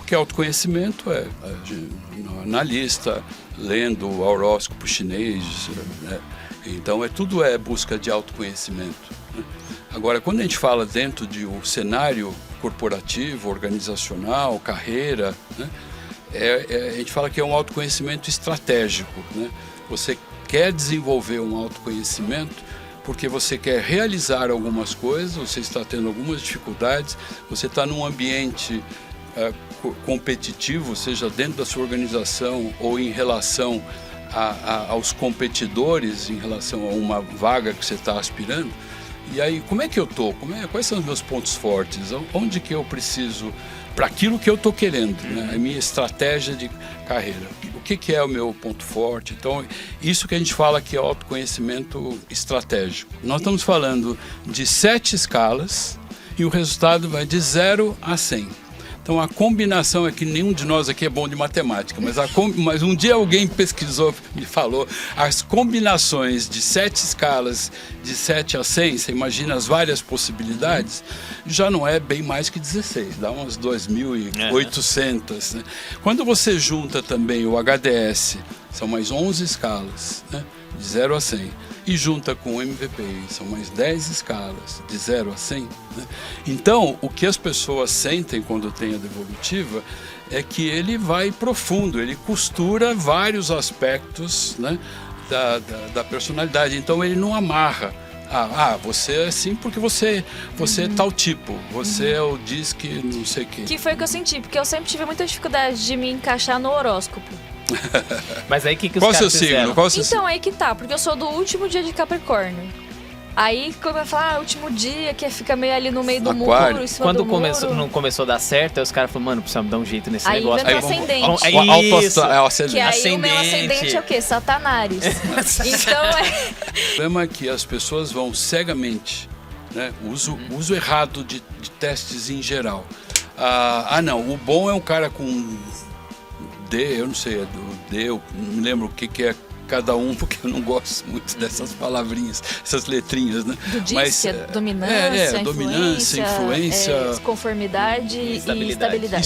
Porque autoconhecimento é analista, lendo o horóscopo chinês, né? Então tudo é busca de autoconhecimento, né? Agora, quando a gente fala dentro de um cenário corporativo, organizacional, carreira, né? A gente fala que é um autoconhecimento estratégico, né? Você quer desenvolver um autoconhecimento porque você quer realizar algumas coisas, você está tendo algumas dificuldades, você está num ambiente competitivo, seja dentro da sua organização ou em relação aos competidores, em relação a uma vaga que você está aspirando. E aí, como é que eu estou? Quais são os meus pontos fortes? Onde que eu preciso, para aquilo que eu estou querendo, né? A minha estratégia de carreira. O que é o meu ponto forte? Então, isso que a gente fala que é autoconhecimento estratégico. Nós estamos falando de 7 escalas e o resultado vai de 0 a 100. Então, a combinação é que nenhum de nós aqui é bom de matemática, mas um dia alguém pesquisou e falou as combinações de 7 escalas de 7 a 100, você imagina as várias possibilidades, já não é bem mais que 16, dá umas 2.800. Né? Quando você junta também o HDS, são mais 11 escalas, né? De 0 a 100. E junta com o MVPI, são mais 10 escalas, de 0 a 100. Né? Então, o que as pessoas sentem quando tem a devolutiva é que ele vai profundo, ele costura vários aspectos, né, da personalidade. Então, ele não amarra. Você é assim porque você é tal tipo, você é o diz que não sei o quê. Que foi o que eu senti, porque eu sempre tive muita dificuldade de me encaixar no horóscopo. Mas aí que os Qual caras seu signo? Então, aí que tá, porque eu sou do último dia de Capricórnio. Aí, quando vai falar, último dia, que fica meio ali no meio do Aquário. muro, em cima Quando do muro. não começou a dar certo, aí os caras falaram, mano, precisamos dar um jeito nesse Aí negócio. vem o ascendente. Isso. Que aí ascendente. o meu ascendente é o quê? Satanares. Então O problema é que as pessoas vão cegamente, né? Uso errado de testes em geral. Não, o bom é um cara com D, eu não sei, eu não me lembro o que é cada um, porque eu não gosto muito dessas palavrinhas, essas letrinhas, né? Do DISC, dominância, influência, conformidade e estabilidade.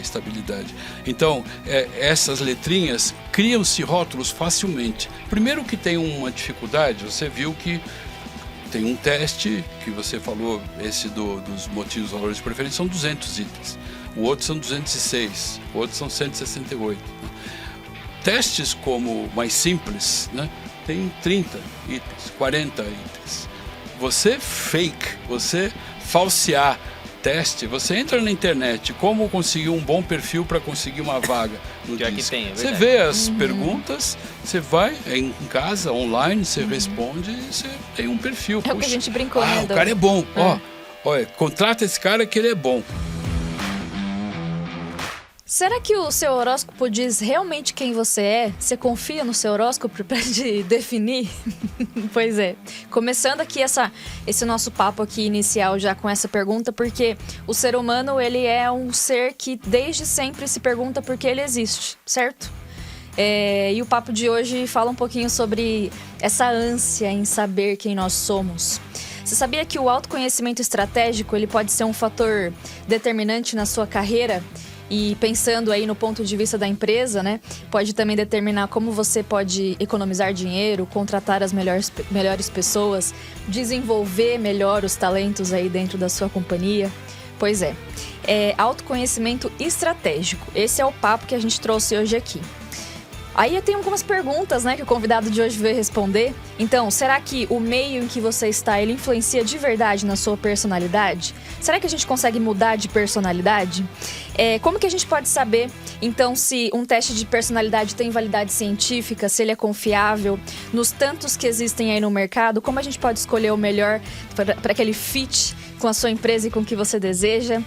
Estabilidade. Então, essas letrinhas criam-se rótulos facilmente. Primeiro que tem uma dificuldade, você viu que tem um teste que você falou, esse dos motivos, valores de preferência, são 200 itens. O outro são 206, o outro são 168. Testes como mais simples, né, tem 30 itens, 40 itens. Você falsear teste, você entra na internet, como conseguir um bom perfil para conseguir uma vaga no DISC. Você vê as perguntas, você vai em casa, online, você responde e você tem um perfil. É o que a gente brincou, né? O cara é bom, olha, contrata esse cara que ele é bom. Será que o seu horóscopo diz realmente quem você é? Você confia no seu horóscopo para te definir? Pois é. Começando aqui esse nosso papo aqui inicial já com essa pergunta, porque o ser humano, ele é um ser que desde sempre se pergunta por que ele existe, certo? E o papo de hoje fala um pouquinho sobre essa ânsia em saber quem nós somos. Você sabia que o autoconhecimento estratégico, ele pode ser um fator determinante na sua carreira? E pensando aí no ponto de vista da empresa, né, pode também determinar como você pode economizar dinheiro, contratar as melhores pessoas, desenvolver melhor os talentos aí dentro da sua companhia. Pois é autoconhecimento estratégico. Esse é o papo que a gente trouxe hoje aqui. Aí eu tenho algumas perguntas, né, que o convidado de hoje veio responder. Então, será que o meio em que você está, ele influencia de verdade na sua personalidade? Será que a gente consegue mudar de personalidade? Como que a gente pode saber, então, se um teste de personalidade tem validade científica, se ele é confiável? Nos tantos que existem aí no mercado, como a gente pode escolher o melhor para aquele fit com a sua empresa e com o que você deseja?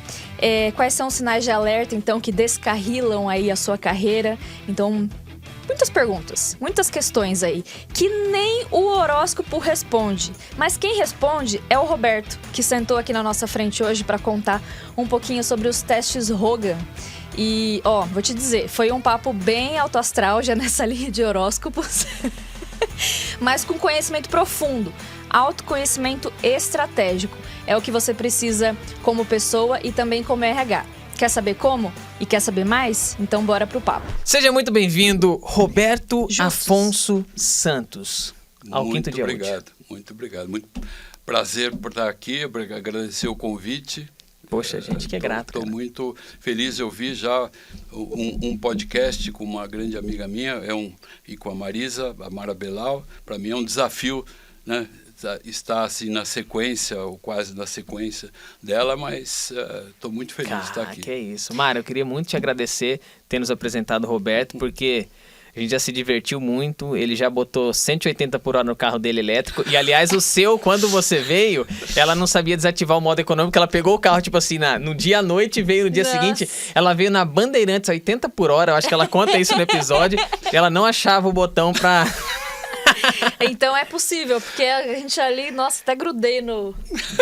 Quais são os sinais de alerta, então, que descarrilam aí a sua carreira? Então, muitas perguntas, muitas questões aí, que nem o horóscopo responde. Mas quem responde é o Roberto, que sentou aqui na nossa frente hoje para contar um pouquinho sobre os testes Hogan. E, vou te dizer, foi um papo bem alto astral já nessa linha de horóscopos, mas com conhecimento profundo. Autoconhecimento estratégico é o que você precisa como pessoa e também como RH. Quer saber como? E quer saber mais? Então bora pro papo. Seja muito bem-vindo, Roberto Justus Afonso Santos, ao Quinto Dia Útil. Muito obrigado. Muito prazer por estar aqui, agradecer o convite. Poxa, gente, que é grato. Estou muito feliz. Eu vi já um podcast com uma grande amiga minha, e com a Marisa, a Mara Belal. Para mim é um desafio, né? Estar assim na sequência, ou quase na sequência dela, mas estou muito feliz de estar aqui. Que é isso. Mara, eu queria muito te agradecer ter nos apresentado o Roberto, porque a gente já se divertiu muito, ele já botou 180 por hora no carro dele elétrico, e aliás, o seu, quando você veio, ela não sabia desativar o modo econômico, ela pegou o carro, tipo assim, no dia à noite, veio no dia seguinte, ela veio na Bandeirantes 80 por hora, eu acho que ela conta isso no episódio, ela não achava o botão pra... Então é possível, porque a gente ali, nossa, até grudei no...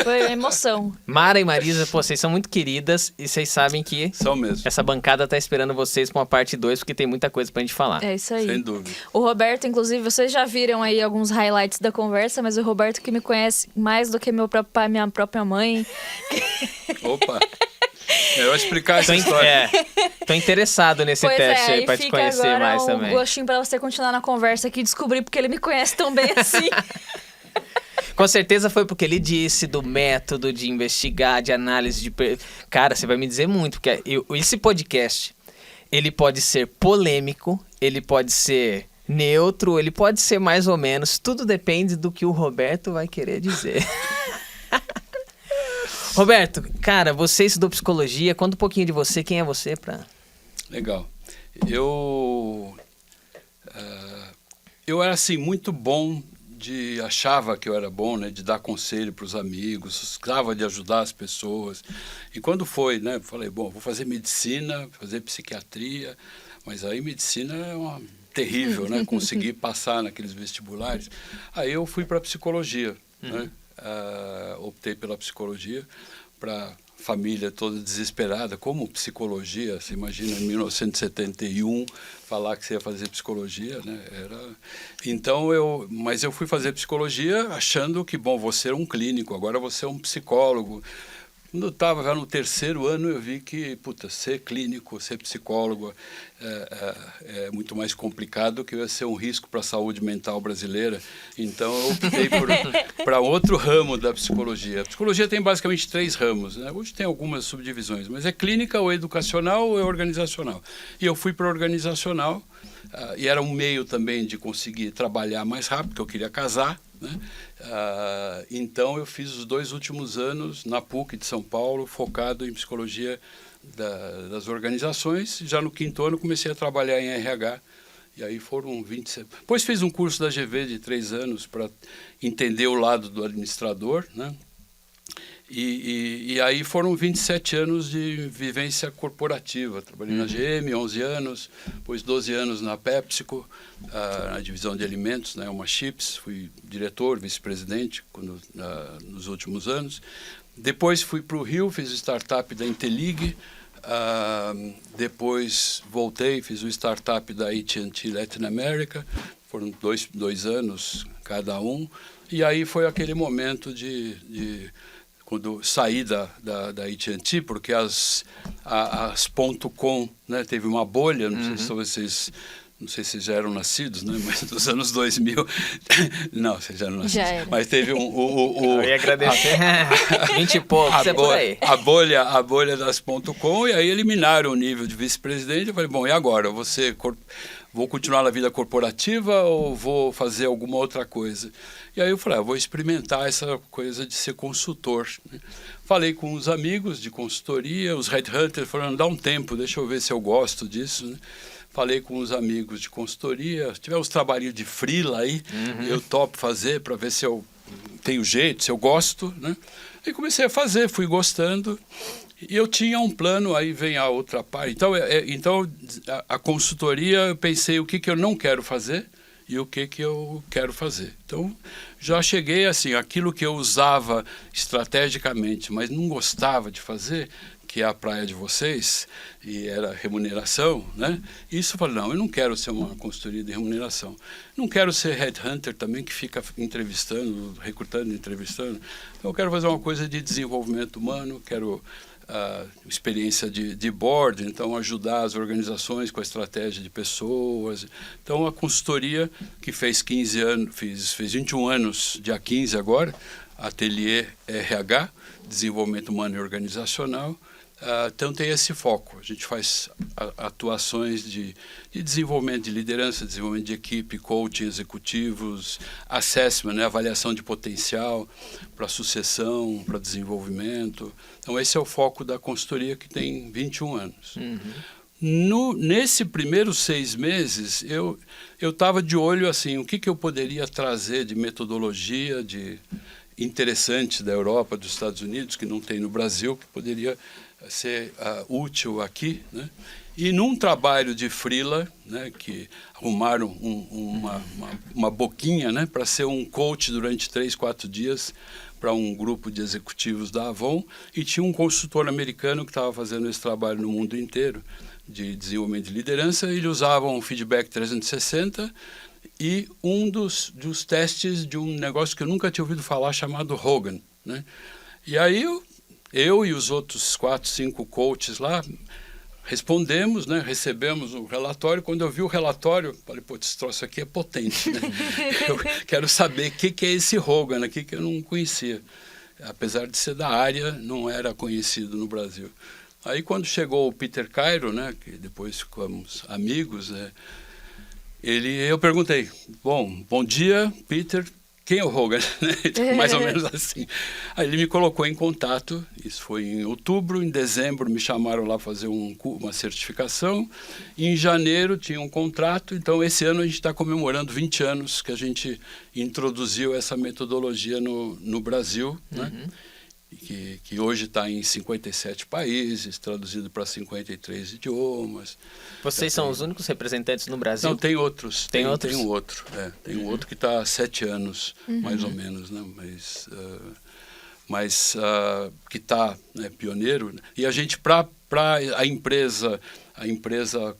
Foi emoção. Mara e Marisa, pô, vocês são muito queridas e vocês sabem que São mesmo. essa bancada tá esperando vocês pra uma parte 2, porque tem muita coisa pra gente falar. É isso aí. Sem dúvida. O Roberto, inclusive, vocês já viram aí alguns highlights da conversa, mas o Roberto que me conhece mais do que meu próprio pai, minha própria mãe. Opa! Eu vou explicar essa história. Tô interessado nesse teste aí pra te conhecer agora mais também. um gostinho pra você continuar na conversa aqui e descobrir porque ele me conhece tão bem assim. Com certeza foi porque ele disse do método de investigar, de análise de... Cara, você vai me dizer muito, porque esse podcast, ele pode ser polêmico, ele pode ser neutro, ele pode ser mais ou menos, tudo depende do que o Roberto vai querer dizer. Roberto, cara, você estudou psicologia, conta um pouquinho de você, quem é você pra... Legal. Eu era assim muito bom achava que eu era bom, né, de dar conselho para os amigos, gostava de ajudar as pessoas. E quando foi, né, falei, bom, vou fazer medicina, fazer psiquiatria, mas aí medicina é terrível, né, conseguir passar naqueles vestibulares. Aí eu fui para psicologia, né? Optei pela psicologia, para família toda desesperada, como psicologia, você imagina em 1971 falar que você ia fazer psicologia, né? Mas eu fui fazer psicologia achando que, bom, vou ser um clínico, agora vou ser um psicólogo. Quando eu estava já no 3º ano, eu vi que, ser clínico, ser psicólogo é muito mais complicado do que ia ser um risco para a saúde mental brasileira. Então, eu optei para outro ramo da psicologia. A psicologia tem basicamente 3 ramos, né? Hoje tem algumas subdivisões, mas é clínica, ou educacional, ou é organizacional. E eu fui para organizacional, e era um meio também de conseguir trabalhar mais rápido, porque eu queria casar, né? Então eu fiz os 2 últimos anos na PUC de São Paulo, focado em psicologia das organizações. Já no 5º ano comecei a trabalhar em RH, e aí foram 27. Depois fiz um curso da GV de 3 anos para entender o lado do administrador, né? E aí foram 27 anos de vivência corporativa. Trabalhei na GM, 11 anos, depois 12 anos na PepsiCo, na divisão de alimentos, né, uma Chips, fui diretor, vice-presidente nos últimos anos. Depois fui para o Rio, fiz o startup da Intelig, depois voltei, fiz o startup da AT&T Latin America, foram 2 anos cada um, e aí foi aquele momento quando saí da AT&T, porque as .com, né, teve uma bolha, não sei se vocês já eram nascidos, né, mas nos anos 2000, não, vocês já eram nascidos, Já era. mas teve Eu ia agradecer, 20 e pouco, você por aí. a bolha das .com, e aí eliminaram o nível de vice-presidente. Eu falei, bom, e agora? Vou continuar na vida corporativa ou vou fazer alguma outra coisa? E aí eu falei, vou experimentar essa coisa de ser consultor, né? Falei com os amigos de consultoria, os headhunters falaram, dá um tempo, deixa eu ver se eu gosto disso, né? Falei com os amigos de consultoria, se tiver uns trabalhinhos de freela aí, eu topo fazer para ver se eu tenho jeito, se eu gosto, né? E comecei a fazer, fui gostando. E eu tinha um plano, aí vem a outra parte. Então a consultoria, eu pensei o que eu não quero fazer e o que eu quero fazer. Então, já cheguei assim, aquilo que eu usava estrategicamente, mas não gostava de fazer, que é a praia de vocês, e era remuneração, né? Isso eu falei, não, eu não quero ser uma consultoria de remuneração. Não quero ser headhunter também, que fica entrevistando, recrutando, entrevistando. Então, eu quero fazer uma coisa de desenvolvimento humano, quero experiência de board, então ajudar as organizações com a estratégia de pessoas. Então a consultoria que fez 15 anos, fez 21 anos, dia 15 agora, Ateliê RH, Desenvolvimento Humano e Organizacional. Então tem esse foco. A gente faz atuações de desenvolvimento de liderança, desenvolvimento de equipe, coaching executivos, assessment, né, avaliação de potencial para sucessão, para desenvolvimento. Então esse é o foco da consultoria, que tem 21 anos. Nesse primeiros 6 meses, eu estava de olho assim, o que eu poderia trazer de metodologia, de interessante da Europa, dos Estados Unidos, que não tem no Brasil, que poderia ser útil aqui, né? E num trabalho de freela, né, que arrumaram uma boquinha, né, para ser um coach durante 3, 4 dias para um grupo de executivos da Avon, e tinha um consultor americano que estava fazendo esse trabalho no mundo inteiro de desenvolvimento de liderança. Ele usava um feedback 360 e um dos testes de um negócio que eu nunca tinha ouvido falar, chamado Hogan, né? E aí eu e os outros 4, 5 coaches lá respondemos, né? Recebemos o relatório. Quando eu vi o relatório, falei, pô, esse troço aqui é potente, né? Eu quero saber o que é esse Hogan aqui, que eu não conhecia. Apesar de ser da área, não era conhecido no Brasil. Aí quando chegou o Peter Cairo, né, que depois ficamos amigos, né, eu perguntei, bom dia, Peter, quem é o Hogan? Mais ou menos assim. Aí ele me colocou em contato, isso foi em outubro. Em dezembro me chamaram lá fazer uma certificação. Em janeiro tinha um contrato. Então esse ano a gente está comemorando 20 anos que a gente introduziu essa metodologia no Brasil, né? Que hoje está em 57 países, traduzido para 53 idiomas. Vocês são os únicos representantes no Brasil? Não, tem outros. Tem outros? Tem um outro. Tem um outro que está há 7 anos, mais ou menos, né? Mas que está, né, pioneiro. E a gente, para a empresa,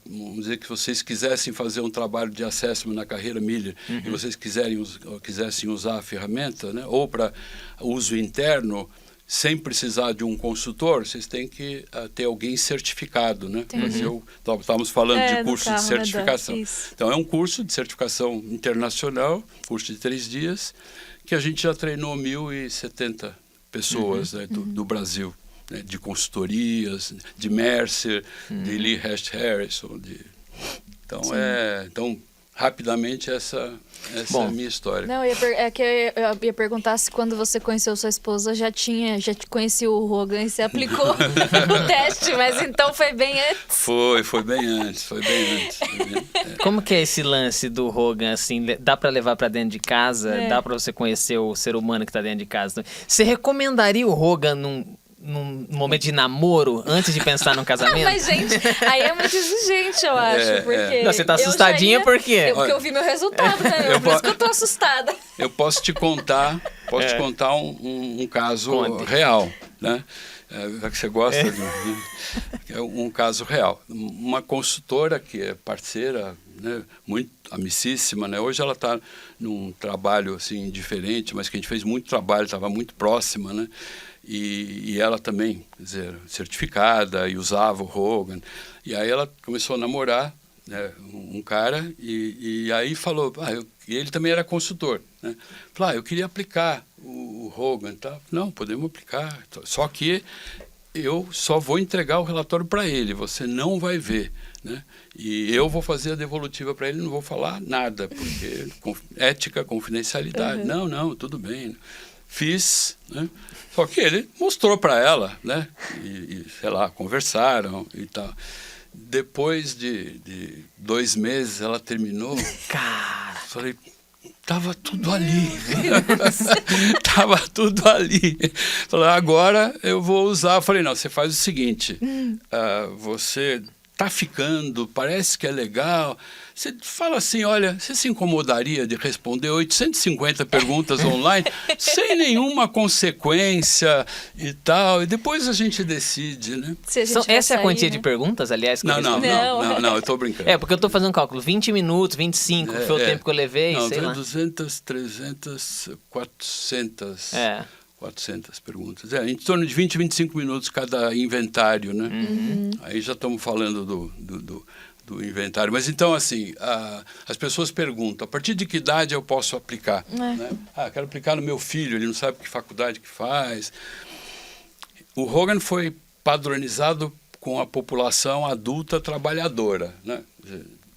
vamos dizer que vocês quisessem fazer um trabalho de assessment na carreira Miller, e vocês quisessem usar a ferramenta, né, ou para uso interno, sem precisar de um consultor, vocês têm que ter alguém certificado, né? Estávamos falando de curso de certificação. Então, é um curso de certificação internacional, curso de 3 dias, que a gente já treinou 1.070 pessoas, né, do Brasil, né, de consultorias, de Mercer, de Lee Hecht Harrison. Então, rapidamente, essa é a minha história. Não, eu ia perguntar se quando você conheceu sua esposa já te conhecia o Hogan e você aplicou o teste, mas então foi bem antes. Foi bem antes. Como que é esse lance do Hogan, assim, dá para levar para dentro de casa, dá para você conhecer o ser humano que está dentro de casa? Você recomendaria o Hogan num momento de namoro, antes de pensar num casamento? Mas, gente, aí é muito exigente, eu acho. Porque Não, você tá assustadinha por quê? Porque eu vi meu resultado, né? Por isso que eu tô assustada. Eu posso te contar um caso real, né? Já que você gosta é um caso real. Uma consultora que é parceira, né, muito amicíssima, né? Hoje ela está num trabalho assim diferente, mas que a gente fez muito trabalho, estava muito próxima, né? E ela também, quer dizer, certificada, e usava o Hogan. E aí ela começou a namorar, né, um cara, e aí falou, e ele também era consultor, né? Falou, eu queria aplicar o Hogan, tá? Não, podemos aplicar, só que eu só vou entregar o relatório para ele, você não vai ver, né? E eu vou fazer a devolutiva para ele, não vou falar nada, porque ética, confidencialidade. Não, tudo bem. Fiz, né? Só que ele mostrou para ela, né? E, sei lá, conversaram e tal. Depois de 2 meses, ela terminou. Cara, Falei, tava tudo ali. Tava tudo ali. Falei, agora eu vou usar. Falei, não, você faz o seguinte, você tá ficando, parece que é legal. Você fala assim, olha, você se incomodaria de responder 850 perguntas online sem nenhuma consequência e tal, e depois a gente decide, né? Essa é a quantia de perguntas, aliás? Não, eu tô brincando. Porque eu tô fazendo um cálculo, 20 minutos, 25, foi o tempo que eu levei, sei lá. 200, 300, 400... 400 perguntas. Em torno de 20, 25 minutos cada inventário, né? Aí já estamos falando do inventário. Mas então, assim, as pessoas perguntam, a partir de que idade eu posso aplicar? Né? Quero aplicar no meu filho, ele não sabe que faculdade que faz. O Hogan foi padronizado com a população adulta trabalhadora, né?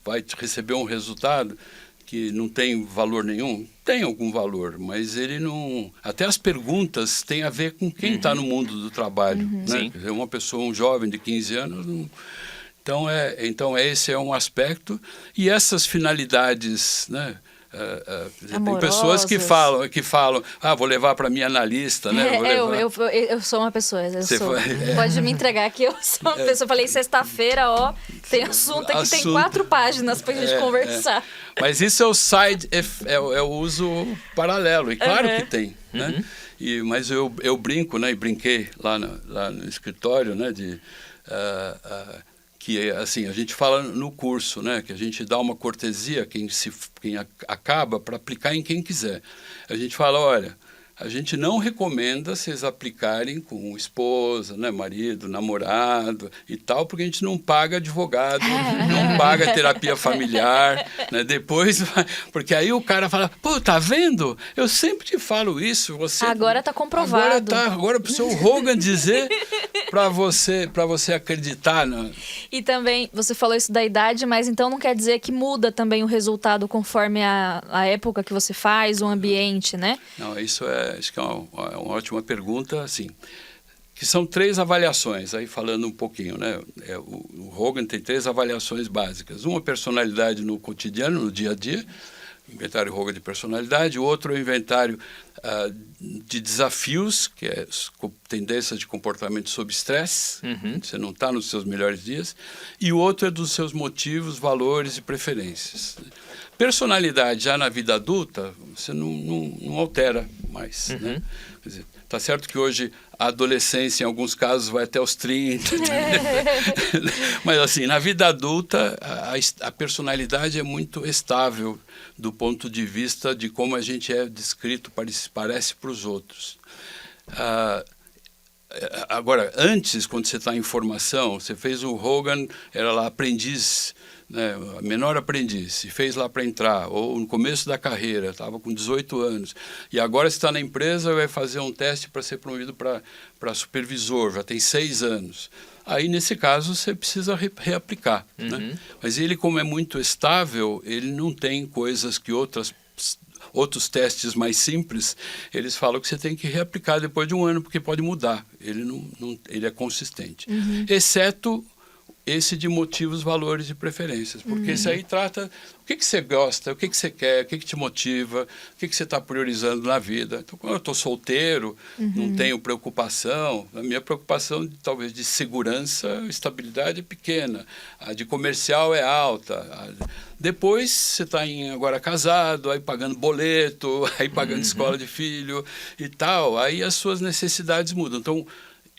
Vai receber um resultado que não tem valor nenhum? Tem algum valor, mas ele não... Até as perguntas têm a ver com quem está no mundo do trabalho. Né? Quer dizer, uma pessoa, um jovem de 15 anos... Não... Então, esse é um aspecto. E essas finalidades, né? Tem pessoas que falam, vou levar para minha analista, né? Eu sou uma pessoa, pode me entregar que eu sou uma pessoa. Eu falei, sexta-feira, tem assunto aqui, tem 4 páginas para a gente conversar. Mas isso é o é o uso paralelo, e claro que tem, né? Mas eu brinco, né? E brinquei lá no escritório, né? Que assim, a gente fala no curso, né, que a gente dá uma cortesia a quem acaba para aplicar em quem quiser. A gente fala, olha, a gente não recomenda vocês aplicarem com esposa, né, marido, namorado e tal, porque a gente não paga advogado, não paga terapia familiar, né, depois, porque aí o cara fala, pô, tá vendo? Eu sempre te falo isso. Agora tá comprovado. Agora pro seu Hogan dizer para você acreditar. E também, você falou isso da idade, mas então não quer dizer que muda também o resultado conforme a época que você faz, o ambiente, né? Não, acho que é uma ótima pergunta, assim, que são 3 avaliações, aí falando um pouquinho, né? O Hogan tem 3 avaliações básicas. Uma, personalidade no cotidiano, no dia a dia, inventário Hogan de personalidade. O outro é o inventário de desafios, que é tendências de comportamento sob estresse, você não está nos seus melhores dias. E o outro é dos seus motivos, valores e preferências. Personalidade já na vida adulta, você não altera mais, né? Quer dizer, tá certo que hoje a adolescência, em alguns casos, vai até os 30. Mas, assim, na vida adulta, a personalidade é muito estável do ponto de vista de como a gente é descrito, parece para os outros. Agora, antes, quando você está em formação, você fez o Hogan, era lá aprendiz, né, menor aprendiz, e fez lá para entrar, ou no começo da carreira, estava com 18 anos, e agora você está na empresa e vai fazer um teste para ser promovido para supervisor, já tem 6 anos. Aí, nesse caso, você precisa reaplicar. Né? Mas ele, como é muito estável, ele não tem coisas que outros testes mais simples, eles falam que você tem que reaplicar depois de um ano, porque pode mudar. Ele é consistente. Exceto esse de motivos, valores e preferências. Porque esse aí trata o que você gosta, o que você quer, o que te motiva, o que você está priorizando na vida. Então, quando eu estou solteiro, não tenho preocupação, a minha preocupação talvez de segurança, estabilidade é pequena, a de comercial é alta. Depois você está agora casado, aí pagando boleto, aí pagando escola de filho e tal, aí as suas necessidades mudam. Então,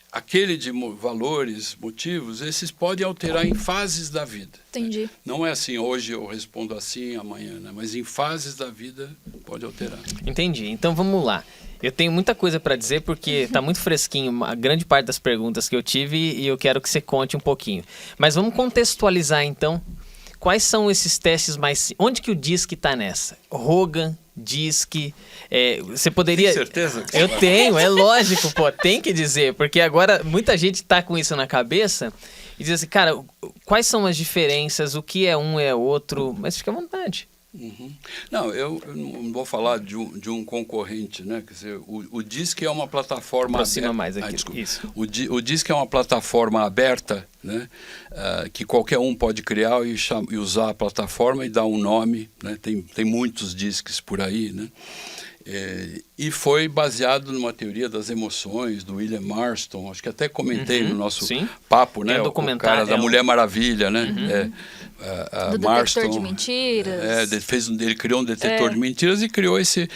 aquele de valores, motivos, esses podem alterar em fases da vida. Entendi. Né? Não é assim, hoje eu respondo assim, amanhã, né? Mas em fases da vida pode alterar. Entendi. Então vamos lá. Eu tenho muita coisa para dizer porque está muito fresquinho a grande parte das perguntas que eu tive e eu quero que você conte um pouquinho. Mas vamos contextualizar então. Quais são esses testes mais... Onde que o DISC está nessa? Hogan, DISC... você poderia... Tem certeza? Eu tenho, é lógico, pô. Tem que dizer. Porque agora muita gente está com isso na cabeça e diz assim, cara, quais são as diferenças? O que é um é outro? Mas fica à vontade. Não, eu não vou falar de um concorrente, né? Quer dizer, o DISC é uma plataforma aproxima aberta. mais aqui. Desculpa. Isso. O DISC é uma plataforma aberta, né? Que qualquer um pode criar e usar a plataforma e dar um nome, né? Tem muitos DISCs por aí, né? E foi baseado numa teoria das emoções do William Marston, acho que até comentei no nosso papo, né? O cara da Mulher Maravilha, né? Do Marston, detetor de mentiras. Ele criou um detetor de mentiras e criou esse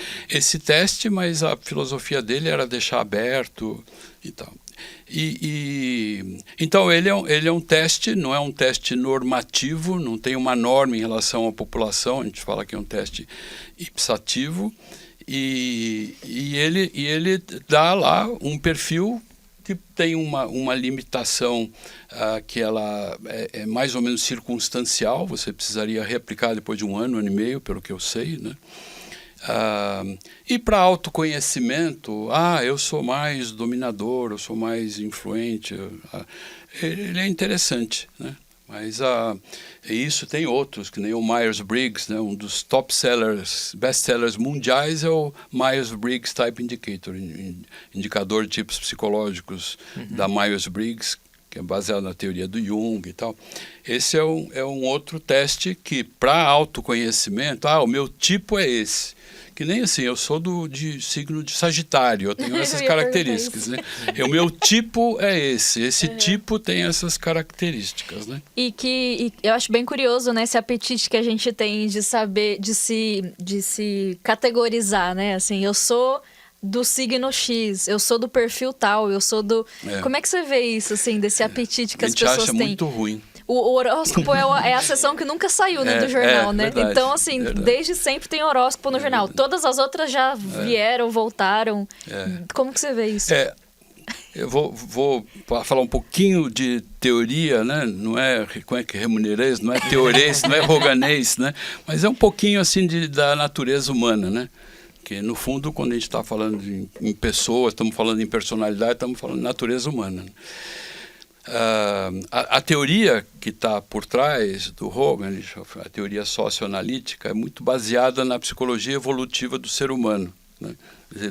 teste, mas a filosofia dele era deixar aberto e tal. Então, ele é um teste, não é um teste normativo, não tem uma norma em relação à população, a gente fala que é um teste ipsativo. E ele dá lá um perfil que tem uma limitação que ela é mais ou menos circunstancial, você precisaria reaplicar depois de 1 ano e meio, pelo que eu sei, né? E para autoconhecimento, eu sou mais dominador, eu sou mais influente, ele é interessante, né? Mas isso tem outros, que nem o Myers-Briggs, né? Um dos top sellers, best-sellers mundiais é o Myers-Briggs Type Indicator, indicador de tipos psicológicos da Myers-Briggs, que é baseado na teoria do Jung e tal. Esse é um outro teste que, para autoconhecimento, o meu tipo é esse. Que nem assim, eu sou de signo de Sagitário, eu tenho essas características, né? O meu tipo é esse tipo tem essas características, né? E eu acho bem curioso, né, esse apetite que a gente tem de saber, de se categorizar, né? Assim, eu sou do signo X, eu sou do perfil tal, eu sou do... Como é que você vê isso, assim, desse apetite que as pessoas têm? A gente acha muito ruim. O horóscopo é a sessão que nunca saiu, né, do jornal, né? Verdade, então, assim, desde sempre tem horóscopo no jornal. Todas as outras já vieram, voltaram. Como que você vê isso? Eu vou falar um pouquinho de teoria, né? Não é, como é que é remunerês, não é teorês, não é roganês, né? Mas é um pouquinho, assim, da natureza humana, né? Que, no fundo, quando a gente está falando em pessoas, estamos falando em personalidade, estamos falando de natureza humana, né? A teoria que está por trás do Hogan, a teoria socioanalítica, é muito baseada na psicologia evolutiva do ser humano, né?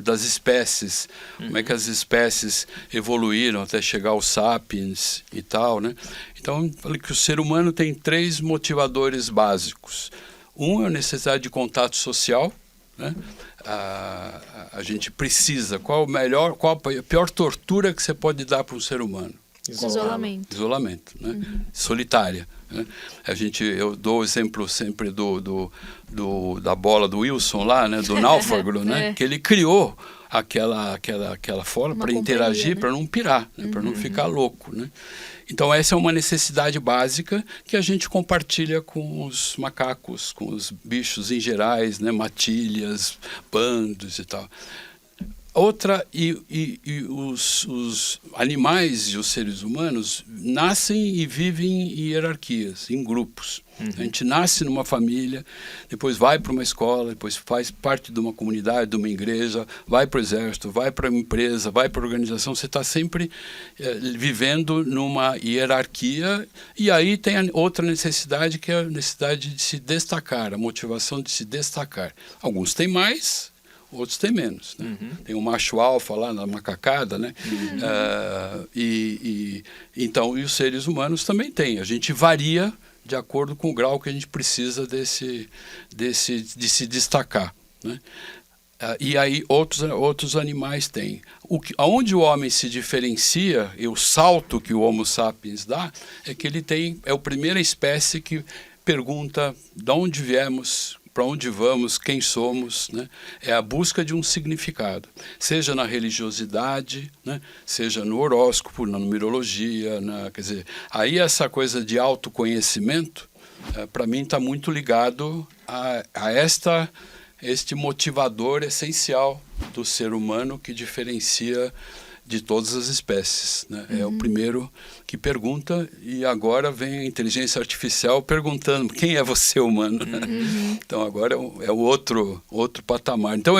Das espécies, como é que as espécies evoluíram até chegar aos sapiens e tal, né? Então, eu falei que o ser humano tem 3 motivadores básicos. Um é a necessidade de contato social, né? A gente precisa, qual a pior tortura que você pode dar para um ser humano? Isolamento, né? Solitária, né? Eu dou o exemplo sempre da bola do Wilson lá, né? Do náufrago, né? Que ele criou aquela forma para interagir, né? Para não pirar, né? Para não ficar louco, né? Então essa é uma necessidade básica que a gente compartilha com os macacos, com os bichos em gerais, né? Matilhas, bandos e tal. Outra, os animais e os seres humanos nascem e vivem em hierarquias, em grupos. A gente nasce numa família, depois vai para uma escola, depois faz parte de uma comunidade, de uma igreja, vai para o exército, vai para uma empresa, vai para a organização. Você está sempre vivendo numa hierarquia, e aí tem outra necessidade, que é a necessidade de se destacar, a motivação de se destacar. Alguns têm mais, outros têm menos, né? Tem o macho alfa lá na macacada, né? Então, e os seres humanos também têm. A gente varia de acordo com o grau que a gente precisa de se destacar, né? E aí outros animais têm. Aonde o homem se diferencia, e o salto que o Homo sapiens dá, é que ele é a primeira espécie que pergunta de onde viemos, para onde vamos, quem somos, né? É a busca de um significado, seja na religiosidade, né? Seja no horóscopo, na numerologia, quer dizer, aí essa coisa de autoconhecimento, para mim está muito ligado a este motivador essencial do ser humano que diferencia de todas as espécies, né? É o primeiro que pergunta, e agora vem a inteligência artificial perguntando quem é você, humano? Então agora é o outro patamar. Então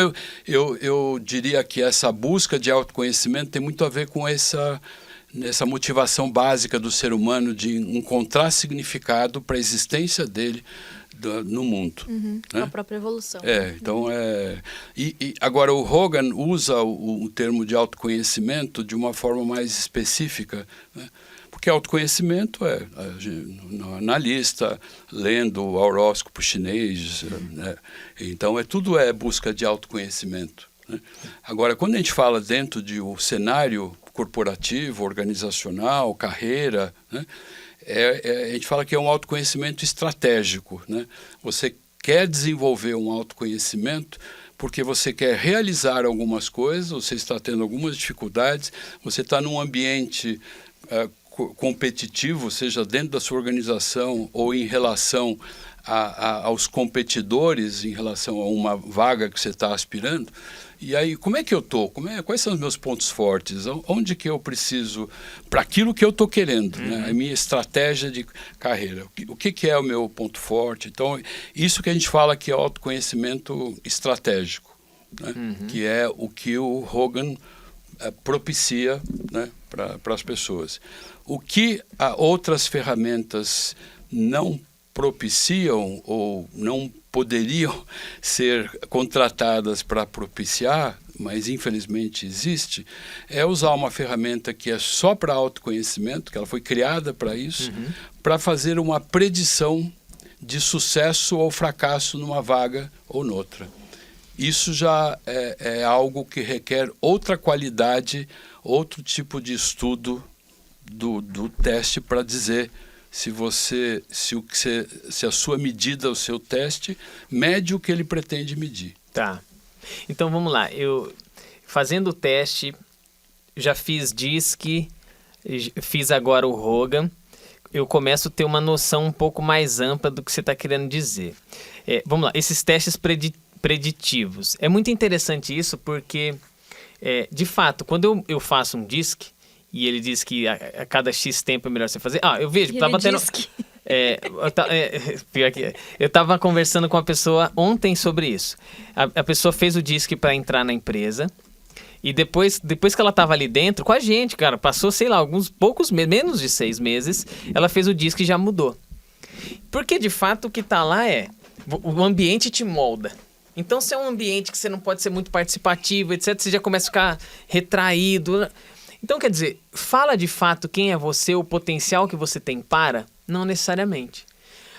eu diria que essa busca de autoconhecimento tem muito a ver com essa motivação básica do ser humano de encontrar significado para a existência dele no mundo. Né? A própria evolução. Então agora o Hogan usa o termo de autoconhecimento de uma forma mais específica, né? Porque autoconhecimento é analista, lendo o horóscopo chinês, né? Então tudo é busca de autoconhecimento, né? Agora, quando a gente fala dentro de um cenário corporativo, organizacional, carreira, né? A gente fala que é um autoconhecimento estratégico, né? Você quer desenvolver um autoconhecimento porque você quer realizar algumas coisas, você está tendo algumas dificuldades, você está num ambiente competitivo, seja dentro da sua organização ou em relação aos competidores, em relação a uma vaga que você está aspirando. E aí, como é que eu estou? Quais são os meus pontos fortes? Onde que eu preciso, para aquilo que eu estou querendo, né? A minha estratégia de carreira. O que é o meu ponto forte? Então, isso que a gente fala que é autoconhecimento estratégico, né? Que é o que o Hogan propicia, né, para as pessoas. O que outras ferramentas não propiciam ou não poderiam ser contratadas para propiciar, mas infelizmente existe, é usar uma ferramenta que é só para autoconhecimento, que ela foi criada para isso, para fazer uma predição de sucesso ou fracasso numa vaga ou noutra. Isso já é algo que requer outra qualidade, outro tipo de estudo do teste para dizer se a sua medida, o seu teste, mede o que ele pretende medir. Tá. Então vamos lá. Eu, fazendo o teste, já fiz DISC, fiz agora o Hogan, eu começo a ter uma noção um pouco mais ampla do que você está querendo dizer. Vamos lá, esses testes preditivos. É muito interessante isso porque, de fato, quando eu faço um DISC, e ele diz que a cada X tempo é melhor você fazer. Eu vejo, estava tendo... eu estava conversando com uma pessoa ontem sobre isso. A pessoa fez o DISC para entrar na empresa e depois que ela estava ali dentro, com a gente, cara, passou, sei lá, alguns poucos meses, menos de 6 meses, ela fez o DISC e já mudou. Porque, de fato, o que está lá o ambiente te molda. Então, se é um ambiente que você não pode ser muito participativo, etc., você já começa a ficar retraído. Então, quer dizer, fala de fato quem é você, o potencial que você tem para? Não necessariamente.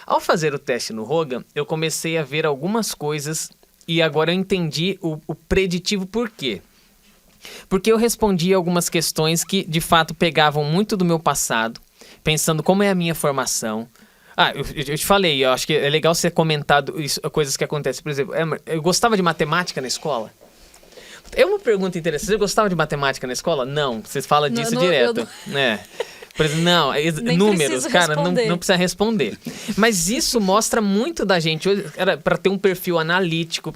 Ao fazer o teste no Hogan, eu comecei a ver algumas coisas e agora eu entendi o preditivo por quê. Porque eu respondi algumas questões que, de fato, pegavam muito do meu passado, pensando como é a minha formação. Eu te falei, eu acho que é legal ser comentado isso, coisas que acontecem. Por exemplo, eu gostava de matemática na escola. É uma pergunta interessante. Você gostava de matemática na escola? Não. Você fala disso direto. Por exemplo, não, números, cara, não precisa responder. Mas isso mostra muito da gente. Era para ter um perfil analítico,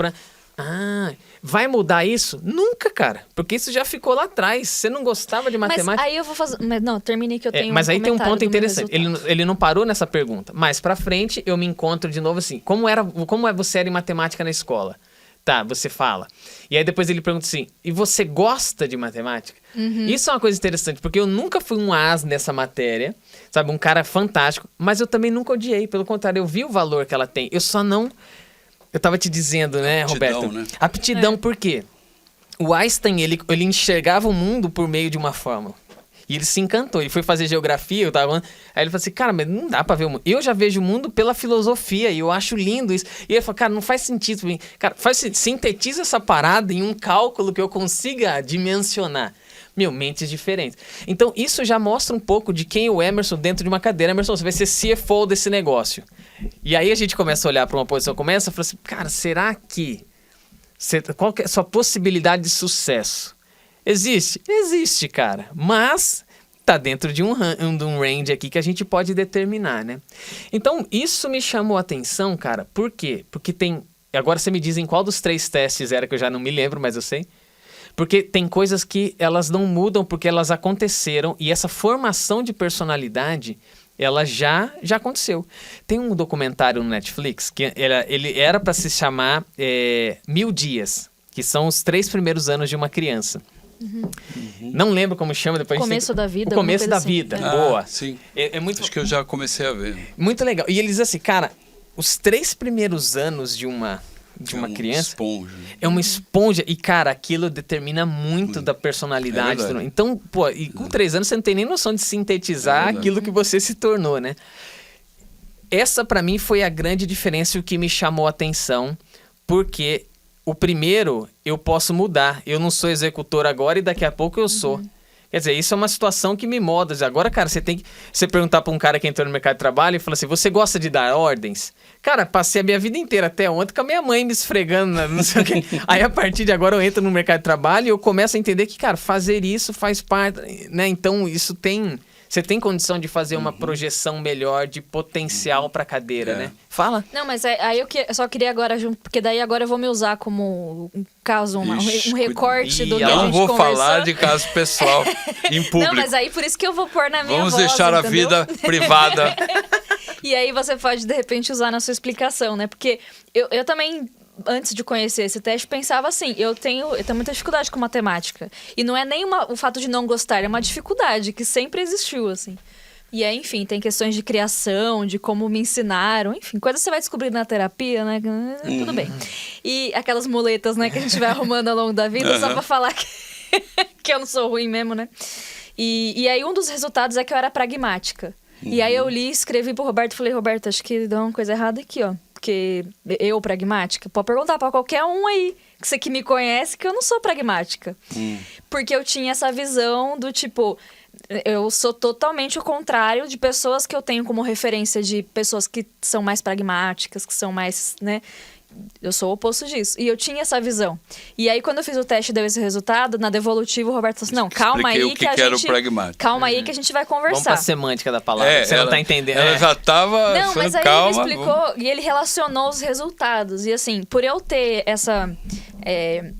vai mudar isso? Nunca, cara. Porque isso já ficou lá atrás. Você não gostava de matemática. Mas aí eu vou fazer... Não, terminei que eu tenho mas aí tem um ponto interessante. Ele não parou nessa pergunta. Mais pra frente, eu me encontro de novo assim. Como você era em matemática na escola? Tá, você fala. E aí depois ele pergunta assim, e você gosta de matemática? Isso é uma coisa interessante, porque eu nunca fui um as nessa matéria, sabe? Um cara fantástico, mas eu também nunca odiei. Pelo contrário, eu vi o valor que ela tem. Eu só não... Eu tava te dizendo, né, Roberto? Né? Aptidão, por quê? O Einstein, ele enxergava o mundo por meio de uma fórmula. E ele se encantou. Ele foi fazer geografia, aí ele falou assim, cara, mas não dá pra ver o mundo. Eu já vejo o mundo pela filosofia e eu acho lindo isso. E ele falou, cara, não faz sentido pra mim. Cara, sintetiza essa parada em um cálculo que eu consiga dimensionar. Mentes diferentes. Então, isso já mostra um pouco de quem é o Emerson dentro de uma cadeira. Emerson, você vai ser CFO desse negócio. E aí a gente começa a olhar para uma posição como essa e fala assim, cara, será que... Qual que é a sua possibilidade de sucesso? Existe? Existe, cara. Mas tá dentro de um range aqui que a gente pode determinar, né? Então, isso me chamou a atenção, cara. Por quê? Porque tem... Agora você me diz em qual dos 3 testes era, que eu já não me lembro, mas eu sei. Porque tem coisas que elas não mudam porque elas aconteceram e essa formação de personalidade, ela já aconteceu. Tem um documentário no Netflix que ele era para se chamar 1000 Dias, que são os 3 primeiros anos de uma criança. Não lembro como chama depois. Começo da vida. O começo da assim. vida. Boa. Sim. Muito... Acho que eu já comecei a ver. Muito legal. E ele diz assim, cara, os 3 primeiros anos de uma criança Esponja. é uma esponja e, cara, aquilo determina muito da personalidade. Então, e com 3 anos você não tem nem noção de sintetizar aquilo que você se tornou, né? Essa, pra mim, foi a grande diferença e o que me chamou a atenção, porque o primeiro eu posso mudar. Eu não sou executor agora e daqui a pouco eu sou. Quer dizer, isso é uma situação que me molda. Agora, cara, você perguntar pra um cara que entrou no mercado de trabalho e fala assim, você gosta de dar ordens? Cara, passei a minha vida inteira até ontem com a minha mãe me esfregando, não sei o quê. Aí, a partir de agora, eu entro no mercado de trabalho e eu começo a entender que, cara, fazer isso faz parte, né? Então, isso tem você tem condição de fazer uma projeção melhor de potencial para a cadeira, né? Fala. Não, mas aí eu só queria agora, porque daí agora eu vou me usar como um caso, um recorte do que a gente Não vou conversou. falar de caso pessoal em público. Não, mas aí por isso que eu vou pôr na minha Vamos voz, deixar a entendeu? vida privada. E aí você pode, de repente, usar na sua explicação, né? Porque eu também, antes de conhecer esse teste, pensava assim, eu tenho muita dificuldade com matemática. E não é nem o fato de não gostar, é uma dificuldade que sempre existiu, assim. E aí, enfim, tem questões de criação, de como me ensinaram, enfim, coisas que você vai descobrir na terapia, né? Tudo bem. E aquelas muletas, né, que a gente vai arrumando ao longo da vida, só pra falar que eu não sou ruim mesmo, né? E aí um dos resultados é que eu era pragmática. E aí eu li, escrevi pro Roberto e falei, Roberto, acho que deu uma coisa errada aqui, ó. Porque eu, pragmática, pode perguntar pra qualquer um aí, que você que me conhece, que eu não sou pragmática. Porque eu tinha essa visão do tipo, eu sou totalmente o contrário de pessoas que eu tenho como referência de pessoas que são mais pragmáticas, que são mais, né? Eu sou o oposto disso. E eu tinha essa visão. E aí, quando eu fiz o teste e deu esse resultado, na devolutiva, o Roberto falou assim, não, calma aí que a gente... Calma aí que a gente vai conversar. Vamos pra semântica da palavra, você não tá entendendo. Ela já tava não, mas aí calma, ele explicou e ele relacionou os resultados. E assim, por eu ter essa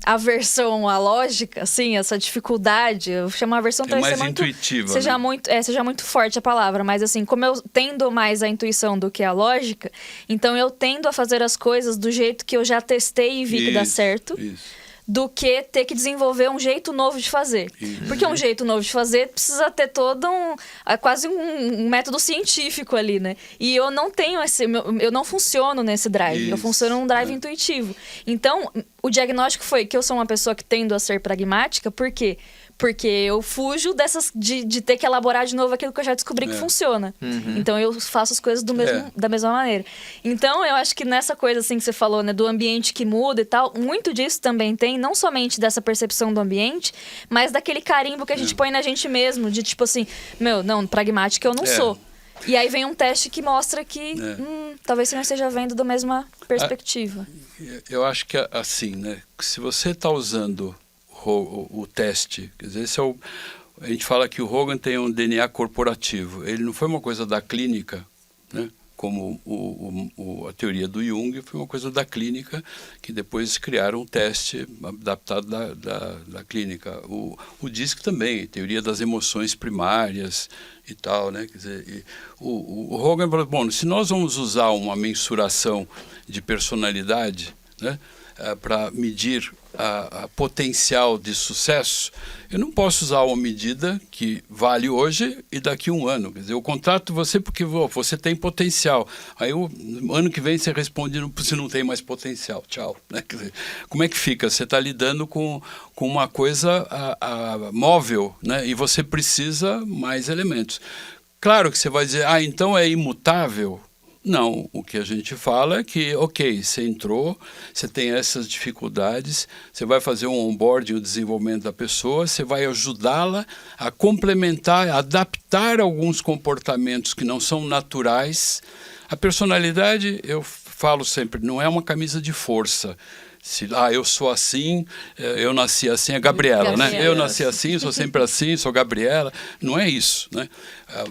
aversão à lógica, assim, essa dificuldade, eu chamo a aversão talvez mais seja muito... intuitiva, seja, né? seja muito forte a palavra, mas assim, como eu tendo mais a intuição do que a lógica, então eu tendo a fazer as coisas do jeito que eu já testei e vi que dá certo, do que ter que desenvolver um jeito novo de fazer. Porque um jeito novo de fazer precisa ter todo quase um método científico ali, né? E eu não tenho eu não funciono nesse drive, eu funciono num drive intuitivo. Então, o diagnóstico foi que eu sou uma pessoa que tendo a ser pragmática, por quê? Porque eu fujo de ter que elaborar de novo aquilo que eu já descobri que funciona. Então, eu faço as coisas da mesma maneira. Então, eu acho que nessa coisa assim que você falou, né? Do ambiente que muda e tal, muito disso também tem, não somente dessa percepção do ambiente, mas daquele carimbo que a gente põe na gente mesmo, de tipo assim, não, pragmática eu não sou. E aí vem um teste que mostra que talvez você não esteja vendo da mesma perspectiva. Eu acho que assim, né? Se você está usando o teste, quer dizer, a gente fala que o Hogan tem um DNA corporativo. Ele não foi uma coisa da clínica, né? Como a teoria do Jung, foi uma coisa da clínica, que depois criaram um teste adaptado da clínica. O DISC também, teoria das emoções primárias e tal, né? Quer dizer, o Hogan falou, bom, se nós vamos usar uma mensuração de personalidade, né, para medir a potencial de sucesso, eu não posso usar uma medida que vale hoje e daqui a um ano. Quer dizer, eu contrato você porque você tem potencial. Aí o ano que vem você responde, você não tem mais potencial. Tchau. Né? Quer dizer, como é que fica? Você está lidando com uma coisa móvel, né? E você precisa mais elementos. Claro que você vai dizer, então é imutável. Não, o que a gente fala é que, ok, você entrou, você tem essas dificuldades, você vai fazer um onboarding, o desenvolvimento da pessoa, você vai ajudá-la a complementar, a adaptar alguns comportamentos que não são naturais. A personalidade, eu falo sempre, não é uma camisa de força. Eu sou assim, eu nasci assim, é Gabriela, né? Eu nasci assim, sou sempre assim, sou Gabriela. Não é isso, né?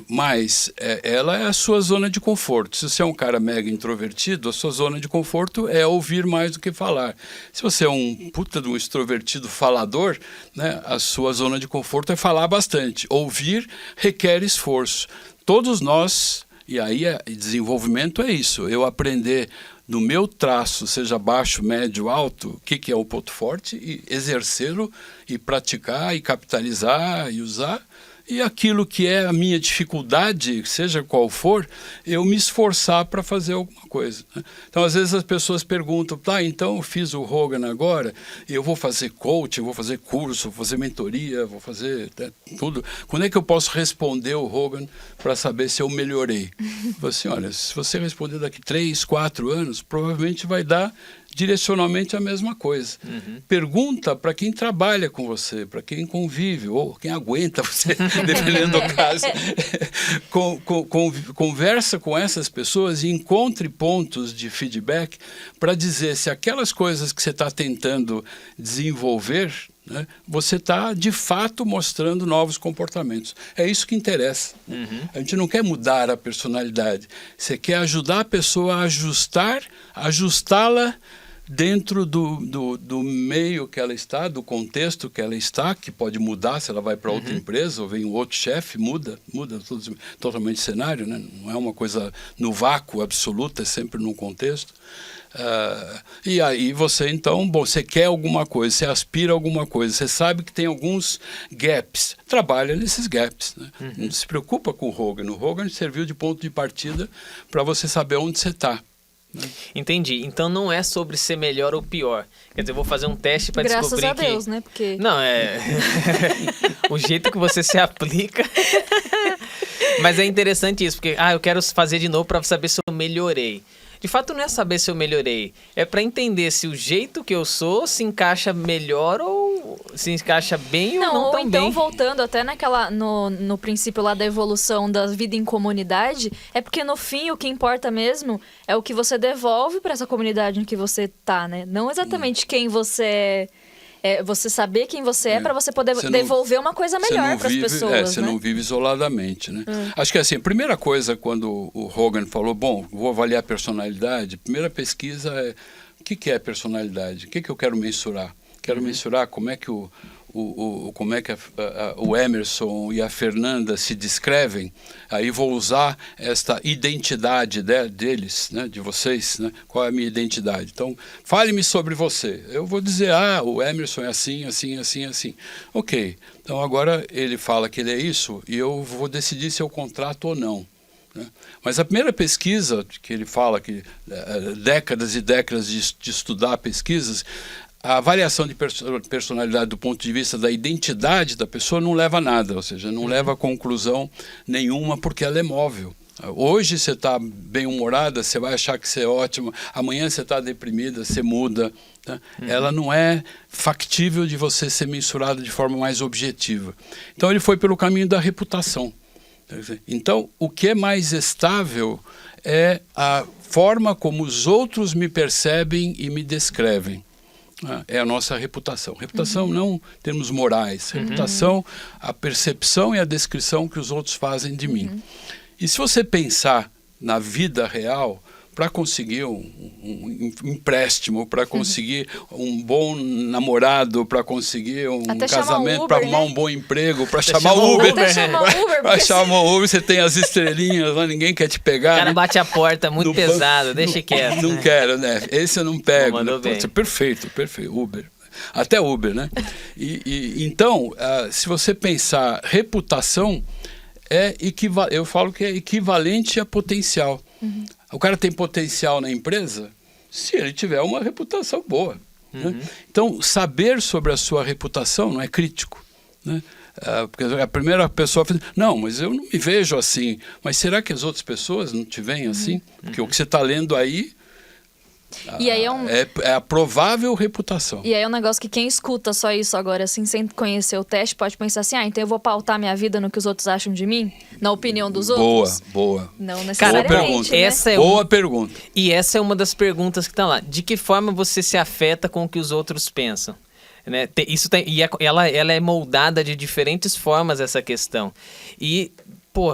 Mas ela é a sua zona de conforto. Se você é um cara mega introvertido, a sua zona de conforto é ouvir mais do que falar. Se você é um puta de um extrovertido falador, né? A sua zona de conforto é falar bastante. Ouvir requer esforço. Todos nós, e aí desenvolvimento é isso, eu aprender no meu traço, seja baixo, médio, alto, o que é o ponto forte, e exercê-lo, e praticar, e capitalizar, e usar. E aquilo que é a minha dificuldade, seja qual for, eu me esforçar para fazer alguma coisa. Né? Então, às vezes as pessoas perguntam, então eu fiz o Hogan agora, eu vou fazer coaching, vou fazer curso, vou fazer mentoria, vou fazer tudo. Quando é que eu posso responder o Hogan para saber se eu melhorei? Eu falo assim, olha, se você responder daqui 3, 4 anos, provavelmente vai dar direcionalmente a mesma coisa. Pergunta para quem trabalha com você, para quem convive, ou quem aguenta você, dependendo do caso. Conversa com essas pessoas e encontre pontos de feedback para dizer se aquelas coisas que você está tentando desenvolver, né, você está, de fato, mostrando novos comportamentos. É isso que interessa. A gente não quer mudar a personalidade. Você quer ajudar a pessoa a ajustá-la dentro do meio que ela está, do contexto que ela está, que pode mudar se ela vai para outra empresa ou vem um outro chefe, muda totalmente o cenário, né? Não é uma coisa no vácuo absoluto, é sempre num contexto. E aí você, então, você quer alguma coisa, você aspira a alguma coisa, você sabe que tem alguns gaps, trabalha nesses gaps, né? Não se preocupa com o Hogan. O Hogan serviu de ponto de partida para você saber onde você está. Entendi. Então não é sobre ser melhor ou pior. Quer dizer, eu vou fazer um teste para descobrir Graças a Deus, né? Porque... Não, é... o jeito que você se aplica... Mas é interessante isso, porque eu quero fazer de novo para saber se eu melhorei. De fato, não é saber se eu melhorei. É para entender se o jeito que eu sou se encaixa melhor ou se encaixa bem ou não tão então, bem. voltando até no princípio lá da evolução da vida em comunidade, é porque no fim o que importa mesmo é o que você devolve para essa comunidade em que você tá, né? Não exatamente quem você é. Você saber quem você é para você poder devolver uma coisa melhor para as pessoas. Você né? não vive isoladamente, né? Acho que assim, a primeira coisa, quando o Hogan falou, bom, vou avaliar a personalidade, a primeira pesquisa é o que é personalidade? O que eu quero mensurar? Quero mensurar como é que o Emerson e a Fernanda se descrevem. Aí vou usar esta identidade deles, né, de vocês, né? Qual é a minha identidade? Então, fale-me sobre você. Eu vou dizer, o Emerson é assim, assim, assim, assim. Ok, então agora ele fala que ele é isso e eu vou decidir se eu contrato ou não. Mas a primeira pesquisa, que ele fala que décadas e décadas de estudar pesquisas, a avaliação de personalidade do ponto de vista da identidade da pessoa não leva a nada, ou seja, não leva a conclusão nenhuma porque ela é móvel. Hoje você está bem-humorada, você vai achar que você é ótimo, amanhã você está deprimida, você muda. Tá? Ela não é factível de você ser mensurada de forma mais objetiva. Então ele foi pelo caminho da reputação. Então, o que é mais estável é a forma como os outros me percebem e me descrevem. É a nossa reputação. Reputação não em termos morais. Reputação, a percepção e a descrição que os outros fazem de mim. E se você pensar na vida real, para conseguir um empréstimo, para conseguir um bom namorado, para conseguir um até casamento, para arrumar né? um bom emprego, para chamar Uber. Para chamar Uber, você tem as estrelinhas, ninguém quer te pegar. O cara né? bate a porta muito pesado, deixa quieto. Não quero, né? Esse eu não pego. Mandou bem. Perfeito, Uber. Até Uber, né? Então, se você pensar reputação, eu falo que é equivalente a potencial. O cara tem potencial na empresa se ele tiver uma reputação boa. Né? Então, saber sobre a sua reputação não é crítico. Né? Porque a primeira pessoa fala, não, mas eu não me vejo assim. Mas será que as outras pessoas não te veem assim? Porque o que você está lendo aí E aí é a provável reputação. E aí é um negócio que quem escuta só isso agora, assim, sem conhecer o teste, pode pensar assim, então eu vou pautar minha vida no que os outros acham de mim? Na opinião dos outros? Boa. Não necessariamente, boa pergunta. né? Essa é boa pergunta. E essa é uma das perguntas que está lá. De que forma você se afeta com o que os outros pensam? Né? Ela é moldada de diferentes formas, essa questão. E,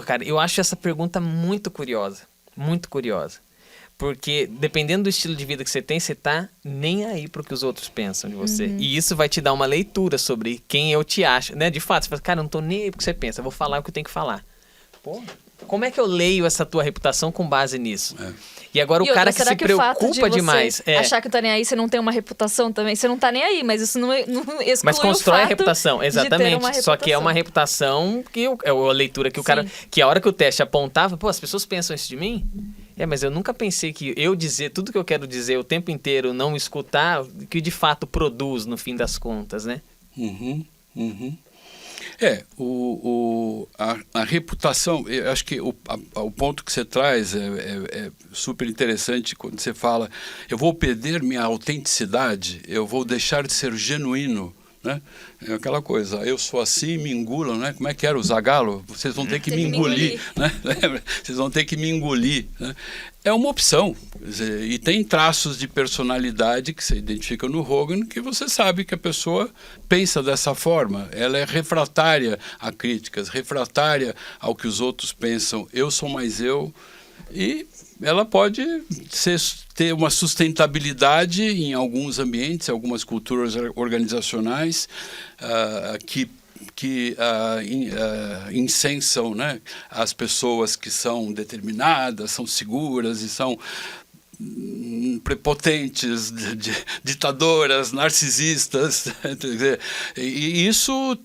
cara, eu acho essa pergunta muito curiosa. Muito curiosa. Porque dependendo do estilo de vida que você tem, você tá nem aí pro que os outros pensam de você. E isso vai te dar uma leitura sobre quem eu te acho, né? De fato, você fala, cara, eu não tô nem aí pro que você pensa, eu vou falar o que eu tenho que falar. Pô, como é que eu leio essa tua reputação com base nisso? E agora o cara que se preocupa demais... achar que tá nem aí, você não tem uma reputação também, você não tá nem aí, mas isso não exclui mas constrói o fato a reputação, exatamente. Só que é uma reputação que é a leitura que o cara... Que a hora que o teste apontava, as pessoas pensam isso de mim? Mas eu nunca pensei que eu dizer tudo que eu quero dizer o tempo inteiro, não escutar, que de fato produz no fim das contas, né? A reputação, eu acho que o ponto que você traz é super interessante quando você fala, eu vou perder minha autenticidade, eu vou deixar de ser genuíno né? É aquela coisa, eu sou assim, me engulam, né? Como é que era o Zagallo? Vocês vão ter que me engolir, né? Vocês vão ter que me engolir, né? É uma opção, quer dizer, e tem traços de personalidade que você identifica no Hogan, que você sabe que a pessoa pensa dessa forma, ela é refratária a críticas, refratária ao que os outros pensam, eu sou mais eu, e ela pode ter uma sustentabilidade em alguns ambientes, algumas culturas organizacionais que incensam, né, as pessoas que são determinadas, são seguras e são prepotentes, ditadoras, narcisistas. E isso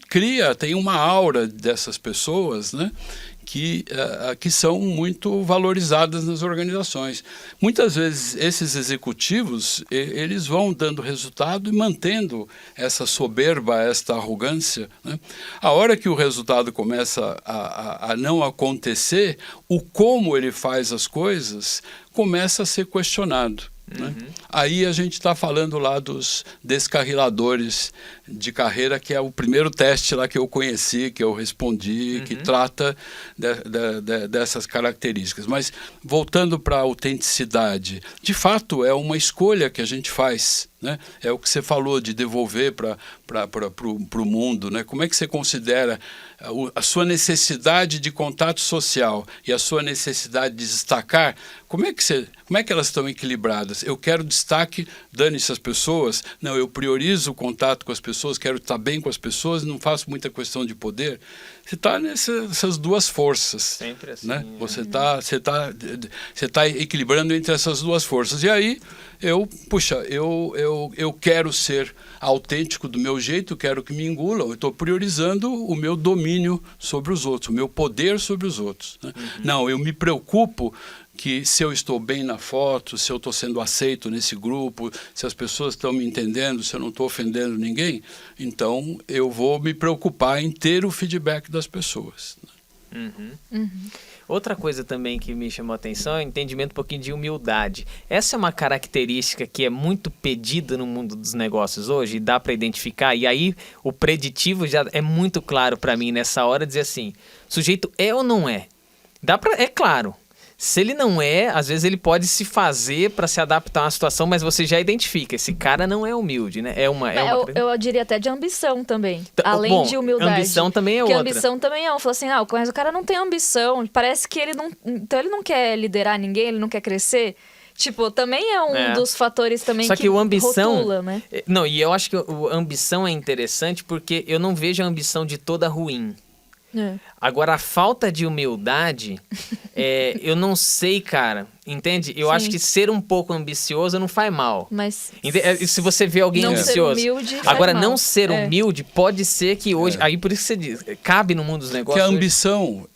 tem uma aura dessas pessoas, né, que são muito valorizadas nas organizações. Muitas vezes esses executivos, eles vão dando resultado e mantendo essa soberba, esta arrogância, né? A hora que o resultado começa a não acontecer, o como ele faz as coisas começa a ser questionado. Né? Aí a gente está falando lá dos descarriladores de carreira, que é o primeiro teste lá que eu conheci, que eu respondi, que trata dessas características. Mas voltando para a autenticidade, de fato é uma escolha que a gente faz, né? É o que você falou de devolver para o mundo, né? Como é que você considera a sua necessidade de contato social e a sua necessidade de destacar? Como é que elas estão equilibradas? Eu quero destaque, dane-se as pessoas. Não, eu priorizo o contato com as pessoas, quero estar bem com as pessoas, não faço muita questão de poder. Você está nessas duas forças. Sempre assim. Né? Você tá equilibrando entre essas duas forças. E aí, eu quero ser autêntico do meu jeito, quero que me engulam, eu estou priorizando o meu domínio sobre os outros, o meu poder sobre os outros. Né? Não, eu me preocupo que se eu estou bem na foto, se eu estou sendo aceito nesse grupo, se as pessoas estão me entendendo, se eu não estou ofendendo ninguém, então eu vou me preocupar em ter o feedback das pessoas. Outra coisa também que me chamou a atenção é o entendimento um pouquinho de humildade. Essa é uma característica que é muito pedida no mundo dos negócios hoje, e dá para identificar, e aí o preditivo já é muito claro para mim nessa hora, dizer assim, sujeito é ou não é? É claro. Se ele não é, às vezes ele pode se fazer para se adaptar a uma situação, mas você já identifica, esse cara não é humilde, né? Eu diria até de ambição também, além de humildade. Ambição também é outra. Porque ambição também é. Fala assim, mas o cara não tem ambição, parece que ele não... Então ele não quer liderar ninguém, ele não quer crescer. Tipo, também é um dos fatores também Só que o ambição, rotula, né? Não, e eu acho que a ambição é interessante porque eu não vejo a ambição de toda ruim. Agora, a falta de humildade, eu não sei, cara, entende? Eu acho que ser um pouco ambicioso não faz mal. Mas se você vê alguém ambicioso. Ser humilde agora, faz não mal. ser humilde pode ser que hoje... Aí por isso que você diz, cabe no mundo dos negócios. Que a ambição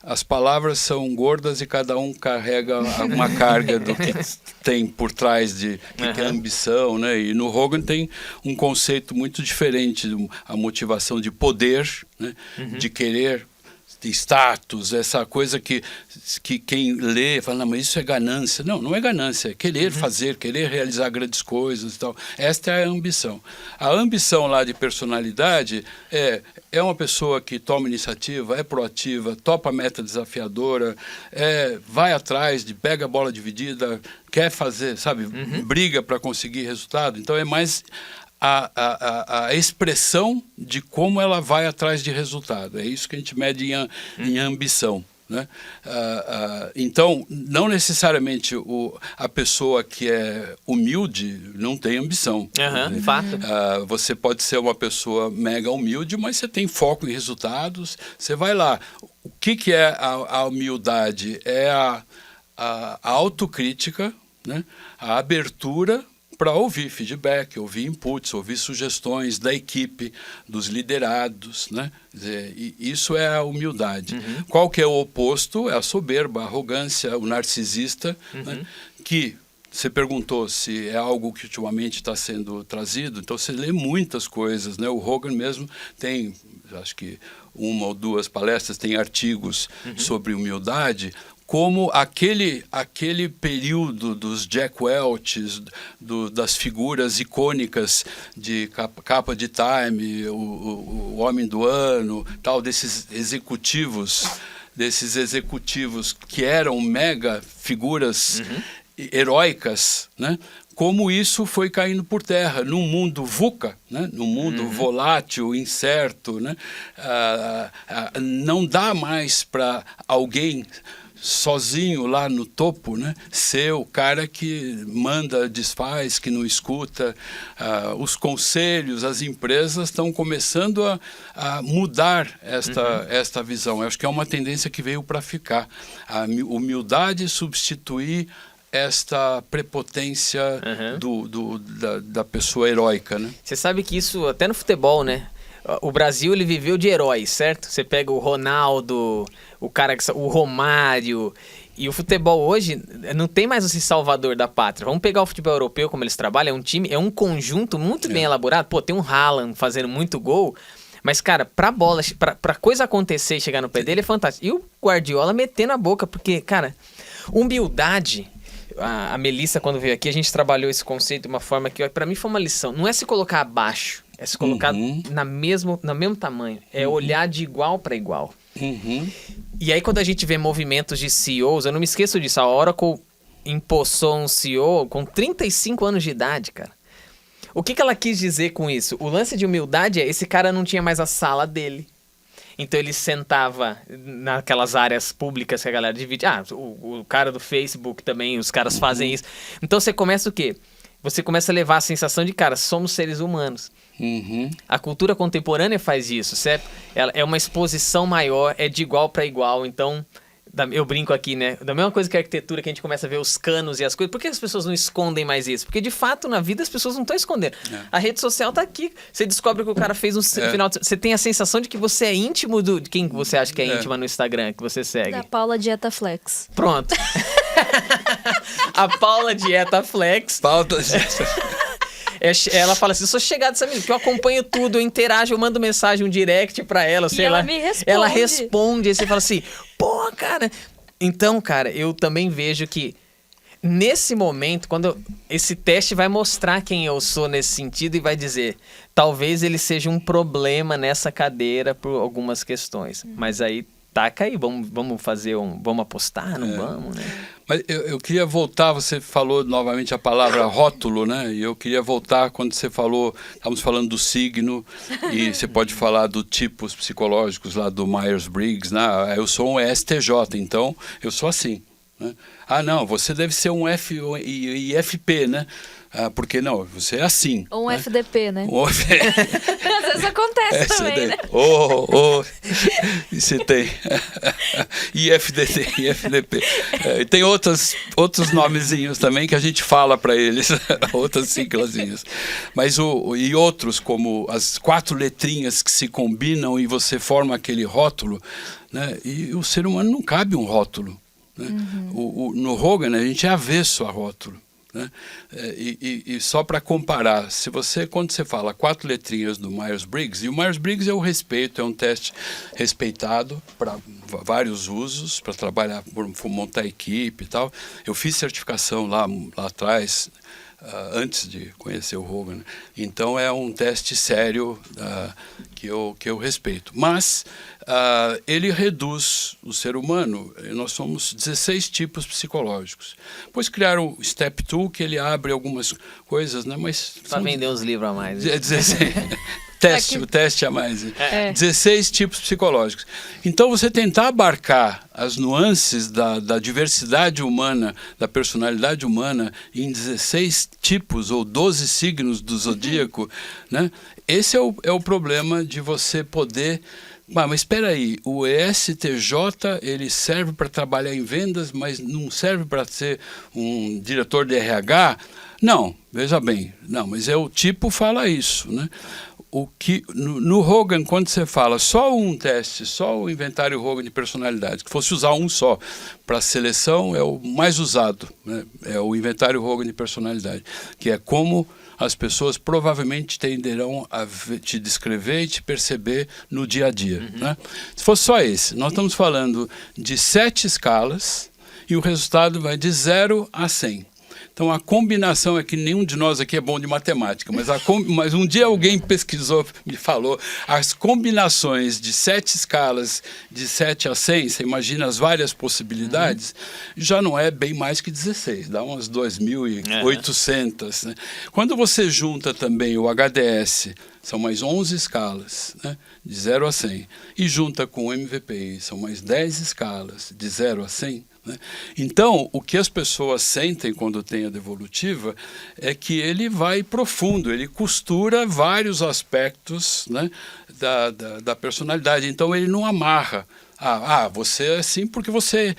as palavras são gordas e cada um carrega uma carga do que tem por trás de que é ambição, né? E no Hogan tem um conceito muito diferente, a motivação de poder, né? De querer, de status, essa coisa que quem lê fala, não, mas isso é ganância. Não, não é ganância, é querer fazer, querer realizar grandes coisas e tal. Esta é a ambição. A ambição lá de personalidade é uma pessoa que toma iniciativa, é proativa, topa a meta desafiadora, vai atrás, pega a bola dividida, quer fazer, sabe, briga para conseguir resultado. Então é mais a expressão de como ela vai atrás de resultado. É isso que a gente mede em ambição. Né? Então, não necessariamente a pessoa que é humilde não tem ambição. Fato. Você pode ser uma pessoa mega humilde, mas você tem foco em resultados, você vai lá. O que é a humildade? É a autocrítica, né? A abertura para ouvir feedback, ouvir inputs, ouvir sugestões da equipe, dos liderados, né? Quer dizer, isso é a humildade. Qual que é o oposto? É a soberba, a arrogância, o narcisista, né? Que você perguntou se é algo que ultimamente está sendo trazido, então você lê muitas coisas, né? O Hogan mesmo tem, acho que 1 ou 2 palestras, tem artigos sobre humildade. como aquele período dos Jack Welch, das figuras icônicas de capa de Time, o Homem do Ano, tal, desses executivos que eram mega figuras heróicas, né? Como isso foi caindo por terra num mundo VUCA, né? Num mundo volátil, incerto, né? Não dá mais para alguém sozinho lá no topo, né, ser o cara que manda, desfaz, que não escuta. Os conselhos, as empresas estão começando a mudar esta visão. Eu acho que é uma tendência que veio para ficar. A humildade substituir esta prepotência da pessoa heróica, né? Você sabe que isso, até no futebol, né? O Brasil, ele viveu de heróis, certo? Você pega o Ronaldo, o Romário, e o futebol hoje não tem mais esse salvador da pátria. Vamos pegar o futebol europeu, como eles trabalham, é um time, é um conjunto muito bem elaborado. Pô, tem um Haaland fazendo muito gol, mas, cara, pra coisa acontecer e chegar no pé dele é fantástico. E o Guardiola metendo a boca, porque, cara, humildade... A Melissa, quando veio aqui, a gente trabalhou esse conceito de uma forma que, pra mim, foi uma lição. Não é se colocar abaixo, é se colocar no mesmo tamanho. É olhar de igual para igual. E aí, quando a gente vê movimentos de CEOs, eu não me esqueço disso. A Oracle empossou um CEO com 35 anos de idade, cara. O que ela quis dizer com isso? O lance de humildade é, esse cara não tinha mais a sala dele. Então ele sentava naquelas áreas públicas que a galera divide. O cara do Facebook também, os caras fazem isso. Então você começa o quê? Você começa a levar a sensação de, cara, somos seres humanos. A cultura contemporânea faz isso, certo? Ela é uma exposição maior, é de igual para igual. Então, eu brinco aqui, né? Da mesma coisa que a arquitetura, que a gente começa a ver os canos e as coisas. Por que as pessoas não escondem mais isso? Porque, de fato, na vida as pessoas não estão escondendo. A rede social tá aqui. Você descobre que o cara fez um final de... Você tem a sensação de que você é íntimo de quem você acha que é íntima no Instagram, que você segue. Da Paula Dieta Flex. Pronto. A Paula Dieta Flex. Ela fala assim, eu sou chegada dessa menina, que eu acompanho tudo, eu interajo, eu mando mensagem, um direct pra ela, sei lá. Ela me responde. Ela responde, aí você fala assim, pô, cara. Então, cara, eu também vejo que nesse momento, esse teste vai mostrar quem eu sou nesse sentido e vai dizer, talvez ele seja um problema nessa cadeira por algumas questões. Mas aí, taca aí, vamos fazer vamos apostar, não vamos, né? Mas eu queria voltar, você falou novamente a palavra rótulo, né? E eu queria voltar quando você falou, estávamos falando do signo, e você pode falar dos tipos psicológicos lá do Myers-Briggs, né? Eu sou um STJ, então eu sou assim, né? Não, você deve ser um IFP, né? Porque não, você é assim. Ou um né? FDP, né? Às vezes acontece também, né? Você tem. IFDT, IFDP. Tem outros nomezinhos também que a gente fala para eles, outras siglazinhas. Mas e outros, como as 4 letrinhas que se combinam e você forma aquele rótulo, né? E o ser humano não cabe um rótulo. Né? No Hogan, a gente é avesso a rótulo. Né? E só para comparar, quando você fala 4 letrinhas do Myers-Briggs, e o Myers-Briggs eu respeito, é um teste respeitado para vários usos, para trabalhar, montar equipe e tal. Eu fiz certificação lá atrás, antes de conhecer o Hogan. Então é um teste sério que eu respeito. Mas ele reduz o ser humano. Nós somos 16 tipos psicológicos. Depois criaram o Step 2, que ele abre algumas coisas, né? Mas para vender uns livros a mais. 16. O teste a mais. 16 tipos psicológicos. Então, você tentar abarcar as nuances da diversidade humana, da personalidade humana, em 16 tipos ou 12 signos do zodíaco, né? Esse é o problema de você poder... Mas espera aí, o ESTJ ele serve para trabalhar em vendas, mas não serve para ser um diretor de RH? Não, veja bem, não, mas o tipo fala isso, né? No Hogan, quando você fala só um teste, só o inventário Hogan de personalidade, que fosse usar um só para seleção, é o mais usado, né? É o inventário Hogan de personalidade, que é como as pessoas provavelmente tenderão a te descrever e te perceber no dia a dia. Né? Se fosse só esse, nós estamos falando de 7 escalas e o resultado vai de 0 a 100. Então, a combinação é que nenhum de nós aqui é bom de matemática, mas um dia alguém pesquisou, me falou, as combinações de 7 escalas de 7 a 100, você imagina as várias possibilidades, já não é bem mais que 16, dá umas 2.800. Né? Quando você junta também o HDS, são mais 11 escalas, né, de 0 a 100, e junta com o MVPI, são mais 10 escalas, de 0 a 100, né? Então, o que as pessoas sentem quando tem a devolutiva é que ele vai profundo, ele costura vários aspectos, né, da personalidade. Então, ele não amarra. Você é assim porque você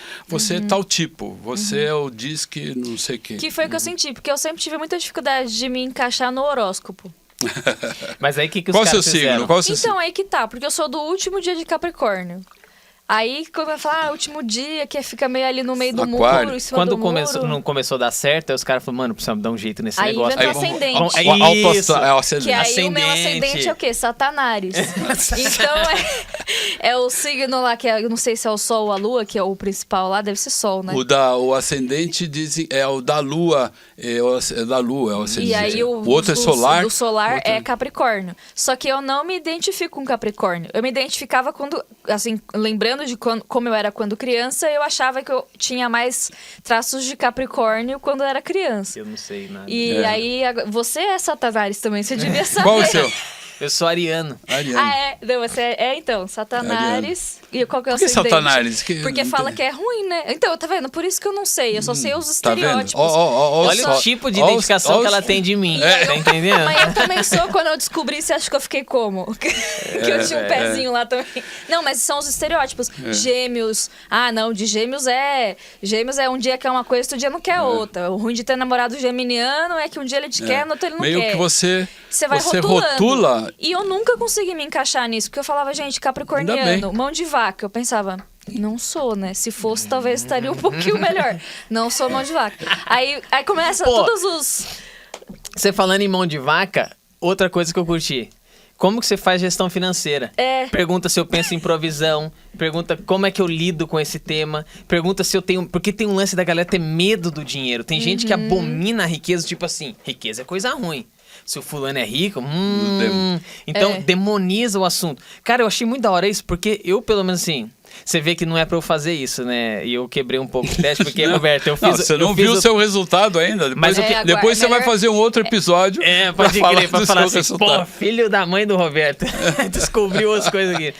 é tal tipo, você é o diz que não sei o quê. Que foi o que eu senti, porque eu sempre tive muita dificuldade de me encaixar no horóscopo. Mas aí que os Qual caras seu signo? fizeram? Qual o seu Então, aí que tá, porque eu sou do último dia de Capricórnio. Aí, quando vai falar, último dia, que fica meio ali no meio do Aquário. muro, em cima Quando do muro. não começou a dar certo, aí os caras falaram, mano, precisamos dar um jeito nesse Aí negócio. vem o vamos- ascendente. Isso. É o ascendente. Que aí o meu Ascendente. ascendente é o quê? Satanares. Então é o signo lá, que eu não sei se é o Sol ou a Lua, que é o principal lá, deve ser Sol, né? O ascendente dizem, é o da Lua, é o ascendente. E aí o outro é solar. O solar outro é Capricórnio. Só que eu não me identifico com Capricórnio. Eu me identificava quando, assim, lembrando de como eu era quando criança, eu achava que eu tinha mais traços de Capricórnio quando eu era criança. Eu não sei nada. E aí, você é Satanares também, você devia saber. Qual o seu? Eu sou ariano. Ariano. Ah, é? Não, você então, Satanares. E qual que é o Por que ascendente? Satanares? Porque fala que é ruim, né? Então, tá vendo? Por isso que eu não sei. Eu só sei os Tá vendo? estereótipos. Olha o tipo de identificação que ela tem de mim. Tá entendendo? Mas eu também sou, quando eu descobri, você acha que eu fiquei como? Que eu tinha um pezinho lá também. Não, mas são os estereótipos. Gêmeos. Ah, não, de gêmeos é... Gêmeos é um dia quer uma coisa, outro dia não quer outra. O ruim de ter namorado geminiano é que um dia ele te quer, no outro ele não Meio quer. que você vai rotulando. rotula. E eu nunca consegui me encaixar nisso, porque eu falava, gente, Ainda capricorniano, bem. mão de vaca. Eu pensava, não sou, né? Se fosse, talvez estaria um pouquinho melhor. Não sou mão de vaca. Aí começa Pô. todos os... Você falando em mão de vaca, outra coisa que eu curti. Como que você faz gestão financeira? Pergunta se eu penso em provisão, pergunta como é que eu lido com esse tema, pergunta se eu tenho... Porque tem um lance da galera ter medo do dinheiro. Tem gente que abomina a riqueza, tipo assim, riqueza é coisa ruim. Se o fulano é rico, então demoniza o assunto. Cara, eu achei muito da hora isso, porque eu, pelo menos assim... Você vê que não é pra eu fazer isso, né? E eu quebrei um pouco o teste, porque, Roberto, eu fiz... Não, você não viu o seu resultado ainda. Depois, Mas depois você vai fazer um outro episódio pode crer, pra do falar seu assim, resultado. pô, filho da mãe do Roberto. Descobriu as coisas aqui.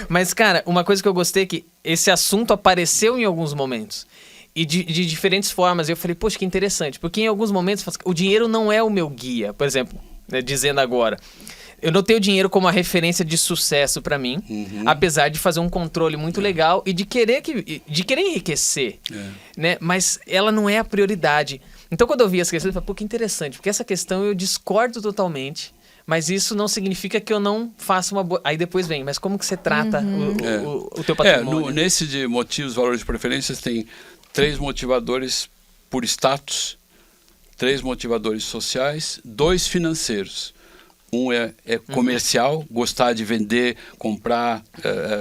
Mas, cara, uma coisa que eu gostei é que esse assunto apareceu em alguns momentos. E de diferentes formas. Eu falei, poxa, que interessante. Porque em alguns momentos, o dinheiro não é o meu guia. Por exemplo, né, dizendo agora... Eu não tenho dinheiro como a referência de sucesso pra mim, apesar de fazer um controle muito legal e de querer enriquecer, né? Mas ela não é a prioridade. Então, quando eu vi essa questão, eu falei, pô, que interessante, porque essa questão eu discordo totalmente, mas isso não significa que eu não faça uma boa... Aí depois vem, mas como que você trata o teu patrimônio? Nesse de motivos, valores e preferências, tem 3 motivadores por status, 3 motivadores sociais, 2 financeiros. Um é comercial, gostar de vender, comprar,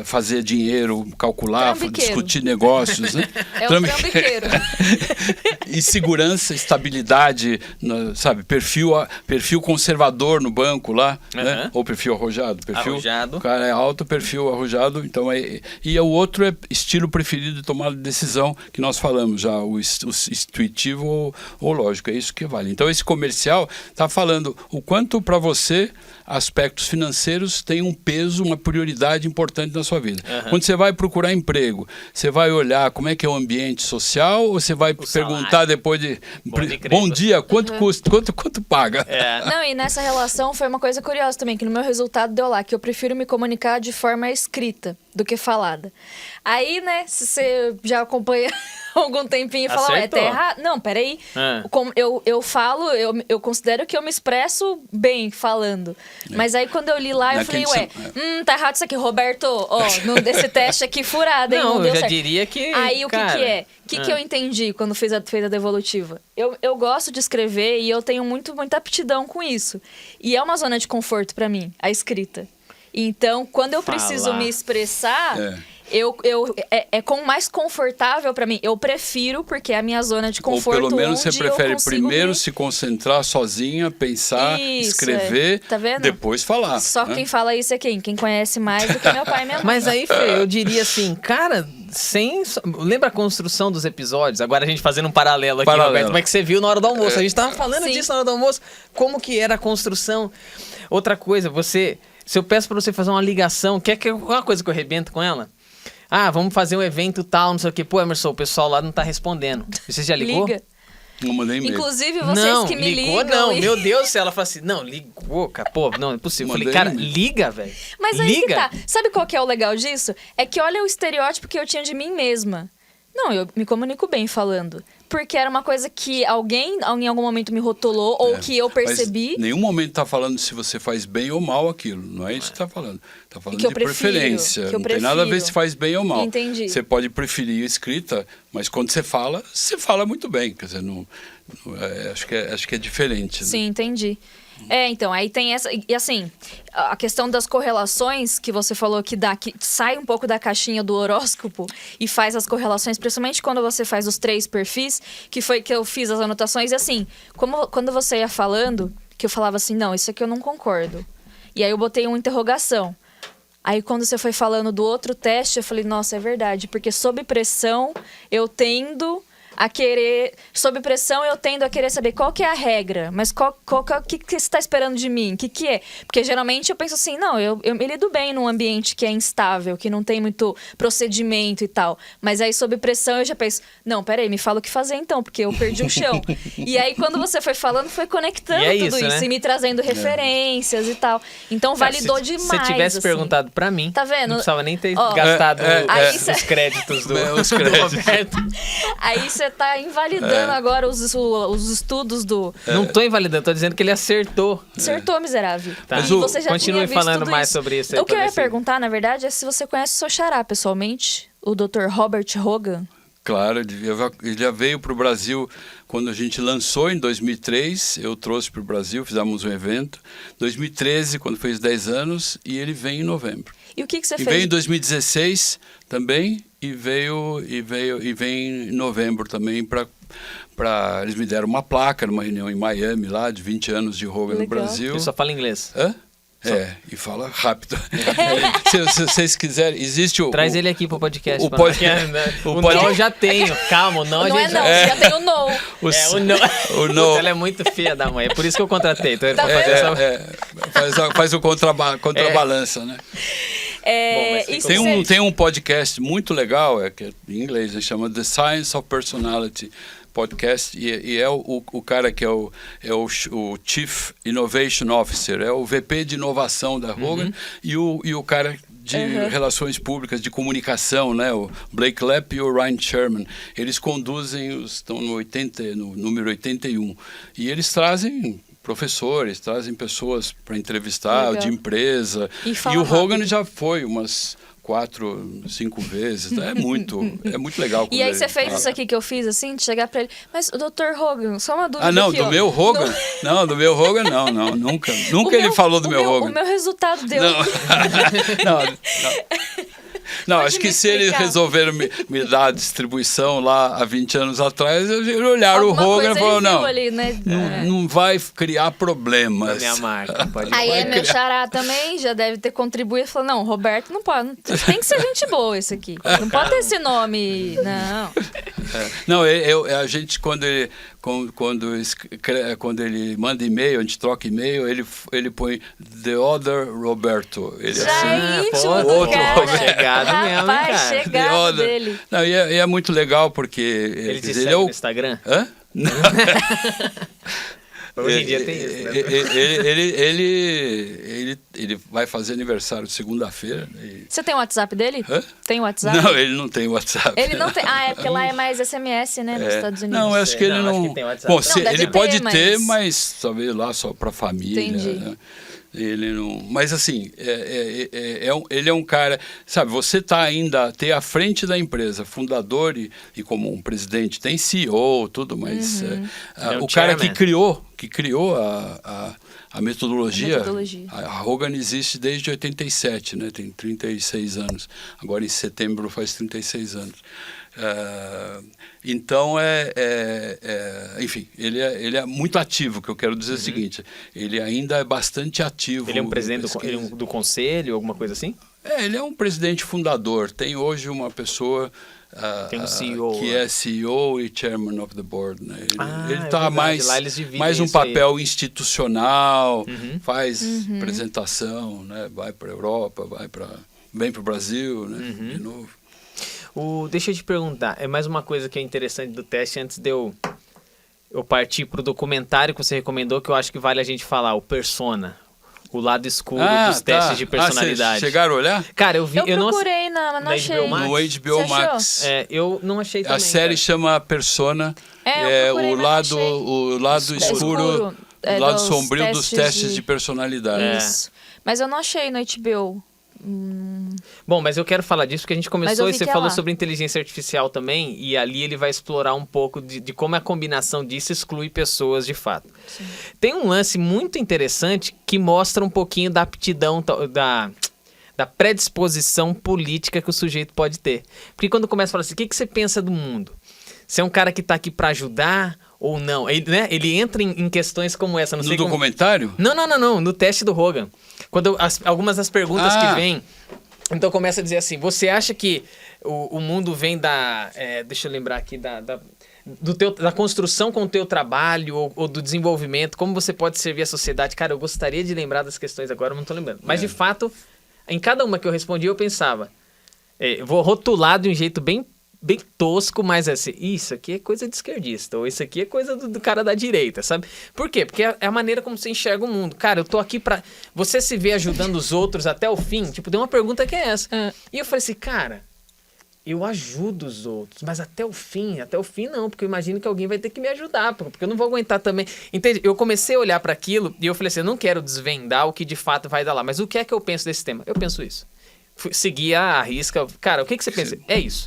fazer dinheiro, calcular, discutir negócios, né? É um trambiqueiro. E segurança, estabilidade, sabe? Perfil conservador no banco lá, né? Ou perfil arrojado. Arrojado. O cara é alto, perfil arrojado. Então e o outro é estilo preferido de tomar decisão, que nós falamos já, o intuitivo ou lógico. É isso que vale. Então esse comercial está falando o quanto para você aspectos financeiros têm um peso, uma prioridade importante na sua vida. Quando você vai procurar emprego, você vai olhar como é que é o ambiente social ou você vai perguntar depois de bom dia, quanto custa, quanto paga? Não, e nessa relação foi uma coisa curiosa também, que no meu resultado deu lá, que eu prefiro me comunicar de forma escrita do que falada. Aí, né, se você já acompanha algum tempinho e fala, ué, tá errado. Não, peraí. Como eu falo, eu considero que eu me expresso bem falando. Mas aí quando eu li lá, eu falei, ué, tá errado isso aqui, Roberto. Ó, desse teste aqui furado, hein? Não, Não deu eu já certo. diria que... Aí o cara, que é? O que eu entendi quando fez a devolutiva? Eu gosto de escrever e eu tenho muita aptidão com isso. E é uma zona de conforto pra mim, a escrita. Então, quando eu preciso me expressar, é mais confortável pra mim. Eu prefiro, porque é a minha zona de conforto. Ou pelo menos você onde prefere eu consigo primeiro se concentrar sozinha, pensar, escrever, tá vendo? depois falar. Só né? quem fala isso é quem? Quem conhece mais do que meu pai e minha mãe. Mas aí, Fê, eu diria assim, cara, lembra a construção dos episódios? Agora a gente fazendo um paralelo aqui, Roberto, como é que você viu na hora do almoço? A gente tava falando disso na hora do almoço, como que era a construção. Outra coisa, se eu peço pra você fazer uma ligação, quer que uma coisa que eu arrebento com ela? Ah, vamos fazer um evento tal, não sei o quê. Pô, Emerson, o pessoal lá não tá respondendo. Você já ligou? Liga. Não mandei e-mail. Inclusive, vocês Não, que me ligou ligam. não. Meu Deus do céu. Ela fala assim, não, ligou, cara. Pô, não, é possível. Eu falei, Mandei cara, e-mail. liga, velho. Mas aí liga. que tá. Sabe qual que é o legal disso? É que olha o estereótipo que eu tinha de mim mesma. Não, eu me comunico bem falando. Porque era uma coisa que alguém em algum momento me rotulou ou que eu percebi. Mas nenhum momento tá falando se você faz bem ou mal aquilo. Não é isso que tá falando. Tá falando Que eu de prefiro, preferência. que eu Não tem nada a ver prefiro. se faz bem ou mal. Entendi. Você pode preferir escrita, mas quando você fala muito bem. Quer dizer, acho que é diferente. Né? Sim, entendi. Então, aí tem essa... E assim, a questão das correlações que você falou que sai um pouco da caixinha do horóscopo e faz as correlações, principalmente quando você faz os 3 perfis, que foi que eu fiz as anotações. E assim, quando você ia falando, que eu falava assim, não, isso aqui eu não concordo. E aí eu botei uma interrogação. Aí quando você foi falando do outro teste, eu falei, nossa, é verdade. Porque sob pressão, eu tendo a querer... Sob pressão, eu tendo a querer saber qual que é a regra. Mas o que você está esperando de mim? O que é? Porque geralmente eu penso assim, não, eu me lido bem num ambiente que é instável, que não tem muito procedimento e tal. Mas aí, sob pressão, eu já penso, não, peraí, me fala o que fazer então, porque eu perdi o chão. E aí, quando você foi falando, foi conectando tudo isso, né? e me trazendo referências e tal. Então, validou demais. Se você tivesse assim. perguntado pra mim, tá vendo? não precisava nem ter gastado os créditos do Roberto. Aí você tá invalidando agora os estudos do... Não tô invalidando, tô dizendo que ele acertou. Acertou, miserável. Tá. E você já Continue tinha visto falando tudo mais isso. sobre isso aí O que eu pra ia ver se- perguntar, na verdade, é se você conhece o seu xará pessoalmente, o Dr. Robert Hogan. Claro, ele já veio para o Brasil quando a gente lançou em 2003, eu trouxe para o Brasil, fizemos um evento. 2013, quando fez 10 anos, e ele vem em novembro. E o que você E fez? veio em 2016 também, e vem em novembro também eles me deram uma placa numa reunião em Miami lá, de 20 anos de Hogan no Legal. Brasil. Ele só fala inglês. Hã? E fala rápido. Se vocês quiserem, existe o... Traz ele aqui pro podcast. o pod- O não eu já tenho. Calma, o não a Não é gente não, já... já tem o no. O não. O não. Ela é muito feia da mãe. É por isso que eu contratei. Então, Tá faz o contrabalança, né? mas Isso Tem um podcast muito legal, que é em inglês, ele chama The Science of Personality Podcast, e é o cara que é o Chief Innovation Officer, é o VP de inovação da Hogan, e o cara de relações públicas, de comunicação, né? O Blake Lepp e o Ryan Sherman. Eles conduzem, estão no número 81, e eles trazem professores, trazem pessoas para entrevistar, Legal. de empresa. E o Hogan rápido. já foi umas 4, 5 vezes. É muito legal. E aí você fez isso aqui que eu fiz, assim, de chegar pra ele. Mas o Dr. Hogan, só uma dúvida Ah, não, aqui, do ó. meu Hogan? Não, do meu Hogan não, nunca. Nunca ele falou do meu Hogan. O meu resultado deu... Não. Não, Pode acho me que se eles explicar? resolveram me dar a distribuição lá há 20 anos atrás, eles olharam Alguma o Hogan coisa e falaram, ele viu não, ali, né? não vai criar problemas. minha marca. Pode Aí é vai meu criar. xará também, já deve ter contribuído. Falou, não, Roberto não pode. Tem que ser gente boa esse aqui. Não pode ter esse nome, não. Não, a gente, quando ele manda e-mail, a gente troca e-mail, ele põe The Other Roberto. Ele Já assim, é íntimo pô, do outro cara. Roberto. Chegado mesmo, hein, Rapaz, cara? The chegado Other. dele. Não, e é muito legal porque Ele te ele segue é o... no Instagram? Hã? Hoje em dia tem isso, né? Ele vai fazer aniversário segunda-feira. Você tem o WhatsApp dele? Hã? Tem o WhatsApp? Não, ele não tem WhatsApp. Ele não tem. Ah, é porque lá é mais SMS, né? Nos Estados Unidos. Não, eu acho que ele Não, acho não. que tem WhatsApp. Bom, Não, deve ele ter, pode ter, mas- mas talvez lá só para família. Entendi. Né? Ele não. Mas assim, ele é um cara. Sabe, você está ainda à frente da empresa, fundador e como um presidente, tem CEO, tudo, mas É um o cara chairman. que criou A metodologia, A metodologia. a Hogan existe desde 87, né? Tem 36 anos. Agora em setembro faz 36 anos. Então, enfim, ele é muito ativo, que eu quero dizer o seguinte, ele ainda é bastante ativo. Ele é um presidente do conselho, alguma coisa assim? Ele é um presidente fundador. Tem hoje uma pessoa tem um CEO, que é CEO e Chairman of the Board. Né? Ele está mais um papel institucional, faz apresentação, né? Vai para a Europa, vem para o Brasil, né? De novo. Deixa eu te perguntar, é mais uma coisa que é interessante do teste, antes de eu partir para o documentário que você recomendou, que eu acho que vale a gente falar, o Persona, o lado escuro dos testes de personalidade. Vocês chegaram a olhar? Cara, eu vi... Eu procurei, não achei. HBO Max? No HBO Max. Eu não achei também. A série chama Persona, eu procurei, o lado escuro, o lado sombrio dos testes de personalidade. Isso. Mas eu não achei no HBO. Bom, mas eu quero falar disso porque a gente começou e você falou lá. sobre inteligência artificial também, e ali ele vai explorar um pouco de como a combinação disso exclui pessoas de fato. Sim. Tem um lance muito interessante que mostra um pouquinho da aptidão, da predisposição política que o sujeito pode ter. Porque quando começa a falar assim, o que você pensa do mundo? Você é um cara que está aqui para ajudar ou não? Ele entra em questões como essa. Não sei no documentário? Não, no teste do Rogan. Algumas das perguntas que vêm, então começa a dizer assim, você acha que o mundo vem deixa eu lembrar aqui, da construção com o teu trabalho ou do desenvolvimento, como você pode servir a sociedade? Cara, eu gostaria de lembrar das questões agora, eu não estou lembrando. Mas de fato, em cada uma que eu respondi, eu pensava, vou rotular de um jeito bem tosco, mas assim, isso aqui é coisa de esquerdista, ou isso aqui é coisa do cara da direita, sabe? Por quê? Porque é a maneira como você enxerga o mundo. Cara, eu tô aqui pra... Você se vê ajudando os outros até o fim? Tipo, tem uma pergunta que é essa. E eu falei assim, cara, eu ajudo os outros, mas até o fim não, porque eu imagino que alguém vai ter que me ajudar, porque eu não vou aguentar também. Entende? Eu comecei a olhar para aquilo e eu falei assim, eu não quero desvendar o que de fato vai dar lá, mas o que é que eu penso desse tema? Eu penso isso. Seguir a risca. Cara, o que você pensa? É isso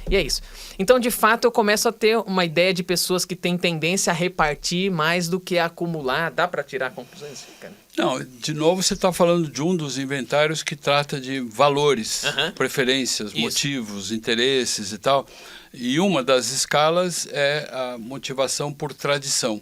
e é isso. Então, de fato, eu começo a ter uma ideia de pessoas que têm tendência a repartir mais do que a acumular. Dá para tirar conclusões, cara? Não, de novo você está falando de um dos inventários que trata de valores, preferências, motivos, interesses e tal. E uma das escalas é a motivação por tradição.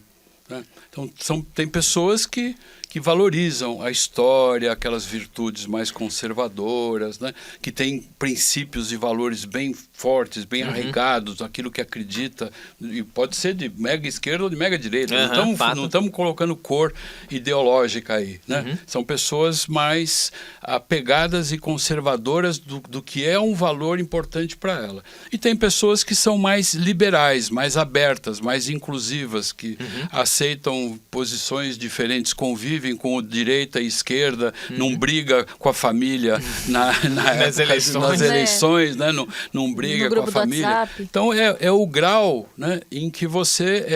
Né? Então, tem pessoas que valorizam a história, aquelas virtudes mais conservadoras, né? Que têm princípios e valores bem fortes, bem arraigados, aquilo que acredita, e pode ser de mega esquerda ou de mega direita. Não estamos colocando cor ideológica aí. Né? São pessoas mais apegadas e conservadoras do que é um valor importante para ela. E tem pessoas que são mais liberais, mais abertas, mais inclusivas, que aceitam posições diferentes, convivem com direita e esquerda, não briga com a família nas eleições, né? Não briga com a família. Então é o grau, né, em que você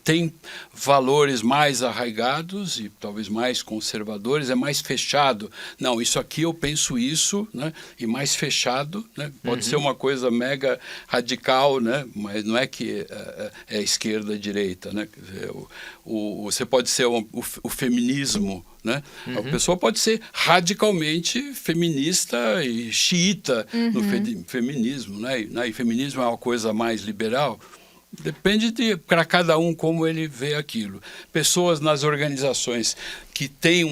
tem valores mais arraigados e talvez mais conservadores, é mais fechado. Não, isso aqui eu penso isso, né, e mais fechado, né? Pode ser uma coisa mega radical, né, mas não é que é esquerda e direita, né? Quer dizer, você pode ser o feminismo, né? A pessoa pode ser radicalmente feminista e xiita no feminismo, né? E feminismo é uma coisa mais liberal. Depende para cada um como ele vê aquilo. Pessoas nas organizações que têm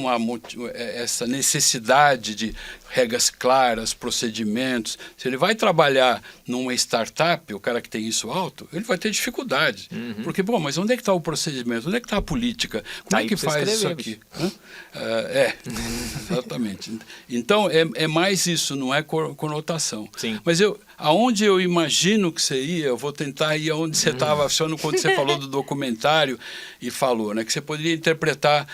essa necessidade de regras claras, procedimentos. Se ele vai trabalhar numa startup, o cara que tem isso alto, ele vai ter dificuldade. Porque, mas onde é que está o procedimento? Onde é que está a política? Como é que faz isso aqui? Exatamente. Então, é mais isso, não é conotação. Sim. Mas aonde eu imagino que você ia, eu vou tentar ir aonde você estava achando quando você falou do documentário e falou, né, que você poderia interpretar,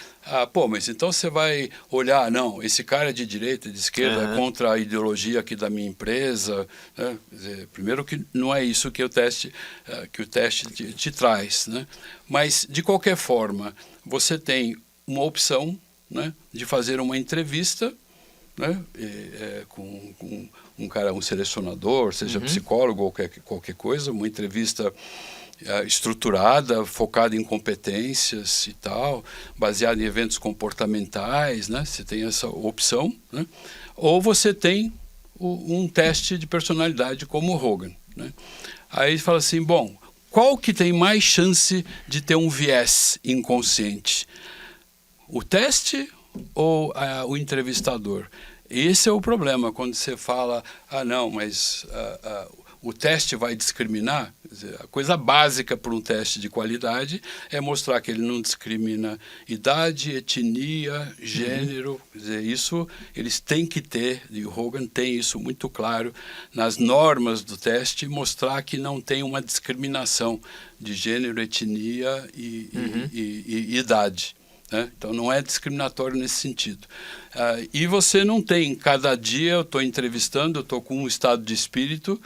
mas então você vai olhar, não, esse cara é de direita, de esquerda, é contra a ideologia aqui da minha empresa, né? Quer dizer, primeiro que não é isso que o teste te traz, né? Mas, de qualquer forma, você tem uma opção, né, de fazer uma entrevista, né, com um selecionador, seja psicólogo ou qualquer coisa, uma entrevista estruturada, focada em competências e tal, baseada em eventos comportamentais, né? Você tem essa opção, né? Ou você tem um teste de personalidade como o Hogan, né? Aí fala assim, bom, qual que tem mais chance de ter um viés inconsciente? O teste ou o entrevistador? Esse é o problema, quando você fala, não, mas o teste vai discriminar. Quer dizer, a coisa básica para um teste de qualidade é mostrar que ele não discrimina idade, etnia, gênero. Quer dizer, isso eles têm que ter, e o Hogan tem isso muito claro nas normas do teste, mostrar que não tem uma discriminação de gênero, etnia e idade. Né? Então não é discriminatório nesse sentido. E você não tem, cada dia eu estou entrevistando, eu estou com um estado de espírito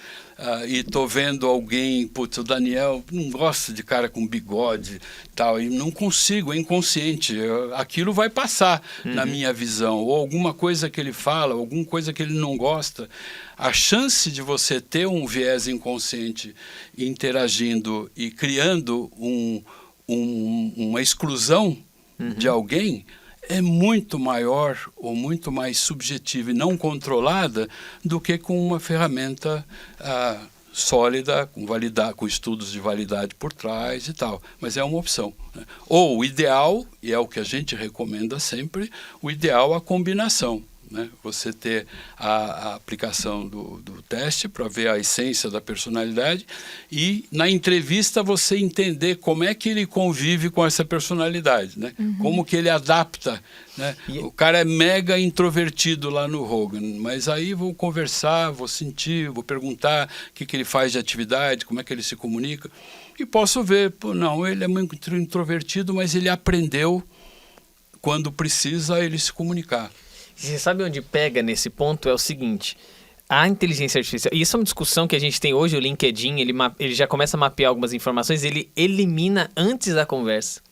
e estou vendo alguém, putz, o Daniel não gosta de cara com bigode tal, e não consigo, é inconsciente, aquilo vai passar na minha visão, ou alguma coisa que ele fala, alguma coisa que ele não gosta. A chance de você ter um viés inconsciente interagindo e criando uma exclusão de alguém é muito maior ou muito mais subjetiva e não controlada do que com uma ferramenta sólida, com estudos de validade por trás e tal. Mas é uma opção, né? Ou o ideal, e é o que a gente recomenda sempre, o ideal é a combinação. Né? Você ter a aplicação do teste para ver a essência da personalidade e na entrevista você entender como é que ele convive com essa personalidade, né? Como que ele adapta, né? O cara é mega introvertido lá no Hogan, mas aí vou conversar, vou sentir, vou perguntar o que ele faz de atividade, como é que ele se comunica e posso ver, não, ele é muito introvertido, mas ele aprendeu quando precisa ele se comunicar. Você sabe onde pega nesse ponto? É o seguinte, a inteligência artificial, e isso é uma discussão que a gente tem hoje, o LinkedIn, ele já começa a mapear algumas informações, ele elimina antes da conversa.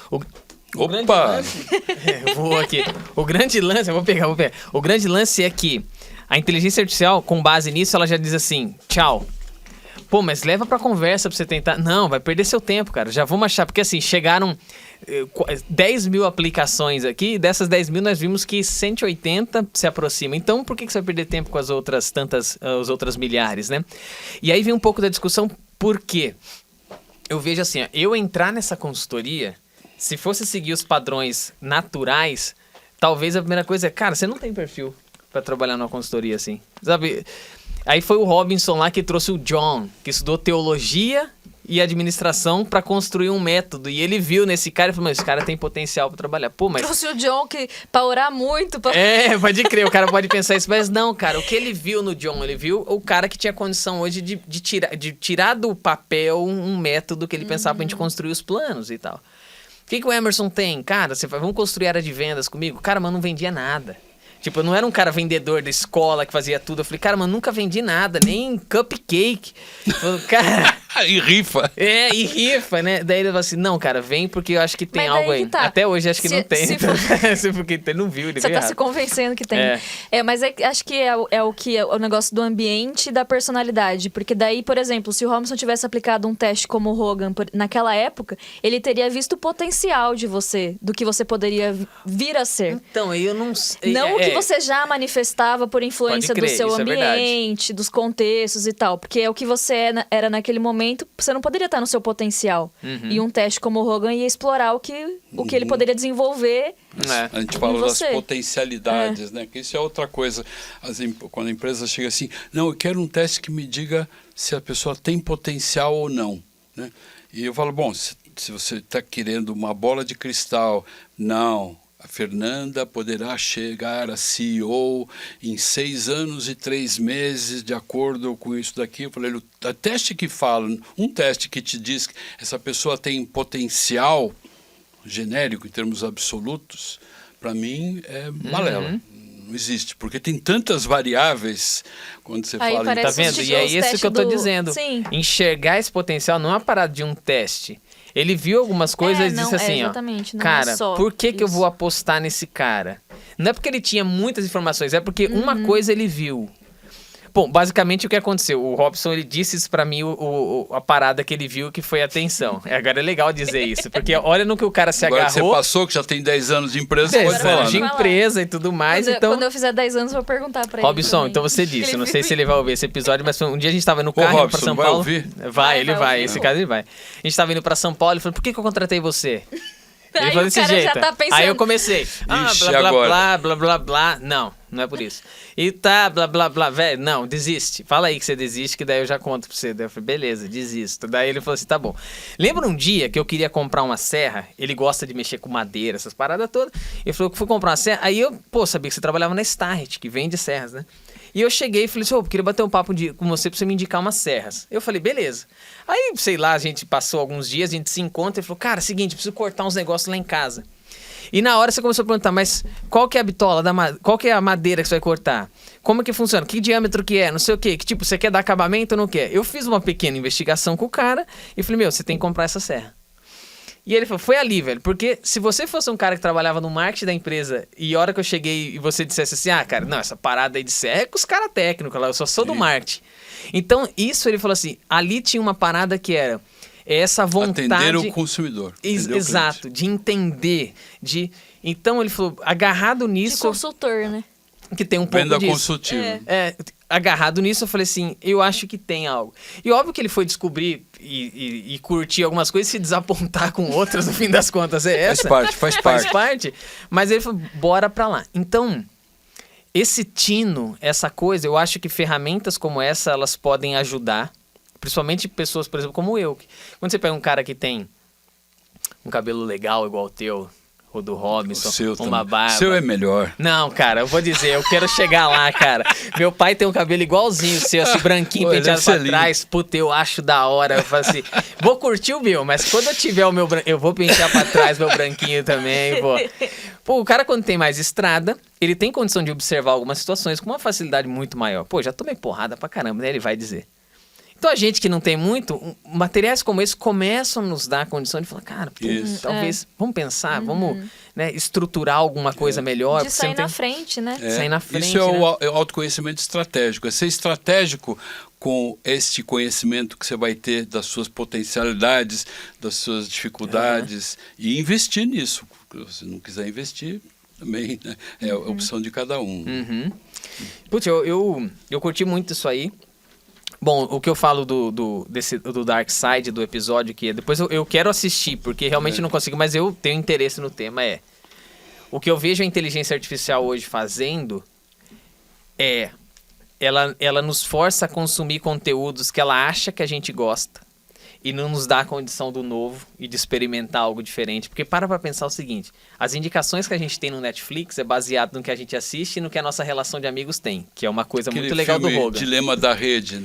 Opa! Vou aqui. O grande lance, vou pegar. O grande lance é que a inteligência artificial, com base nisso, ela já diz assim, tchau. Pô, mas leva pra conversa pra você tentar. Não, vai perder seu tempo, cara. Já vamos achar, porque assim, chegaram 10 mil aplicações aqui, dessas 10 mil nós vimos que 180 se aproximam. Então, por que você vai perder tempo com as outras milhares, né? E aí vem um pouco da discussão, por quê? Eu vejo assim, ó, eu entrar nessa consultoria, se fosse seguir os padrões naturais, talvez a primeira coisa é, cara, você não tem perfil pra trabalhar numa consultoria assim, sabe? Aí foi o Robinson lá que trouxe o John, que estudou teologia e administração para construir um método. E ele viu nesse cara e falou, mas esse cara tem potencial para trabalhar. Pô, mas... Trouxe o John para orar muito. Pode crer, o cara pode pensar isso. Mas não, cara, o que ele viu no John? Ele viu o cara que tinha condição hoje de tirar do papel um método que ele pensava pra gente construir os planos e tal. O que o Emerson tem? Cara, você fala, vamos construir área de vendas comigo? Cara, mas não vendia nada. Tipo, eu não era um cara vendedor da escola que fazia tudo. Eu falei, cara, mas nunca vendi nada, nem cupcake. Falei, cara... E rifa. E rifa, né? Daí ele falou assim, não, cara, vem porque eu acho que tem algo aí. Tá. Até hoje acho que não tem. Porque ele não viu, ele Você tá errado. se convencendo que tem. Mas acho que é o negócio do ambiente e da personalidade. Porque daí, por exemplo, se o Robinson tivesse aplicado um teste como o Hogan naquela época, ele teria visto o potencial de você, do que você poderia vir a ser. Então, eu não sei. Não o que você já manifestava por influência do seu ambiente, dos contextos e tal. Porque é o que você era naquele momento, você não poderia estar no seu potencial. E um teste como o Hogan ia explorar o que ele poderia desenvolver. A gente fala das potencialidades, né? Que isso é outra coisa. Quando a empresa chega assim, não, eu quero um teste que me diga se a pessoa tem potencial ou não, né? E eu falo, bom, se você está querendo uma bola de cristal, não. A Fernanda poderá chegar a CEO em 6 anos e 3 meses, de acordo com isso daqui. Eu falei, o teste que fala, um teste que te diz que essa pessoa tem potencial genérico em termos absolutos, para mim é balela. Não existe, porque tem tantas variáveis quando você fala... Tá vendo? E é isso que eu estou dizendo. Sim. Enxergar esse potencial não é uma parada de um teste. Ele viu algumas coisas e disse assim, cara, por que eu vou apostar nesse cara? Não é porque ele tinha muitas informações, é porque uma coisa ele viu. Bom, basicamente o que aconteceu? O Robson, ele disse isso pra mim, a parada que ele viu que foi atenção. Agora é legal dizer isso, porque olha no que o cara se Agora agarrou. que você passou, que já tem 10 anos de empresa, 10 pode falar, anos de né? empresa e tudo mais, então... Quando eu fizer 10 anos, eu vou perguntar pra ele. Robson, também. então você disse, eu não sei se ele vai ouvir esse episódio, mas um dia a gente tava no carro indo pra Robson, São vai Paulo. ouvir? Vai, ele vai, ouvir. esse caso ele vai. A gente tava indo pra São Paulo e falou, por que eu contratei você? Ele Aí falou o desse cara jeito. já tá pensando. Aí eu comecei. Ah, Ixi, blá, blá, agora? blá, blá, blá, blá. Não é por isso. E tá, blá, blá, blá. Velho, não, desiste. Fala aí que você desiste, que daí eu já conto pra você. Daí eu falei, beleza, desisto. Daí ele falou assim, tá bom. Lembra um dia que eu queria comprar uma serra? Ele gosta de mexer com madeira, essas paradas todas. Ele falou que fui comprar uma serra. Aí eu, sabia que você trabalhava na Starret, que vende serras, né? E eu cheguei e falei assim, queria bater um papo com você pra você me indicar umas serras. Eu falei, beleza. Aí, sei lá, a gente passou alguns dias, a gente se encontra e falou, cara, seguinte, preciso cortar uns negócios lá em casa. E na hora você começou a perguntar, mas qual que é a bitola, qual que é a madeira que você vai cortar? Como é que funciona? Que diâmetro que é? Não sei o quê. Que tipo, você quer dar acabamento ou não quer? Eu fiz uma pequena investigação com o cara e falei, você tem que comprar essa serra. E ele falou, foi ali, velho, porque se você fosse um cara que trabalhava no marketing da empresa e a hora que eu cheguei e você dissesse assim, cara, não, essa parada aí de serra é com os caras técnicos lá, eu só sou do marketing. Então, isso ele falou assim, ali tinha uma parada que era essa vontade... Atender o consumidor. Exato, de entender, Então, ele falou, agarrado nisso... De consultor, né? Que tem um pouco Venda disso. consultiva. Agarrado nisso, eu falei assim, eu acho que tem algo. E óbvio que ele foi descobrir e curtir algumas coisas e se desapontar com outras, no fim das contas, é essa. Faz Faz parte. Mas ele falou, bora pra lá. Então, esse tino, essa coisa, eu acho que ferramentas como essa, elas podem ajudar. Principalmente pessoas, por exemplo, como eu. Quando você pega um cara que tem um cabelo legal igual o teu, ou do Robinson, uma barba. O seu é melhor. Não, cara, eu vou dizer, eu quero chegar lá, cara. Meu pai tem um cabelo igualzinho o seu, assim, branquinho, penteado pra trás. Puta, eu acho da hora. Eu falo assim, vou curtir o meu, mas quando eu tiver o meu eu vou pentear pra trás meu branquinho também, pô. Pô, o cara quando tem mais estrada, ele tem condição de observar algumas situações com uma facilidade muito maior. Pô, já tomei porrada pra caramba, né? Ele vai dizer. Então a gente que não tem muito, materiais como esse começam a nos dar a condição de falar, cara, talvez, vamos pensar, vamos estruturar alguma coisa melhor. De sair na frente, né? Sair na frente, isso é o autoconhecimento estratégico. É ser estratégico com este conhecimento que você vai ter das suas potencialidades, das suas dificuldades e investir nisso. Se não quiser investir, também é a opção de cada um. Putz, eu curti muito isso aí. Bom, o que eu falo do Dark Side do episódio, que depois eu quero assistir, porque realmente não consigo, mas eu tenho interesse no tema, o que eu vejo a inteligência artificial hoje fazendo ela nos força a consumir conteúdos que ela acha que a gente gosta e não nos dá a condição do novo e de experimentar algo diferente. Porque para pensar o seguinte, as indicações que a gente tem no Netflix é baseado no que a gente assiste e no que a nossa relação de amigos tem, que é uma coisa muito legal do Rogan. Dilema da Rede,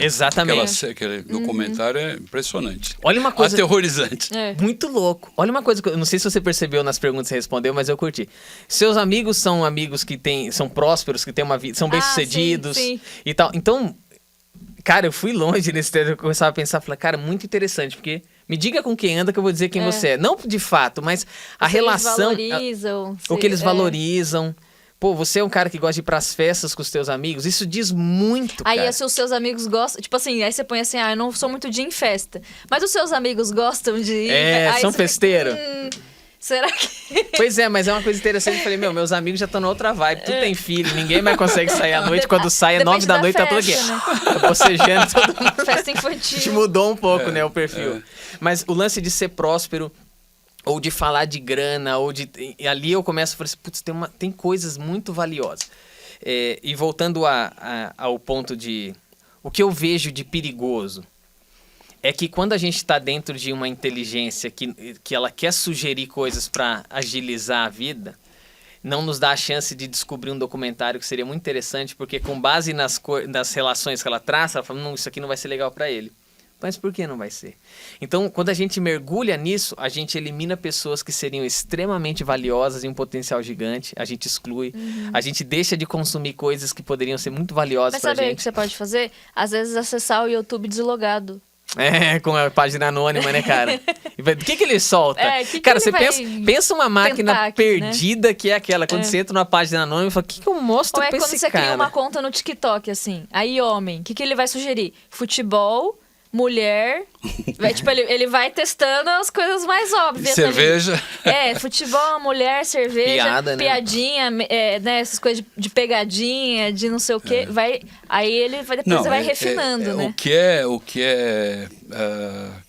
Exatamente. Aquele documentário é impressionante. Olha uma coisa... Aterrorizante. Muito louco. Olha uma coisa que eu não sei se você percebeu nas perguntas que você respondeu, mas eu curti. Seus amigos são amigos que são prósperos, que têm uma vida, são bem-sucedidos e tal. Então... Cara, eu fui longe nesse tempo, eu começava a pensar, falei, cara, muito interessante, porque me diga com quem anda que eu vou dizer quem você é. Não de fato, mas a relação... O que eles valorizam. Pô, você é um cara que gosta de ir pras festas com os teus amigos, isso diz muito, cara. Aí se os seus amigos gostam, tipo assim, aí você põe assim, eu não sou muito de ir em festa, mas os seus amigos gostam de ir... Aí são festeiros. Será que... Pois é, mas é uma coisa interessante. Eu falei, meus amigos já estão na outra vibe. Tu tem filho, ninguém mais consegue sair à noite. Quando sai, é 9 da noite, tá tudo aqui. Né? Bocejando, todo mundo. Festa infantil. A gente mudou um pouco, né, o perfil. Mas o lance de ser próspero, ou de falar de grana, e ali eu começo a falar assim, putz, tem coisas muito valiosas. E voltando ao ponto de... O que eu vejo de perigoso é que quando a gente está dentro de uma inteligência que ela quer sugerir coisas para agilizar a vida, não nos dá a chance de descobrir um documentário que seria muito interessante, porque com base nas relações que ela traça, ela fala, não, isso aqui não vai ser legal para ele. Mas por que não vai ser? Então, quando a gente mergulha nisso, a gente elimina pessoas que seriam extremamente valiosas e um potencial gigante, a gente exclui, a gente deixa de consumir coisas que poderiam ser muito valiosas pra gente. Mas sabe o que você pode fazer? Às vezes acessar o YouTube deslogado. Com a página anônima, né, cara? Do que ele solta? Cara, que você ele pensa uma máquina tentar aqui, perdida, né? Que é aquela. Quando você entra numa página anônima e fala, o que eu mostro pra esse cara? Ou quando você cria uma conta no TikTok, assim. Aí, homem, o que ele vai sugerir? Futebol, mulher... tipo, ele vai testando as coisas mais óbvias. Cerveja. Futebol, mulher, cerveja, Piada, né? piadinha, né, essas coisas de pegadinha, de não sei o quê. Aí ele vai, depois você vai refinando, né? O que é quer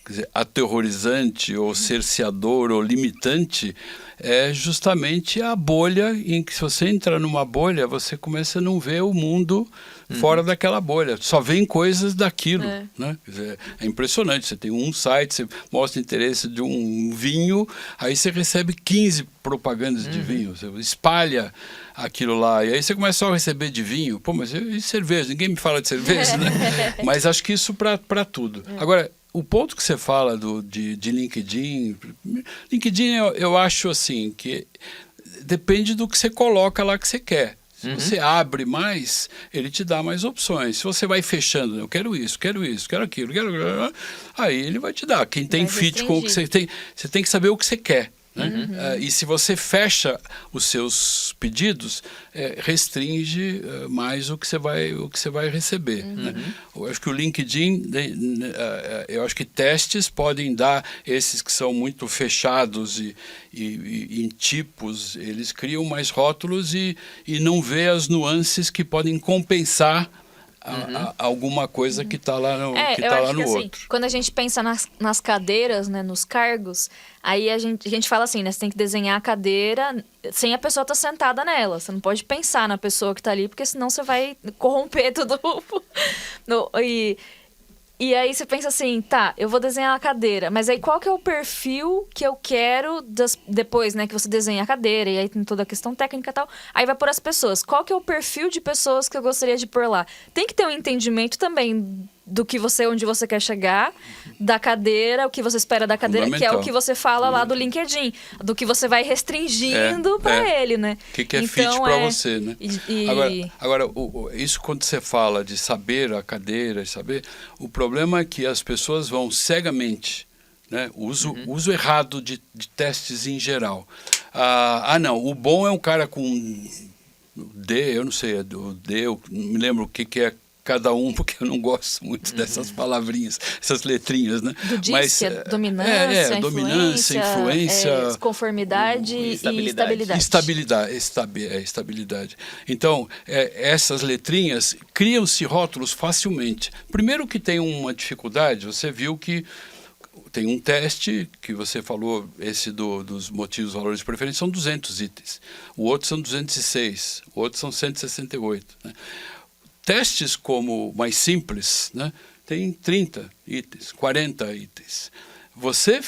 dizer, aterrorizante ou cerceador ou limitante é justamente a bolha em que, se você entra numa bolha, você começa a não ver o mundo fora daquela bolha. Só vem coisas daquilo, né? Quer dizer, é impressionante. Você tem um site, você mostra interesse de um vinho, aí você recebe 15 propagandas de vinho. Você espalha aquilo lá. E aí você começa só a receber de vinho. Pô, mas e cerveja? Ninguém me fala de cerveja, né? Mas acho que isso para tudo. Agora, o ponto que você fala de LinkedIn... LinkedIn, eu acho assim, que depende do que você coloca lá que você quer. Se você abre mais, ele te dá mais opções. Se você vai fechando, eu quero isso, quero aquilo, aí ele vai te dar. Quem tem fit com o que você tem que saber o que você quer. Né? E se você fecha os seus pedidos, restringe mais o que você vai receber. Né? Eu acho que o LinkedIn, eu acho que testes podem dar, esses que são muito fechados e em tipos, eles criam mais rótulos e não vê as nuances que podem compensar alguma coisa que está lá no, outro. Assim, quando a gente pensa nas cadeiras, né, nos cargos, aí a gente fala assim, né, você tem que desenhar a cadeira sem a pessoa estar sentada nela. Você não pode pensar na pessoa que está ali, porque senão você vai corromper tudo. E aí você pensa assim, tá, eu vou desenhar a cadeira, mas aí qual que é o perfil que eu quero depois, né, que você desenha a cadeira, e aí tem toda a questão técnica e tal, aí vai pôr as pessoas. Qual que é o perfil de pessoas que eu gostaria de pôr lá? Tem que ter um entendimento também do que onde você quer chegar, da cadeira, o que você espera da cadeira, que é o que você fala lá do LinkedIn, do que você vai restringindo para ele, né? O que é fit para você, né? Agora, isso quando você fala de saber a cadeira, o problema é que as pessoas vão cegamente, né? Uso errado de testes em geral. Não, o bom é um cara com D, eu não sei, o D, eu não me lembro o que é cada um, porque eu não gosto muito dessas palavrinhas, essas letrinhas, né? Mas dominância, influência, conformidade e estabilidade. Estabilidade. Então, essas letrinhas criam-se rótulos facilmente. Primeiro que tem uma dificuldade, você viu que tem um teste que você falou, esse dos motivos, valores de preferência, são 200 itens. O outro são 206, o outro são 168, né? Testes como mais simples, né, tem 30 itens, 40 itens. Você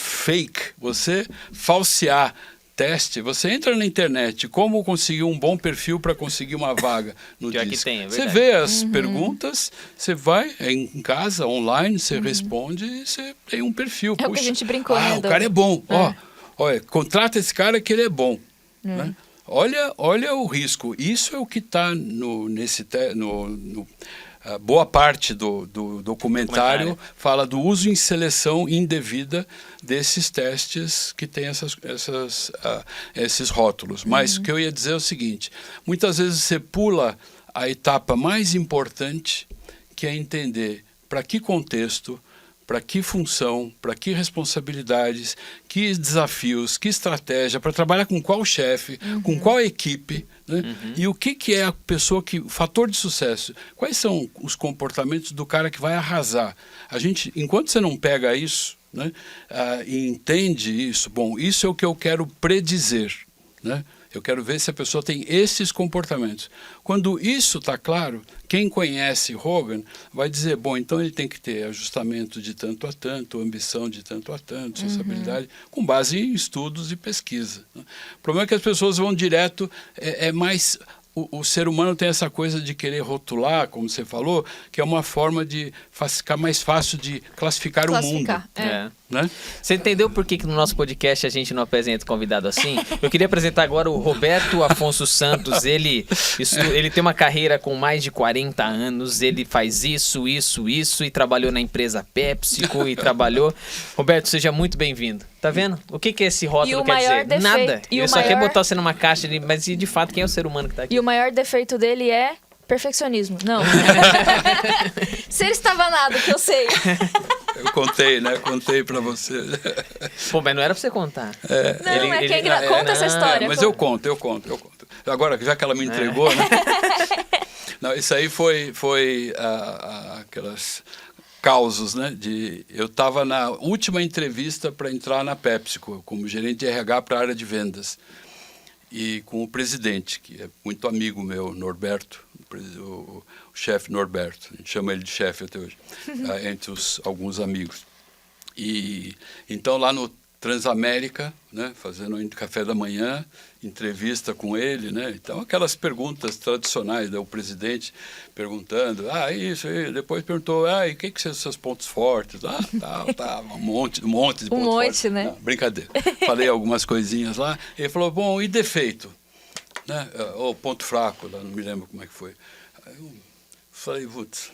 falsear teste, você entra na internet, como conseguir um bom perfil para conseguir uma vaga no disco. Você vê as perguntas, você vai em casa, online, você responde e você tem um perfil. É o que a gente brincou, né? O cara é bom. Olha, contrata esse cara que ele é bom. Né? Olha o risco. Isso é o que está boa parte do documentário fala do uso em seleção indevida desses testes que tem esses rótulos. Mas o que eu ia dizer é o seguinte, muitas vezes você pula a etapa mais importante, que é entender para que contexto, para que função, para que responsabilidades, que desafios, que estratégia, para trabalhar com qual chefe, com qual equipe, né? E o que é a pessoa o fator de sucesso, quais são os comportamentos do cara que vai arrasar. Enquanto você não pega isso, né, e entende isso, bom, isso é o que eu quero predizer, né? Eu quero ver se a pessoa tem esses comportamentos. Quando isso está claro, quem conhece Hogan vai dizer, bom, então ele tem que ter ajustamento de tanto a tanto, ambição de tanto a tanto, sensibilidade, com base em estudos e pesquisa. Né? O problema é que as pessoas vão direto, mais... O ser humano tem essa coisa de querer rotular, como você falou, que é uma forma de ficar mais fácil de classificar o mundo. né? Você entendeu por que no nosso podcast a gente não apresenta convidado assim? Eu queria apresentar agora o Roberto Afonso Santos. Ele tem uma carreira com mais de 40 anos. Ele faz isso e trabalhou na empresa PepsiCo e trabalhou... Roberto, seja muito bem-vindo. Tá vendo? O que esse rótulo quer dizer? Defeito, Nada. Eu só quero botar você numa caixa, mas de fato, quem é o ser humano que tá aqui? E o maior defeito dele é perfeccionismo. Não. Se ele estava nada, que eu sei. Eu contei, né? Contei pra você. Pô, mas não era pra você contar. Conta essa história. Mas eu conto. Agora, já que ela me entregou, né? Não, isso aí foi aquelas causos, né? Eu estava na última entrevista para entrar na PepsiCo, como gerente de RH para a área de vendas. E com o presidente, que é muito amigo meu, Norberto, o chefe Norberto, a gente chama ele de chefe até hoje, entre alguns amigos. E então lá no Transamérica, né, fazendo café da manhã, entrevista com ele, né? Então aquelas perguntas tradicionais, né, o presidente perguntando, isso aí, depois perguntou, e o que são os seus pontos fortes? Um monte de pontos fortes. Né? Não, brincadeira. Falei algumas coisinhas lá, ele falou, bom, e defeito? Né? Ou ponto fraco, lá, não me lembro como é que foi. Aí eu falei, putz,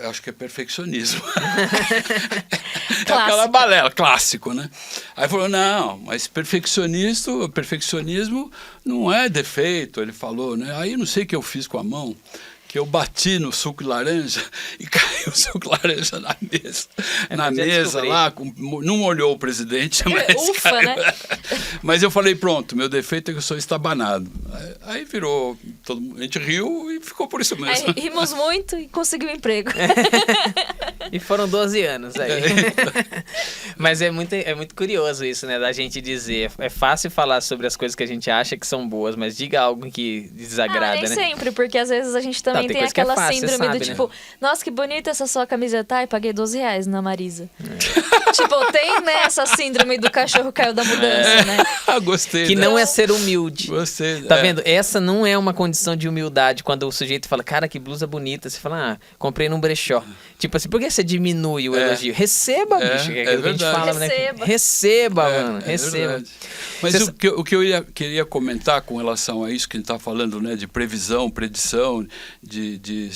acho que é perfeccionismo. Aquela balela, clássico, né? Aí falou, não, mas perfeccionismo não é defeito, ele falou, né? Aí não sei o que eu fiz com a mão, que eu bati no suco de laranja e caiu o suco de laranja na mesa. Na mesa lá, não olhou o presidente, mas ufa, caiu. Né? Mas eu falei, pronto, meu defeito é que eu sou estabanado. Aí virou, a gente riu e ficou por isso mesmo. Aí rimos muito e conseguiu um emprego. E foram 12 anos aí. Mas é muito curioso isso, né? Da gente dizer. É fácil falar sobre as coisas que a gente acha que são boas, mas diga algo que desagrada, nem né? sempre, porque às vezes a gente também tem aquela fácil, síndrome sabe, do tipo, né? Nossa, que bonita essa sua camiseta. Ai, paguei R$12 na Marisa. Tipo, tem, né, essa síndrome do cachorro caiu da mudança, né? Gostei. Que não é ser humilde. Gostei. Tá vendo? Essa não é uma condição de humildade. Quando o sujeito fala, cara, que blusa bonita. Você fala, comprei num brechó. Tipo assim, por que você diminui o elogio? Receba, bicho. Que é aquilo que a gente fala, Receba. né? Receba, mano. Receba. Verdade. Mas o que eu queria comentar com relação a isso que a gente está falando, né? De previsão, predição, de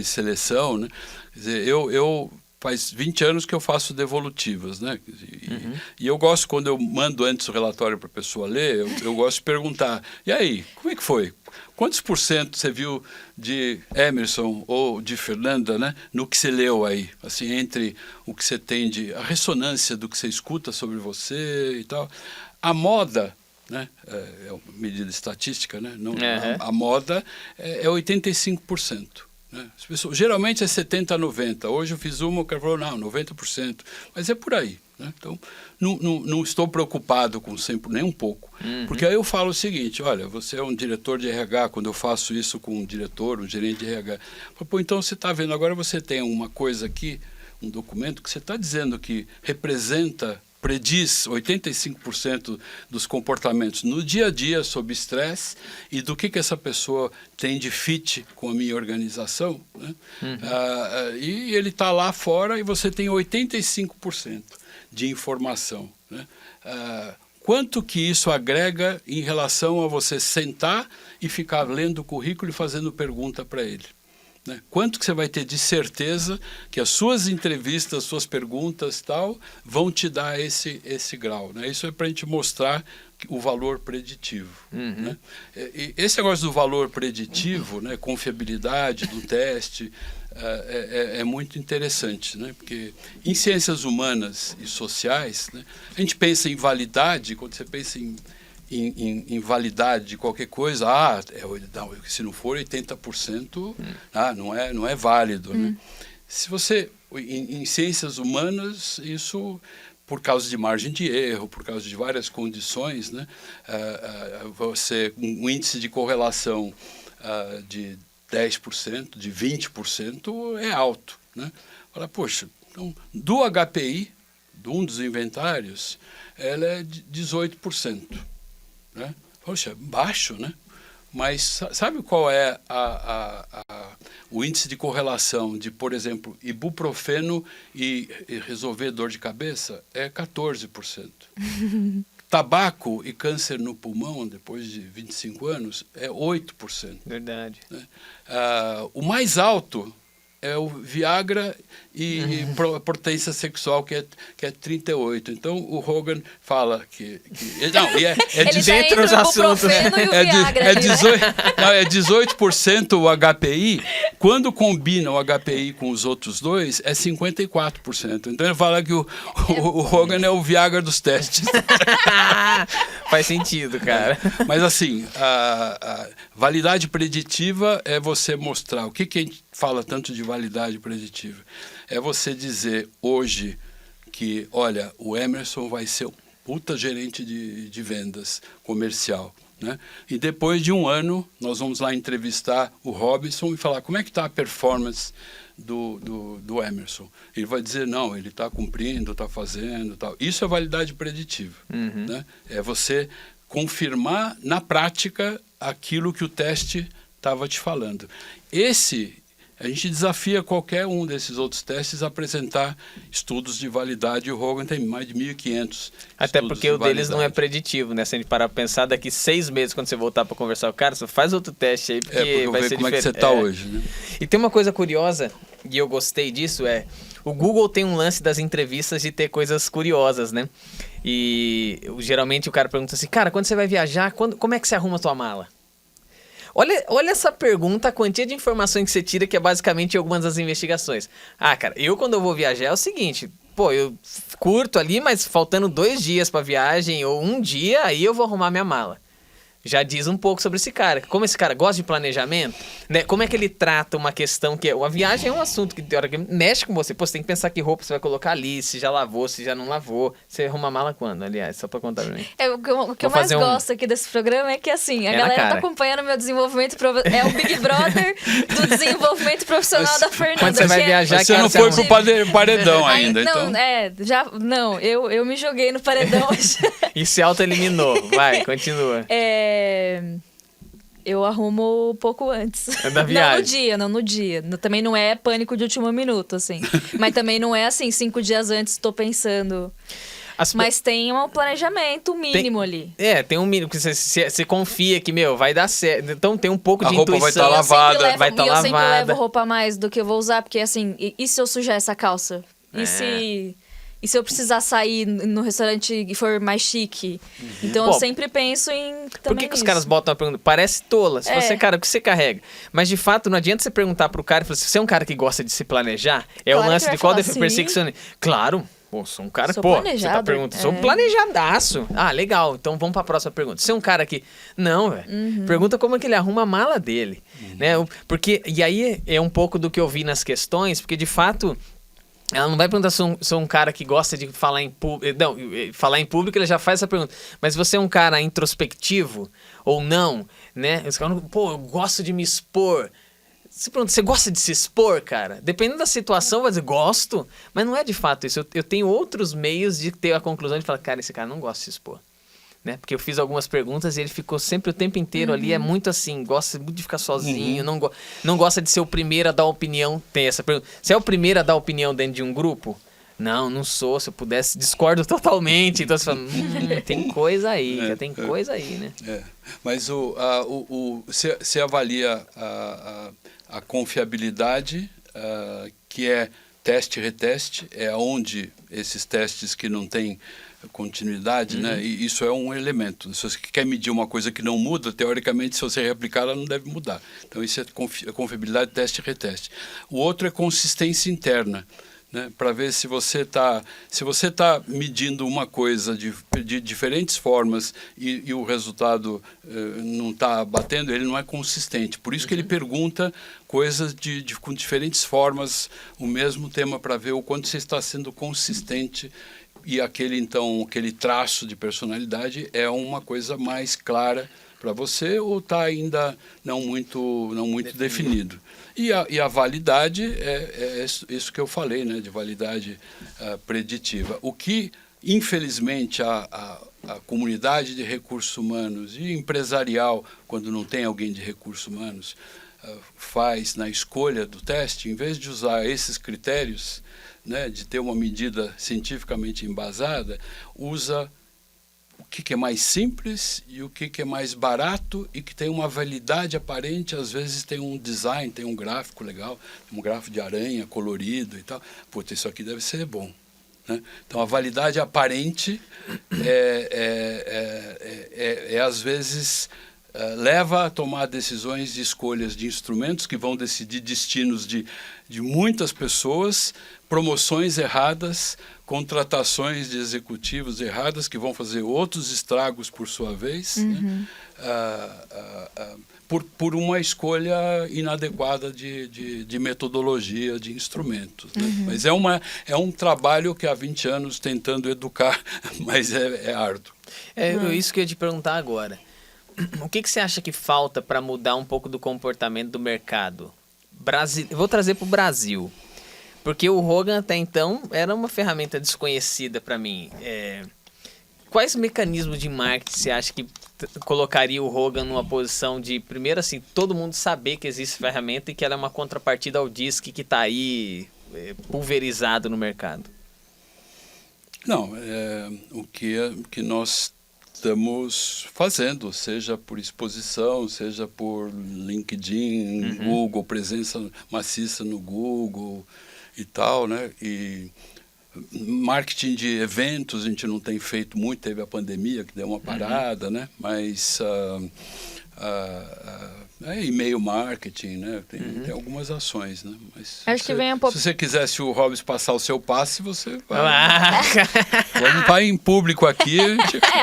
seleção, né? Quer dizer, eu faz 20 anos que eu faço devolutivas, né? E eu gosto, quando eu mando antes o relatório para a pessoa ler, eu gosto de perguntar, e aí, como é que foi? Quantos por cento você viu de Emerson ou de Fernanda, né, no que você leu aí? Assim, entre o que você tem a ressonância do que você escuta sobre você e tal. A moda, né, é uma medida estatística, né? Não, a moda é 85%. Né? As pessoas, geralmente é 70% a 90%. Hoje eu fiz uma, o cara falou, não, 90%. Mas é por aí. Né? Então, não estou preocupado com sempre, nem um pouco. Porque aí eu falo o seguinte, olha, você é um diretor de RH, quando eu faço isso com um diretor, um gerente de RH. Pô, então você está vendo, agora você tem uma coisa aqui, um documento que você está dizendo que prediz 85% dos comportamentos no dia a dia sob estresse e do que essa pessoa tem de fit com a minha organização, né? E ele está lá fora e você tem 85% de informação, né? Quanto que isso agrega em relação a você sentar e ficar lendo o currículo e fazendo pergunta para ele? Né? Quanto que você vai ter de certeza que as suas entrevistas, suas perguntas tal, vão te dar esse grau? Né? Isso é para a gente mostrar o valor preditivo. Né? E esse negócio do valor preditivo, né, confiabilidade do teste, é muito interessante, né? Porque em ciências humanas e sociais, né, a gente pensa em validade, quando você pensa em validade de qualquer coisa, se não for 80%, não é válido. Né? Se você, em ciências humanas, isso, por causa de margem de erro, por causa de várias condições, né, um índice de correlação de 10%, de 20% é alto. Né? Fala, poxa, então, do HPI, de um dos inventários, ela é de 18%. Né? Poxa, baixo, né? Mas sabe qual é o índice de correlação de, por exemplo, ibuprofeno e resolver dor de cabeça? É 14%. Tabaco e câncer no pulmão, depois de 25 anos, é 8%. Verdade. Né? O mais alto é o Viagra e potência sexual, que é 38. Então, o Hogan fala que não, ele de tá dentro entre dos o assuntos, né? ibuprofeno e o Viagra. ali, né? É 18% o HPI. Quando combina o HPI com os outros dois, é 54%. Então, ele fala que o Hogan é o Viagra dos testes. Faz sentido, cara. Mas assim, a validade preditiva é você mostrar. O que a gente fala tanto de validade preditiva? É você dizer hoje que, olha, o Emerson vai ser um puta gerente de vendas comercial. Né? E depois de um ano, nós vamos lá entrevistar o Robinson e falar como é que está a performance do Emerson. Ele vai dizer, não, ele está cumprindo, está fazendo, tal. Isso é validade preditiva. Né? É você confirmar na prática aquilo que o teste estava te falando. A gente desafia qualquer um desses outros testes a apresentar estudos de validade. O Hogan tem mais de 1.500 Até estudos porque de o deles não é validade. preditivo, né? Se a gente parar pra pensar, daqui 6 meses, quando você voltar pra conversar com o cara, você faz outro teste aí, porque Porque eu vai ver ser como diferente. é que você está hoje. Né? E tem uma coisa curiosa, e eu gostei disso, o Google tem um lance das entrevistas de ter coisas curiosas, né? E geralmente o cara pergunta assim, cara, quando você vai viajar, como é que você arruma a tua mala? Olha essa pergunta, a quantia de informações que você tira, que é basicamente algumas das investigações. Ah, cara, quando eu vou viajar é o seguinte, eu curto ali, mas faltando 2 dias pra viagem, ou 1 dia, aí eu vou arrumar minha mala. Já diz um pouco sobre esse cara. Como esse cara gosta de planejamento, né? Como é que ele trata uma questão que... A viagem é um assunto que, teoricamente, mexe com você. Pô, você tem que pensar que roupa você vai colocar ali, se já lavou, se já não lavou. Você arruma a mala quando, aliás? Só pra contar pra mim. O que eu mais gosto aqui desse programa é que, assim, a na galera cara. tá acompanhando o meu desenvolvimento... É o Big Brother do desenvolvimento profissional da Fernanda. Quando você vai que é- viajar, Mas você que não hora foi você pro paredão ainda, não, então... Não, eu me joguei no paredão hoje. E se auto-eliminou. Vai, continua. Eu arrumo um pouco antes. Da viagem. Não no dia. Também não é pânico de último minuto, assim. Mas também não é assim, 5 dias antes tô pensando. Mas tem um planejamento mínimo ali. Tem um mínimo, que você confia que, vai dar certo. Então tem um pouco de roupa vai intuição. tá lavada. Vai estar eu sempre lavada. levo roupa a mais do que eu vou usar, porque assim, e se eu sujar essa calça? E se eu precisar sair no restaurante e for mais chique? Então eu sempre penso em Por que os caras botam uma pergunta? Parece tola. Se você, cara, o que você carrega? Mas de fato, não adianta você perguntar pro cara, se você é um cara que gosta de se planejar, Claro o lance que de vai qual falar, perseguição. Claro. Pô, sou um cara, Sou você tá planejado, perguntando, sou planejadaço. Ah, legal, então vamos pra próxima pergunta. Você é um cara que... Não, velho. Pergunta como é que ele arruma a mala dele. Né? Porque, e aí é um pouco do que eu vi nas questões, porque de fato... Ela não vai perguntar se sou um cara que gosta de falar em público. Não, falar em público ele já faz essa pergunta. Mas você é um cara introspectivo ou não, né? Você fala, eu gosto de me expor. Você pergunta, você gosta de se expor, cara? Dependendo da situação, vai dizer, gosto. Mas não é de fato isso. Eu tenho outros meios de ter a conclusão de falar, cara, esse cara não gosta de se expor. Né? Porque eu fiz algumas perguntas e ele ficou sempre o tempo inteiro ali, é muito assim, gosta muito de ficar sozinho, não gosta de ser o primeiro a dar opinião. Tem essa pergunta. Você é o primeiro a dar opinião dentro de um grupo? Não sou, se eu pudesse, discordo totalmente. Então você fala, tem coisa aí, tem coisa aí, né? Mas você avalia a confiabilidade, que é teste e reteste, é onde esses testes que não têm continuidade, né? E isso é um elemento. Se você quer medir uma coisa que não muda, teoricamente, se você reaplicar, ela não deve mudar. Então, isso é confiabilidade, teste e reteste. O outro é consistência interna, né? Para ver se você tá medindo uma coisa de diferentes formas e o resultado não está batendo, ele não é consistente. Por isso que ele pergunta coisas com diferentes formas, o mesmo tema, para ver o quanto você está sendo consistente. E aquele traço de personalidade é uma coisa mais clara para você ou está ainda não muito definido. E a validade é isso que eu falei, né, de validade preditiva. O que, infelizmente, a comunidade de recursos humanos e empresarial, quando não tem alguém de recursos humanos, faz na escolha do teste, em vez de usar esses critérios, né, de ter uma medida cientificamente embasada, usa o que é mais simples e o que é mais barato e que tem uma validade aparente, às vezes tem um design, tem um gráfico legal, um gráfico de aranha colorido e tal. Puta, isso aqui deve ser bom. Né? Então, a validade aparente às vezes, leva a tomar decisões de escolhas de instrumentos que vão decidir destinos de muitas pessoas, promoções erradas, contratações de executivos erradas que vão fazer outros estragos por sua vez, né? Por uma escolha inadequada de metodologia, de instrumentos. Né? Mas é um trabalho que há 20 anos tentando educar, mas é árduo. Isso que eu ia te perguntar agora. O que você acha que falta para mudar um pouco do comportamento do mercado? Vou trazer para o Brasil. Porque o Hogan, até então, era uma ferramenta desconhecida para mim. Quais mecanismos de marketing você acha que colocaria o Hogan numa posição de, primeiro, assim, todo mundo saber que existe ferramenta e que ela é uma contrapartida ao DISC que está aí pulverizado no mercado? Não, o que nós estamos fazendo, seja por exposição, seja por LinkedIn, Google, presença maciça no Google e tal, né? E marketing de eventos a gente não tem feito muito, teve a pandemia que deu uma parada, né? Mas e-mail marketing, né? Tem algumas ações, né? Mas acho que vem um pouco... Se você quisesse o Robes passar o seu passe, você vai. Vamos estar em público aqui.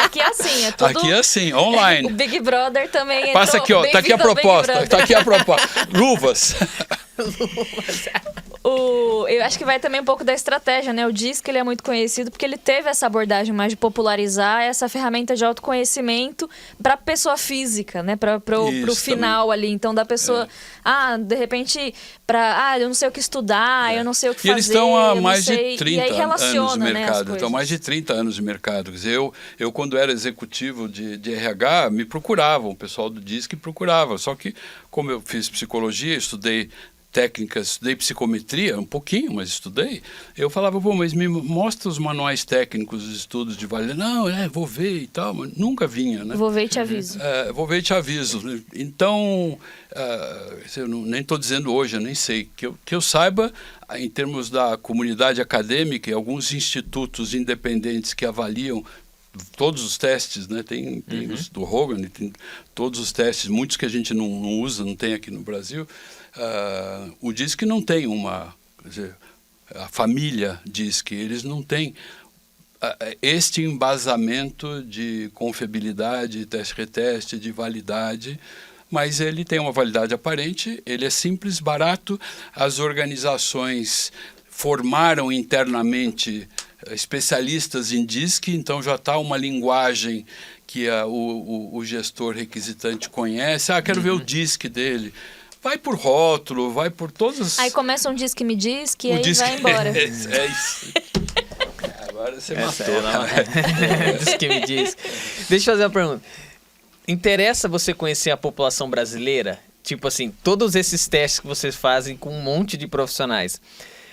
Aqui é assim, é tudo... Aqui é assim, online. O Big Brother também passa aqui, ó, tá aqui a proposta. Tá aqui a proposta. Luvas. Eu acho que vai também um pouco da estratégia, né? O DISC, ele é muito conhecido porque ele teve essa abordagem mais de popularizar essa ferramenta de autoconhecimento para a pessoa física, né? Para o final também. Ali. Então, da pessoa, de repente, eu não sei o que estudar, eu não sei o que fazer. E eles estão há mais de 30 anos de mercado. Estão mais de 30 anos de mercado. Quer dizer, eu quando era executivo de RH, me procuravam, o pessoal do DISC procurava. Só que, como eu fiz psicologia, estudei técnicas, estudei psicometria, um pouquinho, mas estudei. Eu falava, mas me mostra os manuais técnicos, os estudos de validade. Não, vou ver e tal, mas nunca vinha, né? Vou ver e te aviso. Vou ver e te aviso. Então, eu nem estou dizendo hoje, eu nem sei. Que eu saiba, em termos da comunidade acadêmica e alguns institutos independentes que avaliam todos os testes, né? Tem os do Hogan, tem todos os testes, muitos que a gente não usa, não tem aqui no Brasil. O DISC não tem quer dizer, a família DISC, eles não têm este embasamento de confiabilidade, teste-reteste, de validade, mas ele tem uma validade aparente, ele é simples, barato, as organizações formaram internamente especialistas em DISC, então já está uma linguagem que o gestor requisitante conhece. Quero ver o DISC dele. Vai por rótulo, vai por todas... Aí começa um DISC me diz que aí vai embora. É isso. Agora você matou. Diz que me diz. Deixa eu fazer uma pergunta. Interessa você conhecer a população brasileira? Tipo assim, todos esses testes que vocês fazem com um monte de profissionais,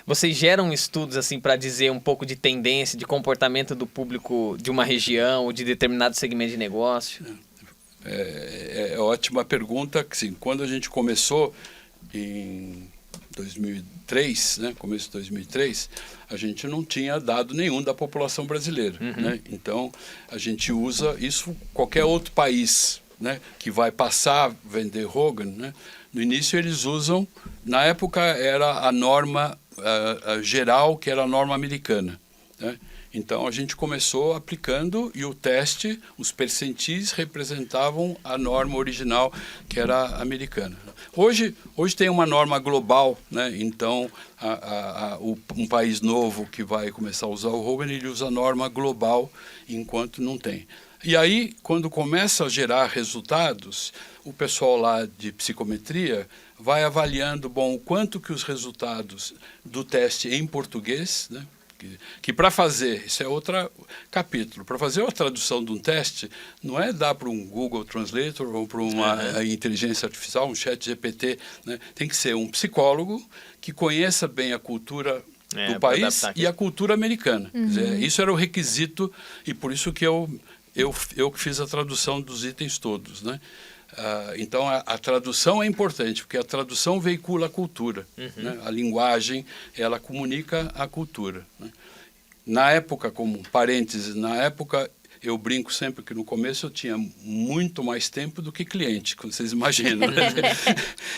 vocês geram estudos assim para dizer um pouco de tendência, de comportamento do público de uma região ou de determinado segmento de negócio? É ótima pergunta. Assim, quando a gente começou em 2003, né, começo de 2003, a gente não tinha dado nenhum da população brasileira. Né? Então, a gente usa isso qualquer outro país, né, que vai passar a vender Hogan. Né? No início, eles usam, na época era a norma geral, que era a norma americana. Né? Então, a gente começou aplicando e o teste, os percentis representavam a norma original, que era americana. Hoje tem uma norma global, né? Então, um país novo que vai começar a usar o Hogan, ele usa a norma global, enquanto não tem. E aí, quando começa a gerar resultados, o pessoal lá de psicometria vai avaliando, o quanto que os resultados do teste em português, né? Que para fazer, isso é outro capítulo, para fazer a tradução de um teste, não é dar para um Google Translator ou para uma inteligência artificial, um chat GPT, né? Tem que ser um psicólogo que conheça bem a cultura do país e a cultura americana. Quer dizer, isso era o requisito e por isso que eu que fiz a tradução dos itens todos, né? Então, a tradução é importante, porque a tradução veicula a cultura. Né? A linguagem, ela comunica a cultura. Né? Na época, como parênteses, na época, eu brinco sempre que no começo eu tinha muito mais tempo do que cliente, como vocês imaginam. Né?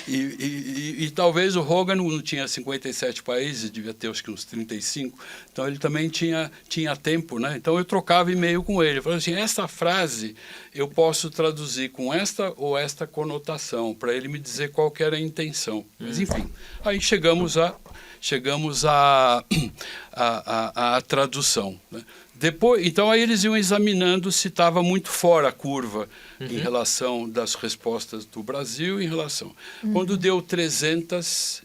e talvez o Hogan não tinha 57 países, devia ter acho que uns 35, então ele também tinha tempo, né? Então eu trocava e-mail com ele, falando assim, esta frase eu posso traduzir com esta ou esta conotação, para ele me dizer qual que era a intenção. Mas enfim, aí chegamos à tradução, né? Depois, então aí eles iam examinando se estava muito fora a curva em relação das respostas do Brasil em relação. Quando deu 300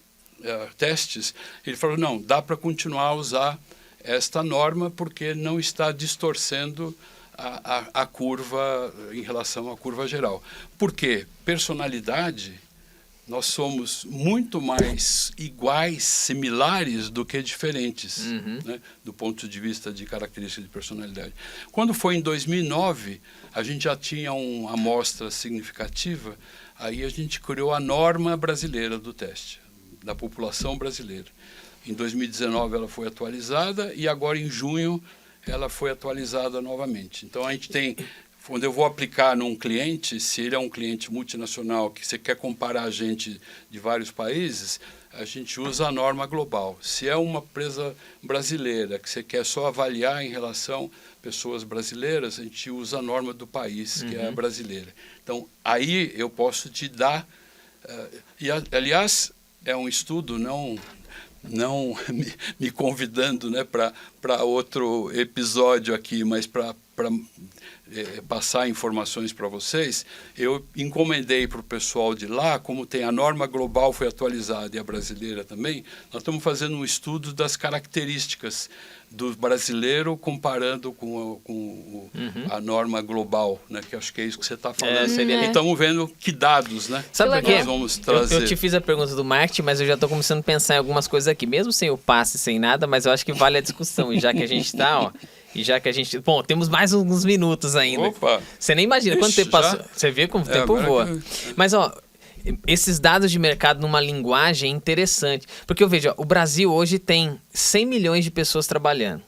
testes, ele falou, não, dá para continuar a usar esta norma porque não está distorcendo a curva em relação à curva geral. Por quê? Personalidade, nós somos muito mais iguais, similares do que diferentes, né? Do ponto de vista de características de personalidade. Quando foi em 2009, a gente já tinha uma amostra significativa, aí a gente criou a norma brasileira do teste, da população brasileira. Em 2019 ela foi atualizada e agora em junho ela foi atualizada novamente. Então a gente tem... Quando eu vou aplicar num cliente, se ele é um cliente multinacional, que você quer comparar gente de vários países, a gente usa a norma global. Se é uma empresa brasileira, que você quer só avaliar em relação a pessoas brasileiras, a gente usa a norma do país, que é a brasileira. Então, aí eu posso te dar... aliás, é um estudo não me convidando, né, para outro episódio aqui, mas para passar informações para vocês, eu encomendei para o pessoal de lá, como tem a norma global foi atualizada e a brasileira também, nós estamos fazendo um estudo das características do brasileiro comparando com a norma global, né, que acho que é isso que você está falando. E estamos vendo que dados, né? Sabe por quê? Nós vamos trazer. Eu te fiz a pergunta do marketing, mas eu já estou começando a pensar em algumas coisas aqui, mesmo sem o passe, sem nada, mas eu acho que vale a discussão. E já que a gente está, bom, temos mais uns minutos ainda. Opa! Você nem imagina quanto tempo passou. Você vê como o tempo voa. Mas, esses dados de mercado numa linguagem interessante. Porque eu vejo, o Brasil hoje tem 100 milhões de pessoas trabalhando.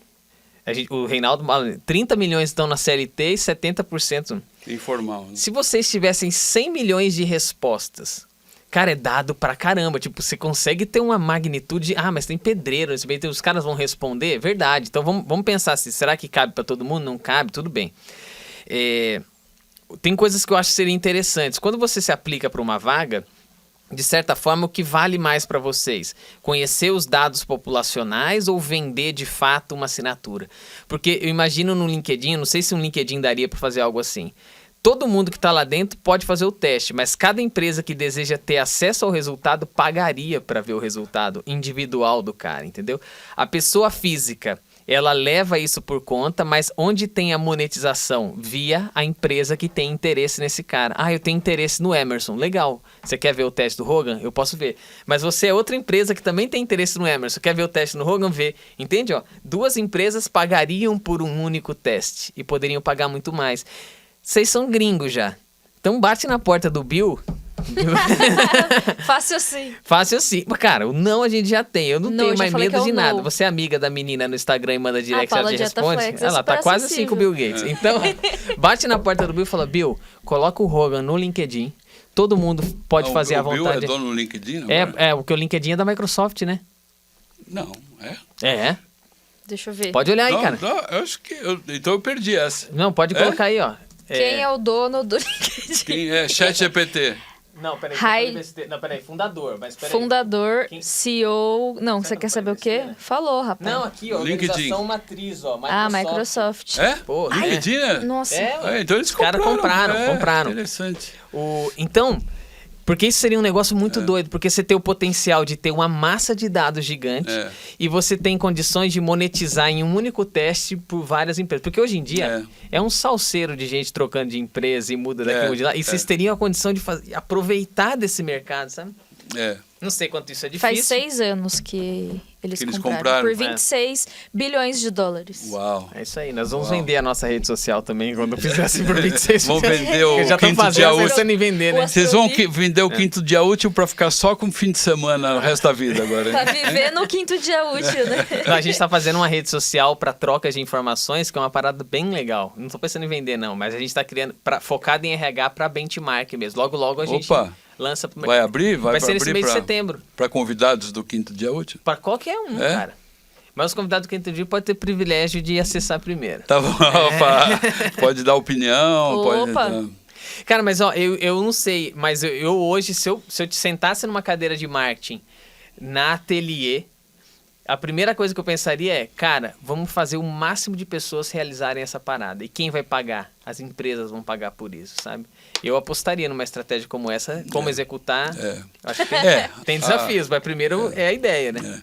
O Reinaldo, 30 milhões estão na CLT e 70% informal. Né? Se vocês tivessem 100 milhões de respostas, cara, é dado pra caramba. Tipo, você consegue ter uma magnitude... mas tem pedreiro, os caras vão responder? Verdade. Então, vamos pensar assim, será que cabe pra todo mundo? Não cabe? Tudo bem. Tem coisas que eu acho que seriam interessantes. Quando você se aplica para uma vaga, de certa forma, o que vale mais para vocês? Conhecer os dados populacionais ou vender, de fato, uma assinatura? Porque eu imagino no LinkedIn, não sei se um LinkedIn daria para fazer algo assim. Todo mundo que está lá dentro pode fazer o teste, mas cada empresa que deseja ter acesso ao resultado pagaria para ver o resultado individual do cara, entendeu? A pessoa física, ela leva isso por conta, mas onde tem a monetização? Via a empresa que tem interesse nesse cara. Eu tenho interesse no Emerson. Legal. Você quer ver o teste do Hogan? Eu posso ver. Mas você é outra empresa que também tem interesse no Emerson. Quer ver o teste no Hogan? Vê. Entende? Duas empresas pagariam por um único teste e poderiam pagar muito mais. Vocês são gringos já. Então bate na porta do Bill. Fácil assim. Fácil assim. Mas, cara, o não a gente já tem. Eu não tenho mais medo de nada. Não. Você é amiga da menina no Instagram e manda direct, ela te responde. Flex, ela tá quase assim com o Bill Gates. Então, bate na porta do Bill e fala, Bill, coloca o Hogan no LinkedIn. Todo mundo pode fazer à vontade. O Bill é dono do LinkedIn? Porque o LinkedIn é da Microsoft, né? Não, É. Deixa eu ver. Pode olhar aí, cara. Não, eu acho que... então eu perdi essa. Não, pode colocar aí, ó. Quem é o dono do LinkedIn? Quem é? ChatGPT. Não, peraí. Fundador. Mas peraí. Fundador, CEO... Não, você quer saber o quê? Falou, rapaz. Não, aqui, ó. Organização matriz, ó. Microsoft. Pô, LinkedIn? Nossa. Então eles Os caras compraram. Interessante. Então, Porque isso seria um negócio muito doido, porque você tem o potencial de ter uma massa de dados gigante e você tem condições de monetizar em um único teste por várias empresas. Porque hoje em dia é um salseiro de gente trocando de empresa e muda daqui e muda de lá. E vocês teriam a condição de aproveitar desse mercado, sabe? Não sei quanto isso é difícil. Faz 6 anos que eles compraram por 26 bilhões de dólares. Uau. É isso aí, nós vamos vender a nossa rede social também quando fizer assim por 26 Vamos vender o já quinto dia útil. Pensando em vender, né? Vocês vão vender o quinto dia útil para ficar só com o fim de semana o resto da vida agora. Pra viver no quinto dia útil, né? Não, a gente tá fazendo uma rede social para troca de informações, que é uma parada bem legal. Não tô pensando em vender, não, mas a gente tá criando, focado em RH para benchmark mesmo. Logo, logo a gente lança... Vai abrir? Vai ser nesse mês de setembro. Para convidados do quinto dia útil? Para qualquer um, cara. Mas os convidados do quinto dia podem ter privilégio de acessar primeiro. Tá bom, pode dar opinião, pode... Cara, mas ó, eu não sei, mas eu hoje, se eu te sentasse numa cadeira de marketing na ateliê, a primeira coisa que eu pensaria é, cara, vamos fazer o máximo de pessoas realizarem essa parada. E quem vai pagar? As empresas vão pagar por isso, sabe? Eu apostaria numa estratégia como essa, como executar. Acho que tem desafios, mas primeiro é a ideia, né?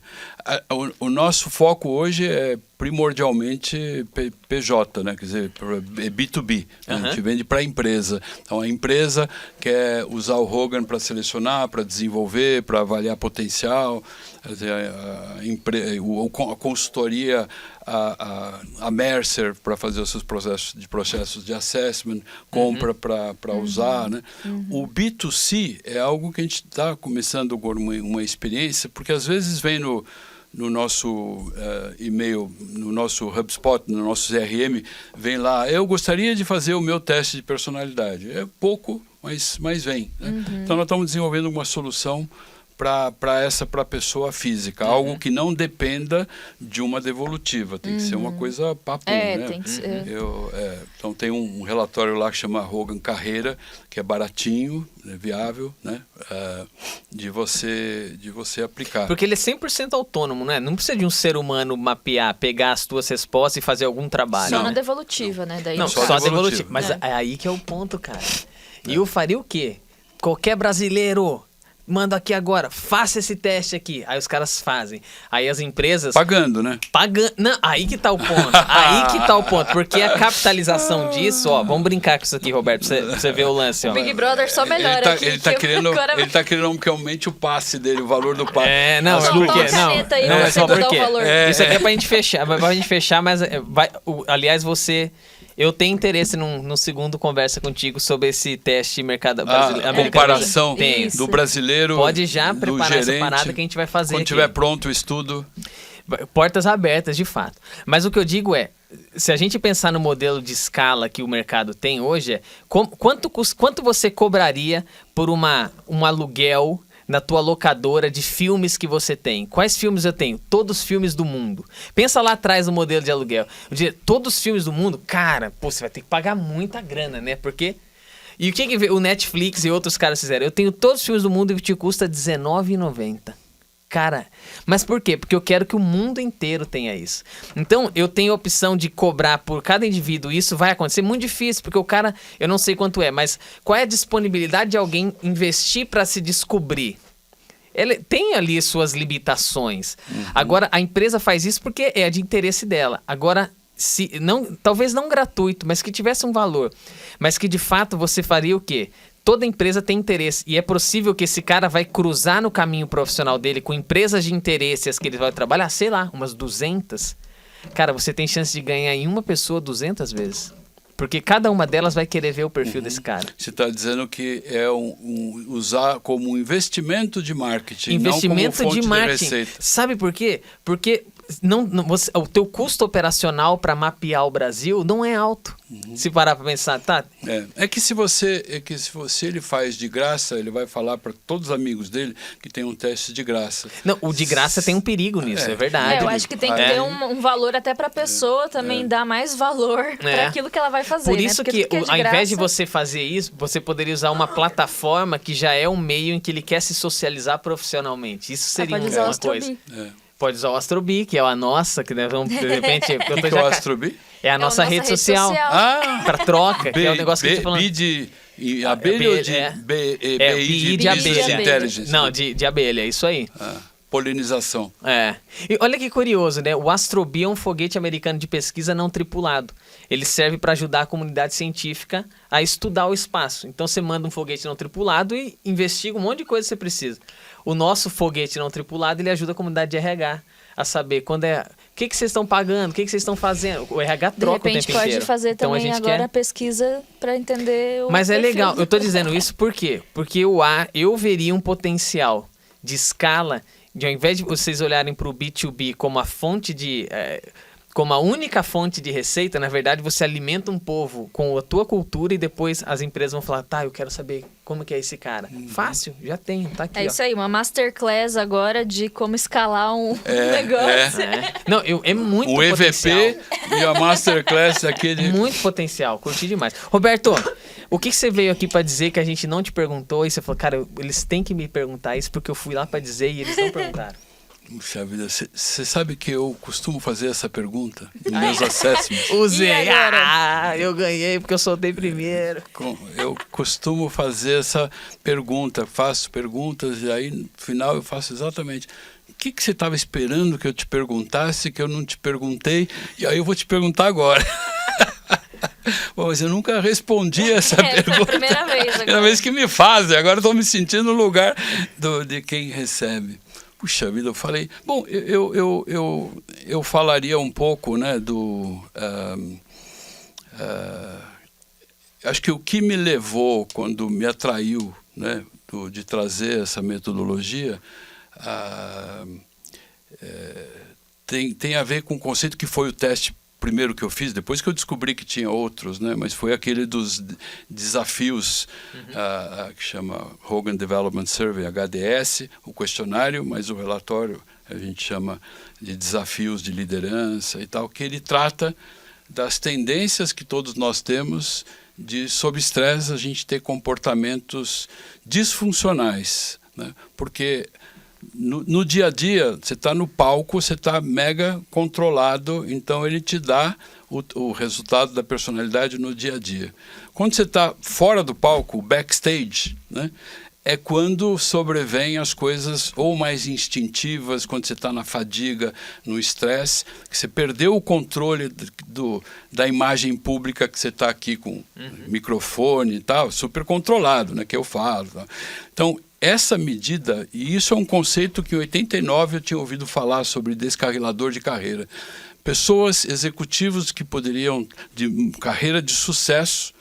O nosso foco hoje é primordialmente PJ, né? Quer dizer, B2B. A gente vende para a empresa. Então, a empresa quer usar o Hogan para selecionar, para desenvolver, para avaliar potencial. Quer dizer, a consultoria, a Mercer para fazer os seus processos de assessment, compra para usar, né? O B2C é algo que a gente está começando agora uma experiência, porque às vezes vem no nosso e-mail, no nosso HubSpot, no nosso CRM, vem lá, eu gostaria de fazer o meu teste de personalidade. É pouco, mas vem. Né? Então nós estamos desenvolvendo uma solução para a pessoa física, algo que não dependa de uma devolutiva, tem que ser uma coisa papum, né? Tem que ser. Então tem um relatório lá que chama Hogan Carreira, que é baratinho, viável, né? De você aplicar. Porque ele é 100% autônomo, né? Não precisa de um ser humano mapear, pegar as tuas respostas e fazer algum trabalho. Só na devolutiva, né? Daí não, só devolutiva. Mas é aí que é o ponto, cara. E eu faria o quê? Qualquer brasileiro... Manda aqui agora, faça esse teste aqui. Aí os caras fazem. Aí as empresas... Pagando, né? Pagando. Não, aí que tá o ponto. Aí que tá o ponto. Porque a capitalização disso, ó... Vamos brincar com isso aqui, Roberto, pra você ver o lance, ó. O Big Brother só melhora aqui. Ele tá querendo que aumente o passe dele, o valor do passe. Não, é porque... Não, é só porque... Isso aqui é pra gente fechar, mas... aliás, você... Eu tenho interesse num segundo conversa contigo sobre esse teste de mercado americano. Comparação do brasileiro. Pode já preparar gerente, essa parada que a gente vai fazer. Quando tiver pronto o estudo. Portas abertas, de fato. Mas o que eu digo é, se a gente pensar no modelo de escala que o mercado tem hoje, quanto você cobraria por um aluguel na tua locadora de filmes que você tem? Quais filmes eu tenho? Todos os filmes do mundo. Pensa lá atrás no modelo de aluguel. Todos os filmes do mundo, cara, você vai ter que pagar muita grana, né? Porque... E o que o Netflix e outros caras fizeram? Eu tenho todos os filmes do mundo e te custa R$19,90. Cara, mas por quê? Porque eu quero que o mundo inteiro tenha isso. Então, eu tenho a opção de cobrar por cada indivíduo. Isso vai acontecer muito difícil, porque o cara, eu não sei quanto é, mas qual é a disponibilidade de alguém investir para se descobrir? Ele tem ali suas limitações. Agora, a empresa faz isso porque é de interesse dela. Agora, talvez não gratuito, mas que tivesse um valor. Mas que, de fato, você faria o quê? Toda empresa tem interesse e é possível que esse cara vai cruzar no caminho profissional dele com empresas de interesse as que ele vai trabalhar, sei lá, umas 200. Cara, você tem chance de ganhar em uma pessoa 200 vezes. Porque cada uma delas vai querer ver o perfil desse cara. Você está dizendo que é usar como um investimento de marketing, investimento não como fonte de marketing. De receita. Sabe por quê? Porque o teu custo operacional para mapear o Brasil não é alto. Se parar para pensar, tá? É que se ele faz de graça, ele vai falar para todos os amigos dele que tem um teste de graça. Não, o de graça tem um perigo nisso, é verdade. Eu acho que tem que ter um valor até para a pessoa também dar mais valor para aquilo que ela vai fazer. Por isso, né? que ao invés de você fazer isso, você poderia usar uma plataforma que já é um meio em que ele quer se socializar profissionalmente. Isso seria uma coisa. Pode usar o Astrobee, que é a nossa, que nós vamos, de repente... O que é o Astrobee? É a nossa rede social. Para troca, que é o negócio que a gente tá falando. E abelha ou de BI de abelha. Intelligence? Não, de abelha, é isso aí. Polinização. E olha que curioso, né? O Astrobee é um foguete americano de pesquisa não tripulado. Ele serve para ajudar a comunidade científica a estudar o espaço. Então você manda um foguete não tripulado e investiga um monte de coisa que você precisa. O nosso foguete não tripulado, ele ajuda a comunidade de RH a saber quando é... O que vocês estão pagando? O que vocês estão fazendo? O RH troca o tempo inteiro. De repente pode fazer então, também agora a pesquisa para entender o Mas é perfil. legal, eu tô dizendo isso por quê? Porque eu veria um potencial de escala de, ao invés de vocês olharem para o B2B como a fonte de... como a única fonte de receita, na verdade, você alimenta um povo com a tua cultura e depois as empresas vão falar, tá, eu quero saber como que é esse cara. Fácil, já tem, tá aqui, É isso aí, uma masterclass agora de como escalar um negócio. Não, é muito o potencial. EVP e a masterclass aquele... Muito potencial, curti demais. Roberto, o que você veio aqui pra dizer que a gente não te perguntou e você falou, cara, eles têm que me perguntar isso porque eu fui lá pra dizer e eles não perguntaram. Puxa vida, você sabe que eu costumo fazer essa pergunta nos meus assessments? Usei, eu ganhei porque eu soltei primeiro. Eu costumo fazer essa pergunta, faço perguntas e aí no final eu faço exatamente o que você estava esperando que eu te perguntasse que eu não te perguntei e aí eu vou te perguntar agora. Bom, mas eu nunca respondi essa pergunta. É a primeira vez agora. Primeira vez que me fazem, agora estou me sentindo no lugar de quem recebe. Puxa vida, eu falei... Bom, eu falaria um pouco, né, acho que o que me levou, quando me atraiu, né, de trazer essa metodologia, tem a ver com o conceito que foi o teste primeiro que eu fiz, depois que eu descobri que tinha outros, né? Mas foi aquele dos desafios, que chama Hogan Development Survey, HDS, o questionário, mas o relatório a gente chama de desafios de liderança e tal, que ele trata das tendências que todos nós temos de, sob estresse, a gente ter comportamentos disfuncionais, né? Porque no dia a dia, você está no palco, você está mega controlado, então ele te dá o resultado da personalidade no dia a dia. Quando você está fora do palco, o backstage, né, é quando sobrevêm as coisas ou mais instintivas, quando você está na fadiga, no estresse, que você perdeu o controle da imagem pública, que você está aqui com microfone e tal, super controlado, né, que eu falo. Tá? Então, essa medida, e isso é um conceito que em 89 eu tinha ouvido falar sobre descarrilador de carreira. Pessoas, executivos que poderiam, de carreira de sucesso,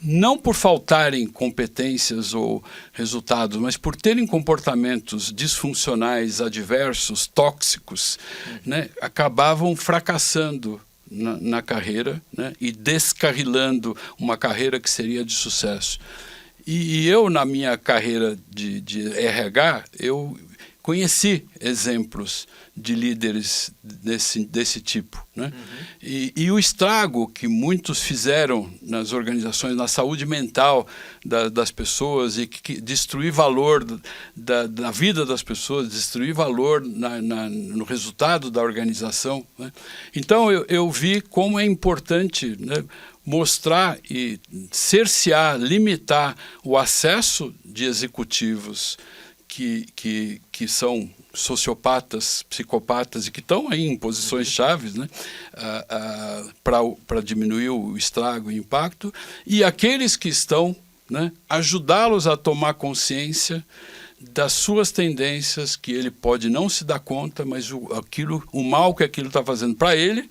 não por faltarem competências ou resultados, mas por terem comportamentos disfuncionais, adversos, tóxicos, né, acabavam fracassando na carreira, né, e descarrilando uma carreira que seria de sucesso. E eu, na minha carreira de RH, eu conheci exemplos de líderes desse tipo, né? E o estrago que muitos fizeram nas organizações, na saúde mental das pessoas e que destruir valor da vida das pessoas, destruir valor no resultado da organização, né? Então eu vi como é importante, né, mostrar e cercear, limitar o acesso de executivos que são sociopatas, psicopatas e que estão aí em posições chaves, né, para diminuir o estrago e o impacto, e aqueles que estão, né, ajudá-los a tomar consciência das suas tendências, que ele pode não se dar conta, mas o mal que aquilo está fazendo para ele,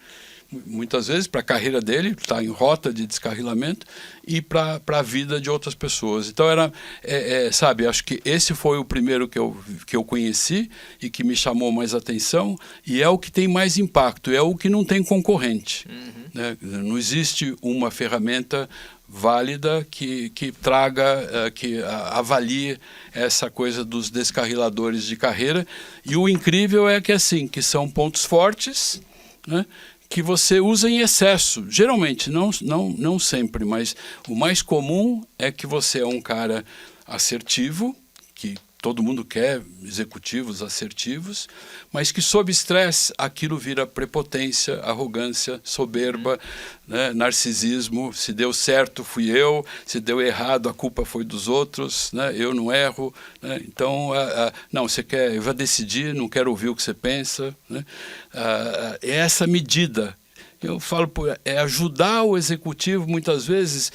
muitas vezes para a carreira dele, está em rota de descarrilamento, e para a vida de outras pessoas. Então, sabe, acho que esse foi o primeiro que eu conheci e que me chamou mais atenção, e é o que tem mais impacto, é o que não tem concorrente. Né? Não existe uma ferramenta válida que traga, que avalie essa coisa dos descarriladores de carreira. E o incrível é que, assim, que são pontos fortes, né, que você usa em excesso. Geralmente, não sempre, mas o mais comum é que você é um cara assertivo, que todo mundo quer executivos assertivos, mas que sob estresse aquilo vira prepotência, arrogância, soberba, né, narcisismo. Se deu certo fui eu, se deu errado a culpa foi dos outros, né, eu não erro, né, então não, você quer, eu já decidi, não quero ouvir o que você pensa, né, é essa medida. Eu falo, é ajudar o executivo muitas vezes,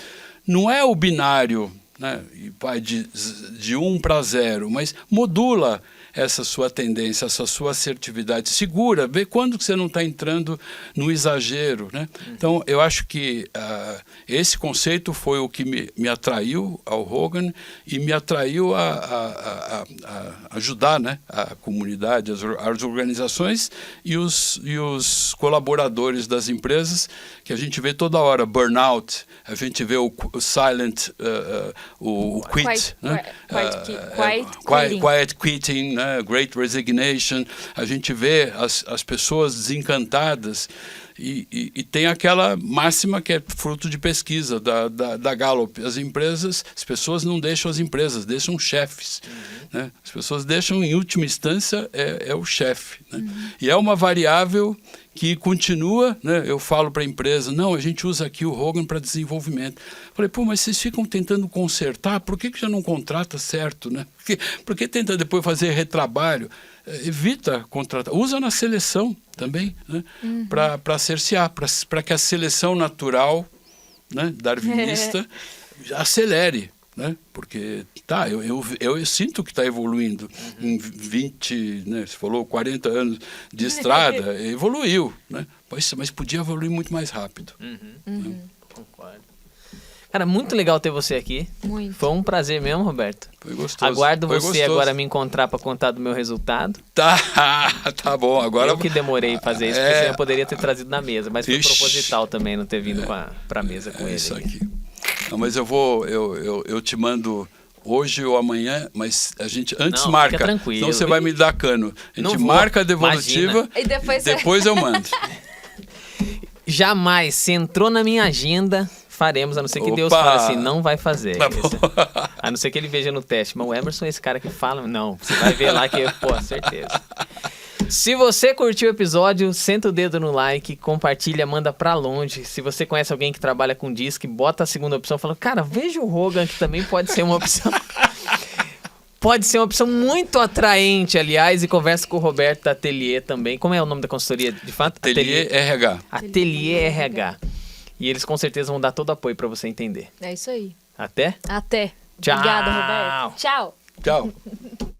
não é o binário, né, e vai de 1 para 0, mas modula essa sua tendência, essa sua assertividade, segura, vê quando que você não está entrando no exagero, né? Então, eu acho que esse conceito foi o que me atraiu ao Hogan e me atraiu a ajudar, né, a comunidade, as organizações e os colaboradores das empresas, que a gente vê toda hora, burnout, a gente vê o silent, o quit, né? Quiet quitting, né? Great resignation, a gente vê as pessoas desencantadas e tem aquela máxima que é fruto de pesquisa da Gallup, as pessoas não deixam as empresas, deixam chefes, né? As pessoas deixam, em última instância, é o chefe, né? E é uma variável que continua, né? Eu falo para a empresa, não, a gente usa aqui o Hogan para desenvolvimento. Falei, mas vocês ficam tentando consertar, por que já não contrata certo, né? Por que tenta depois fazer retrabalho? Evita contratar, usa na seleção também, né? Para cercear, para que a seleção natural, né, darwinista acelere, né? Porque eu sinto que está evoluindo. Em 20, né, você falou 40 anos de estrada, evoluiu, né? Mas podia evoluir muito mais rápido. Né? Concordo. Cara, muito legal ter você aqui. Muito. Foi um prazer mesmo, Roberto. Foi gostoso. Aguardo Foi você gostoso. agora me encontrar para contar do meu resultado. Tá bom. Agora Eu que demorei a fazer isso, porque eu poderia ter trazido na mesa, mas foi Ixi. proposital também não ter vindo para a mesa com ele. Isso aqui. Não, mas eu te mando hoje ou amanhã, mas a gente antes Não, marca. fica tranquilo. Senão você vai me dar cano. A Não gente vou. marca a devolutiva E depois eu mando. Jamais, se entrou na minha agenda, faremos, a não ser que Deus Opa! fale assim, não vai fazer. Tá bom. A não ser que ele veja no teste, mas o Emerson é esse cara que fala, não, você vai ver lá que, certeza. Se você curtiu o episódio, senta o dedo no like, compartilha, manda pra longe. Se você conhece alguém que trabalha com disc, bota a segunda opção, fala, cara, veja o Hogan, que também pode ser uma opção. Pode ser uma opção muito atraente, aliás, e conversa com o Roberto da Atelier também. Como é o nome da consultoria, de fato? Atelier RH. Atelier RH. E eles com certeza vão dar todo apoio pra você entender. É isso aí. Até? Até. Tchau. Obrigada, Roberto. Tchau. Tchau.